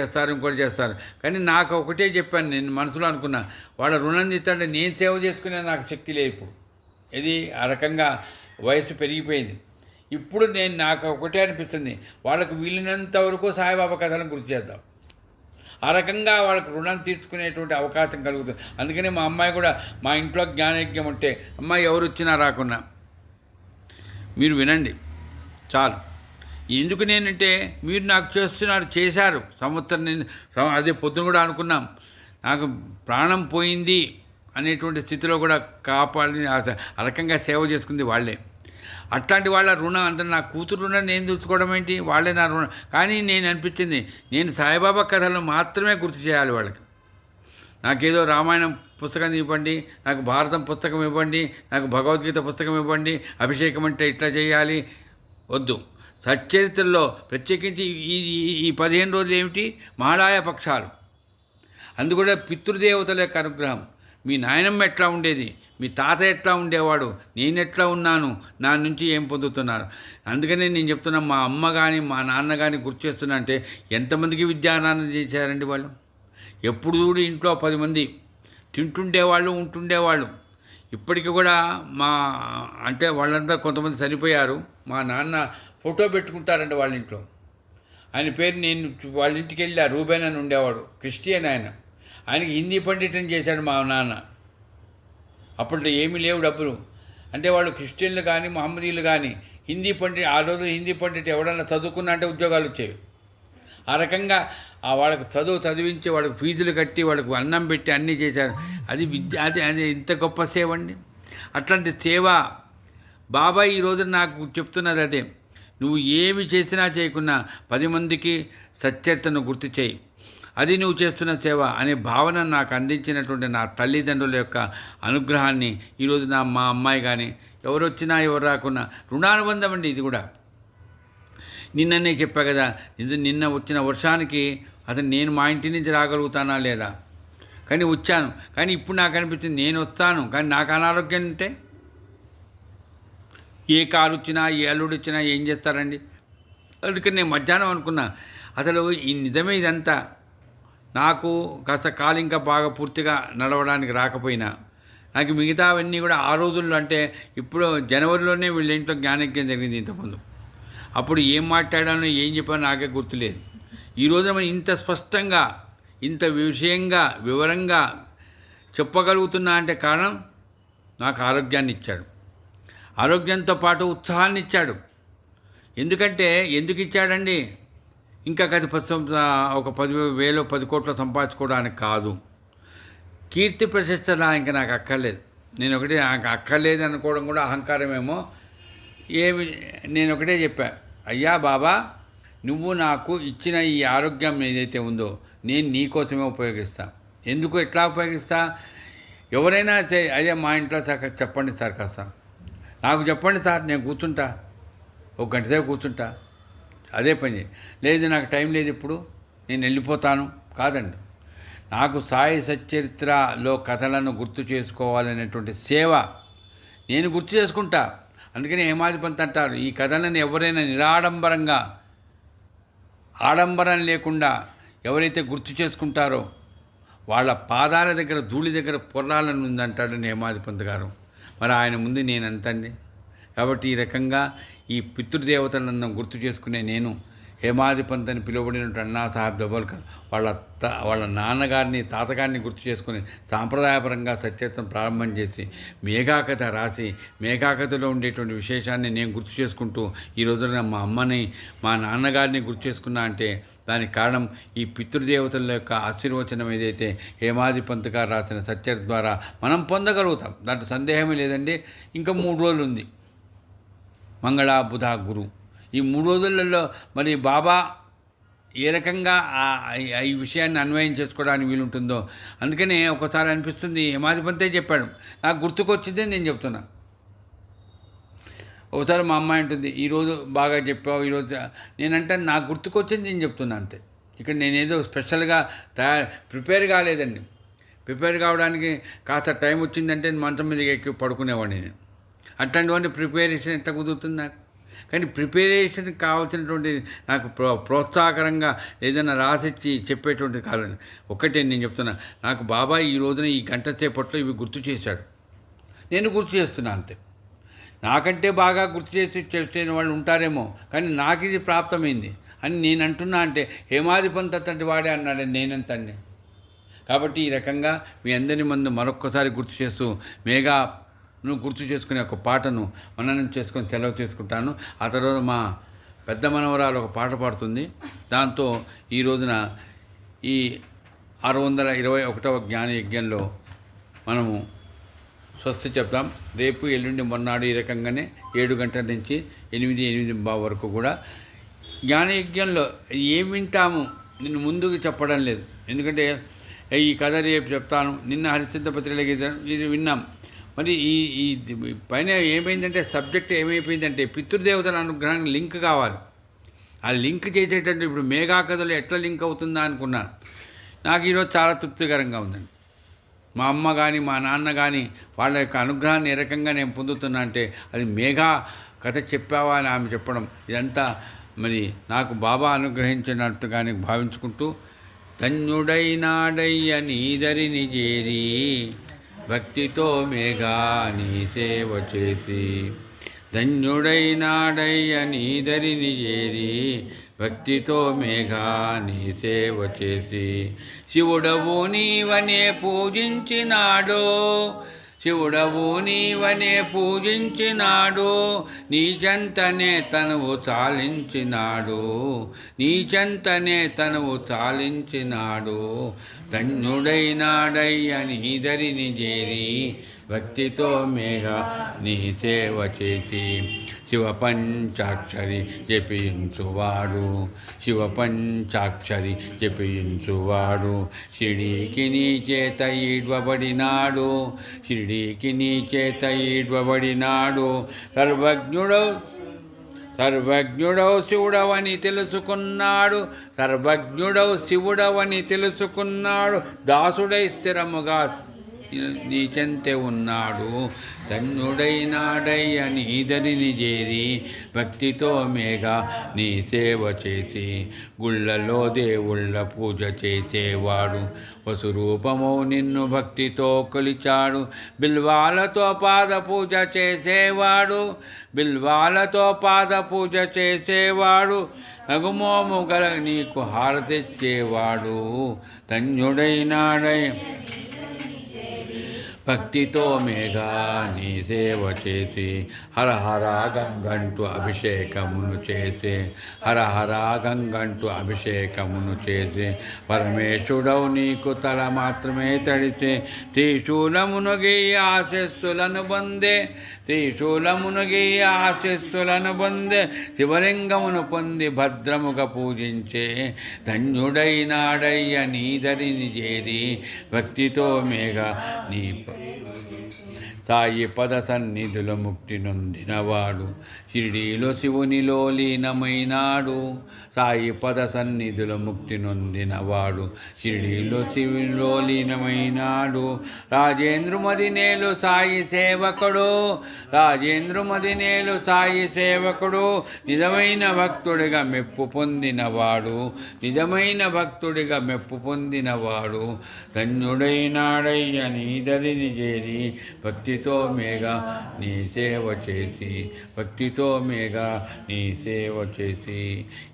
చేస్తారు. కానీ నాకు ఒకటే చెప్పాను, నేను మనసులో అనుకున్నా, వాళ్ళ రుణం తీర్చాలంటే నేను సేవ చేసుకునే నాకు శక్తి లేదు. ఇప్పుడు ఇది ఆ రకంగా వయసు పెరిగిపోయింది. ఇప్పుడు నాకు ఒకటే అనిపిస్తుంది, వాళ్ళకు వీలైనంత వరకు సాయిబాబా కథలను గుర్తు చేద్దాం. ఆ రకంగా వాళ్ళకు రుణం తీర్చుకునేటువంటి అవకాశం కలుగుతుంది. అందుకని మా అమ్మాయి కూడా, మా ఇంట్లో జ్ఞానయజ్ఞం ఉంటే, అమ్మాయి ఎవరు వచ్చినా రాకున్నా మీరు వినండి చాలు. ఎందుకు నేనంటే, మీరు నాకు చేశారు సంవత్సరం. నేను అదే పొద్దున కూడా అనుకున్నాం, నాకు ప్రాణం పోయింది అనేటువంటి స్థితిలో కూడా కాపాడి ఆ రకంగా సేవ చేసుకుంది వాళ్ళే. అట్లాంటి వాళ్ళ రుణం అంటే నా కూతురు రుణం నేను చూసుకోవడం ఏంటి, వాళ్ళే నా రుణం. కానీ నేను అనిపించింది, నేను సాయిబాబా కథలను మాత్రమే గుర్తు చేయాలి వాళ్ళకి. నాకేదో రామాయణం పుస్తకం ఇవ్వండి, నాకు భారతం పుస్తకం ఇవ్వండి, నాకు భగవద్గీత పుస్తకం ఇవ్వండి, అభిషేకం అంటే ఇట్లా చేయాలి, వద్దు. సచ్చరిత్రలో ప్రత్యేకించి ఈ 15 రోజులు ఏమిటి, మహాళాయ పక్షాలు. అందుకూడా పితృదేవతల యొక్క అనుగ్రహం. మీ నాయనమ్మ ఎట్లా ఉండేది, మీ తాత ఎట్లా ఉండేవాడు, నేను ఎట్లా ఉన్నాను, నా నుంచి ఏం పొందుతున్నారు. అందుకనే నేను చెప్తున్నా, మా అమ్మ కానీ మా నాన్న కానీ గుర్తు చేస్తున్నా అంటే ఎంతమందికి విద్యాదానం చేశారండి వాళ్ళు. ఎప్పుడు చూడు ఇంట్లో 10 మంది తింటుండేవాళ్ళు, ఉంటుండేవాళ్ళు. ఇప్పటికీ కూడా అంటే వాళ్ళందరూ కొంతమంది చనిపోయారు. మా నాన్న ఫోటో పెట్టుకుంటారండి వాళ్ళ ఇంట్లో. ఆయన పేరు, నేను వాళ్ళ ఇంటికి వెళ్ళి రూబేన్ అని ఉండేవాడు, క్రిస్టియన్ ఆయన. ఆయనకి హిందీ పండితం చేశాడు మా నాన్న. అప్పట్లో ఏమీ లేవు డబ్బులు. అంటే వాళ్ళు క్రిస్టియన్లు కానీ మహమ్మదీలు కానీ హిందీ పండిట్, ఆ రోజు హిందీ పండిట్ ఎవడన్నా చదువుకున్నా అంటే ఉద్యోగాలు వచ్చేవి. ఆ రకంగా వాళ్ళకు చదివించి వాళ్ళకి ఫీజులు కట్టి వాళ్ళకు అన్నం పెట్టి అన్నీ చేశారు. అది విద్య, అది ఇంత గొప్ప సేవ అండి. అట్లాంటి సేవ బాబాయ్ ఈ రోజు నాకు చెప్తున్నది అదే. నువ్వు ఏమి చేసినా చేయకున్నా 10 మందికి సచ్చరితను గుర్తు చేయి, అది నువ్వు చేస్తున్న సేవ అనే భావన నాకు అందించినటువంటి నా తల్లిదండ్రుల యొక్క అనుగ్రహాన్ని ఈరోజు మా అమ్మాయి కానీ ఎవరు వచ్చినా ఎవరు రాకున్నా రుణానుబంధం అండి ఇది కూడా. నిన్ననే చెప్పా కదా, నిన్న వచ్చిన వర్షానికి అసలు నేను మా ఇంటి నుంచి రాగలుగుతానా లేదా, కానీ వచ్చాను. కానీ ఇప్పుడు నాకు అనిపించింది నేను వస్తాను, కానీ నాకు అనారోగ్యం ఉంటే ఏ కారు వచ్చినా ఏ అల్లుడు వచ్చినా ఏం చేస్తారండి. అందుకని నేను మధ్యాహ్నం అనుకున్నా, అసలు ఈ నిజమే ఇదంతా. నాకు కాస్త కాలు ఇంకా బాగా పూర్తిగా నడవడానికి రాకపోయినా నాకు మిగతావన్నీ కూడా ఆ రోజుల్లో, అంటే ఇప్పుడు జనవరిలోనే వీళ్ళ ఇంట్లో జ్ఞానయజ్ఞం జరిగింది ఇంతకుముందు. అప్పుడు ఏం మాట్లాడానో ఏం చెప్పానో నాకే గుర్తులేదు. ఈరోజు మనం ఇంత స్పష్టంగా ఇంత విషయంగా వివరంగా చెప్పగలుగుతున్నా అంటే కారణం నాకు ఆరోగ్యాన్ని ఇచ్చాడు. ఆరోగ్యంతో పాటు ఉత్సాహాన్ని ఇచ్చాడు. ఎందుకంటే ఎందుకు ఇచ్చాడండి, ఇంకా ఒక 10 కోట్లు సంపాదించుకోవడానికి కాదు, కీర్తి ప్రశస్తలా ఇంకా నాకు అక్కర్లేదు. నేను ఒకటే అక్కర్లేదు అనుకోవడం కూడా అహంకారమేమో. నేను ఒకటే చెప్పా, అయ్యా బాబా, నువ్వు నాకు ఇచ్చిన ఈ ఆరోగ్యం ఏదైతే ఉందో నేను నీ కోసమే ఉపయోగిస్తా. ఎందుకు, ఎట్లా ఉపయోగిస్తా, ఎవరైనా అయ్యా మా ఇంట్లో చెప్పండి సార్, కాస్త నాకు చెప్పండి సార్, నేను కూర్చుంటా, 1 గంట సేపు కూర్చుంటా, అదే పని. లేదు నాకు టైం లేదు ఇప్పుడు, నేను వెళ్ళిపోతాను, కాదండి. నాకు సాయి సచ్చరిత్రలో కథలను గుర్తు చేసుకోవాలనేటువంటి సేవ నేను గుర్తు చేసుకుంటా. అందుకని హేమాధిపంత్ అంటారు, ఈ కథలను ఎవరైనా నిరాడంబరంగా, ఆడంబరం లేకుండా ఎవరైతే గుర్తు చేసుకుంటారో వాళ్ళ పాదాల దగ్గర ధూళి దగ్గర పొర్లాలని ఉందంటాడని హేమాధిపంత్ గారు. మరి ఆయన ముందు నేనంతండి. కాబట్టి ఈ రకంగా ఈ పితృదేవతలను గుర్తు చేసుకునే నేను హేమాధిపంత్ అని పిలువబడినటువంటి అన్నాసాహెబ్ దబోల్కర్ వాళ్ళ నాన్నగారిని తాతగారిని గుర్తు చేసుకుని సాంప్రదాయపరంగా సచ్చరిత్రను ప్రారంభం చేసి మేఘాకథ రాసి మేఘాకథలో ఉండేటువంటి విశేషాన్ని నేను గుర్తు చేసుకుంటూ ఈ రోజున మా అమ్మని మా నాన్నగారిని గుర్తు చేసుకున్నా అంటే దానికి కారణం ఈ పితృదేవతల యొక్క ఆశీర్వచనం ఏదైతే హేమాధిపంత్ గారు రాసిన సచ్చరిత్ర ద్వారా మనం పొందగలుగుతాం. దాంట్లో సందేహమే లేదండి. ఇంకా 3 రోజులు ఉంది, మంగళ బుధ గురు. ఈ 3 రోజులలో మరి బాబా ఏ రకంగా ఈ విషయాన్ని అన్వయం చేసుకోవడానికి వీలుంటుందో. అందుకనే ఒకసారి అనిపిస్తుంది, హేమాధిపంతే చెప్పాడు, నాకు గుర్తుకొచ్చిందే నేను చెప్తున్నా. ఒకసారి మా అమ్మాయి ఉంటుంది, ఈరోజు బాగా చెప్పావు, ఈరోజు నేనంటే నాకు గుర్తుకొచ్చింది నేను చెప్తున్నా అంతే. ఇక్కడ నేనేదో స్పెషల్గా ప్రిపేర్ కాలేదండి. ప్రిపేర్ కావడానికి కాస్త టైం వచ్చిందంటే మంచం మీద ఎక్కి పడుకునేవాడిని నేను. అట్లాంటివన్నీ ప్రిపరేషన్ ఎంత కుదురుతుంది నాకు. కానీ ప్రిపరేషన్కి కావాల్సినటువంటి నాకు ప్రోత్సాహకరంగా ఏదైనా రాసిచ్చి చెప్పేటువంటిది కాదని. ఒకటే నేను చెప్తున్నా, నాకు బాబాయ్ ఈ రోజున ఈ గంట సేపట్లో ఇవి గుర్తు చేశాడు, నేను గుర్తు చేస్తున్నా అంతే. నాకంటే బాగా గుర్తు చేసిన వాళ్ళు ఉంటారేమో, కానీ నాకు ఇది ప్రాప్తమైంది అని నేను అంటున్నా. అంటే హేమాధిపంత్ అతడి వాడే అన్నాడు, నేనంతండి. కాబట్టి ఈ రకంగా మీ అందరి ముందు మరొక్కసారి గుర్తు చేస్తూ నువ్వు గుర్తు చేసుకునే ఒక పాటను మననం చేసుకొని సెలవు తీసుకుంటాను. ఆ తర్వాత మా పెద్ద మనవరాలు ఒక పాట పాడుతుంది. దాంతో ఈ రోజున ఈ 621వ జ్ఞాన యజ్ఞంలో మనము స్వస్తి చెప్తాం. రేపు ఎల్లుండి మొన్నాడు ఈ రకంగానే 7 గంటల నుంచి 8 వరకు కూడా జ్ఞానయజ్ఞంలో ఏం వింటాము నిన్ను ముందుకు చెప్పడం లేదు. ఎందుకంటే ఈ కథ రేపు చెప్తాను, నిన్న హరిశ్చంద్ర పత్రిక ఇది విన్నాం. మరి ఈ పైన ఏమైందంటే సబ్జెక్ట్ ఏమైపోయిందంటే పితృదేవతల అనుగ్రహానికి లింక్ కావాలి. ఆ లింక్ చేసేటట్టు ఇప్పుడు మేఘా కథలు ఎట్లా లింక్ అవుతుందా అనుకున్నాను. నాకు ఈరోజు చాలా తృప్తికరంగా ఉందండి. మా అమ్మ కానీ మా నాన్న కానీ వాళ్ళ యొక్క అనుగ్రహాన్ని ఏ రకంగా నేను పొందుతున్నా అంటే అది మేఘా కథ చెప్పావా అని ఆమె చెప్పడం, ఇదంతా మరి నాకు బాబా అనుగ్రహించినట్టుగానే భావించుకుంటూ, ధన్యుడైనాడయ్య నీదరిని చేరి భక్తితో మేఘా నీ సేవ చేసి, ధన్యుడైనాడయ్య నీదరిని చేరి భక్తితో మేఘా నీ సేవ చేసి, శివుడవు నీవనే పూజించినాడో, శివుడవు నీవనే పూజించినాడు, నీచెంతనే తనువు చాలించినాడు, నీచెంతనే తనువు చాలించినాడు, ధన్యుడైనాడయ్య నీదరిని చేరి భక్తితో మేఘా నీ సేవ చేసి, శివ పంచాక్షరి జపించువాడు, శివ పంచాక్షరి జపించువాడు, షిరిడీకి నీ చేత ఈడ్వబడినాడు, షిరిడీకి నీ చేత ఈడ్వబడినాడు, సర్వజ్ఞుడవు శివుడవని తెలుసుకున్నాడు, సర్వజ్ఞుడవు శివుడవని తెలుసుకున్నాడు, దాసుడై స్థిరముగా నీ చెంతే ఉన్నాడు, ధన్యుడైనాడయ్య నీదరిని చేరి భక్తితో మేఘా నీ సేవ చేసి, గుళ్ళలో దేవుళ్ళ పూజ చేసేవాడు, వసురూపమో నిన్ను భక్తితో కొలిచాడు, బిల్వాలతో పాద పూజ చేసేవాడు, బిల్వాలతో పాద పూజ చేసేవాడు, నగుమోము గల నీకు హారతిచ్చేవాడు, ధన్యుడైనాడయ్య భక్తితో మేఘా నీ సేవ చేసి, హరహర గంగంటూ అభిషేకమును చేసి, హరహర గంగంటూ అభిషేకమును చేసి, పరమేశుడవు నీకు తల మాత్రమే తడిసి, త్రిశూలమునుగి ఆశస్సులను పొందే, త్రిశూలమునుగి ఆశస్సులను పొందే, శివలింగమును పొంది భద్రముగా పూజించే, ధన్యుడైనాడయ్య నీదరిని చేరి భక్తితో మేఘా నీ సాయి పద సన్నిధుల ముక్తి నొందినవాడు, షిరిడీలో శివునిలో లీనమైనాడు, సాయి పద సన్నిధుల ముక్తి నొందినవాడు, షిరిడీలో శివునిలో లీనమైనాడు, రాజేంద్రుమదినేలు సాయి సేవకుడు, రాజేంద్రుమదినేలు సాయి సేవకుడు, నిజమైన భక్తుడిగా మెప్పు పొందినవాడు, నిజమైన భక్తుడిగా మెప్పు పొందినవాడు, ధన్యుడైనాడయ్య నీదరిని చేరి భక్తితో మేఘా నీ సేవ చేసి, భక్తితో మేఘా నీ సేవ చేసి.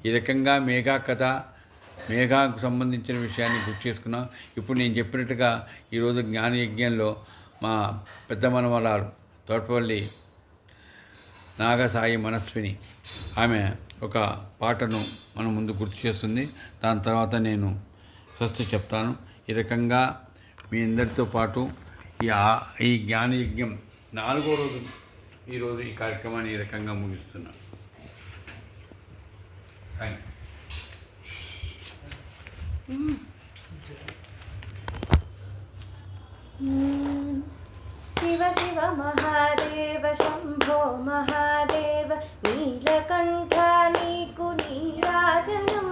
ఈ రకంగా మేఘా కథ, మేఘాకు సంబంధించిన విషయాన్ని గుర్తు చేసుకున్నాం. ఇప్పుడు నేను చెప్పినట్టుగా ఈరోజు జ్ఞానయజ్ఞంలో మా పెద్ద మనవరాలు తోటపల్లి నాగసాయి మనస్విని ఆమె ఒక పాటను మన ముందు గుర్తు చేస్తుంది. దాని తర్వాత నేను స్వస్తి చెప్తాను. ఈ రకంగా మీ అందరితో పాటు ఈ జ్ఞానయజ్ఞం 4వ రోజు ఈరోజు ఈ కార్యక్రమాన్ని ఈ రకంగా ముగిస్తున్నాను. శివ శివ మహాదేవ శంభో మహాదేవ నీలకంఠ నీకు నీరాజనం,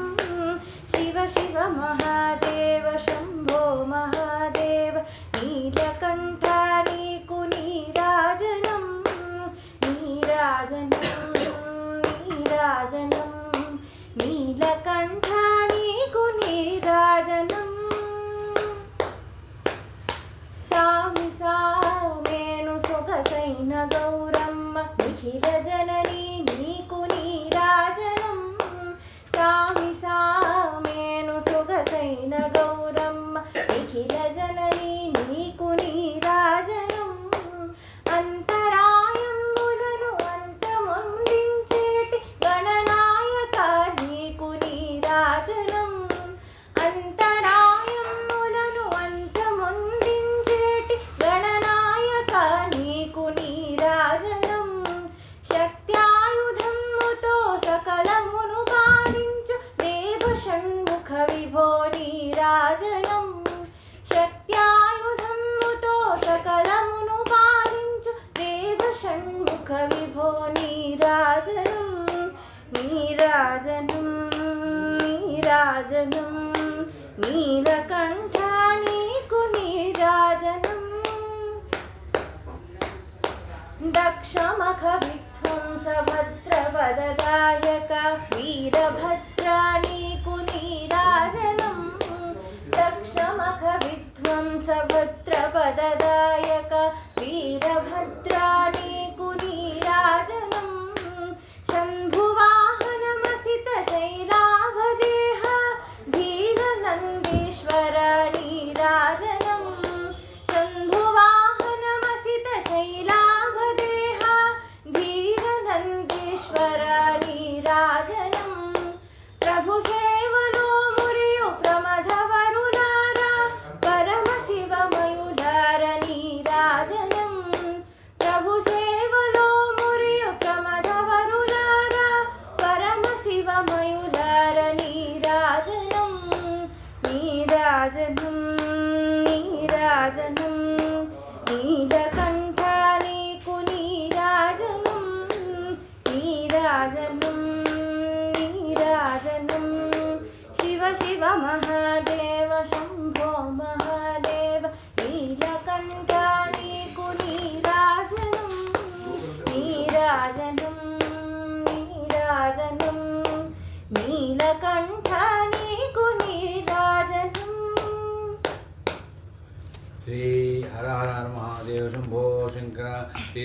శివ శివ మహాదేవ శంభో మహాదేవ నీలకంఠ నీకు నీరాజనం, నీరాజనం నీరాజనం నీలకంఠ నీకు నీరాజనం, సామి సామేను సొగసైన గౌరమ్మ నిఖిల జనని నీకు నీరాజనం, సామి సామేను సొగసైన గౌరమ్మ నిఖిల జనని నీకు నీరాజనం, అంతరాయములను అంతమొందించేటి గణనాయక నీకు నీరాజనం, అంతరాయములను అంతమొందించేటి నీరాజనం నీరాజనం నీలకంఠ నీకు నీరాజనం దక్షమఖ విధ్వంస భద్రపదదాయక వీరభద్ర నీకు నీరాజనం దక్షమఖ విధ్వంస భద్రపదదాయక వీరభద్ర నీకు నీరాజనం శంభువాహనమసిత శైలాభదేహ ధీరనందీశ్వర నీరాజనం శంభువాహనమసిత శైలాభదేహ ధీరనందీశ్వర నీరాజనం ప్రభు సేవలో మురియు ప్రమథవరులారా పరమశివమయులార నీరాజనం ప్రభు సేవలో మురియు ప్రమథవరులారా పరమశివమయులార నీరాజనం నీరాజనం నీరాజనం నీలకంఠ నీకు నీరాజనం నీరాజనం నీరాజనం శివ శివ మహాదేవ శంభో మహాదేవ నీలకంఠ నీకు నీరాజనం నీరాజనం నీరాజనం నీలకంఠ నీకు నీరాజనం. శ్రీ హర హర మహాదేవ శంభో శంకర శ్రీ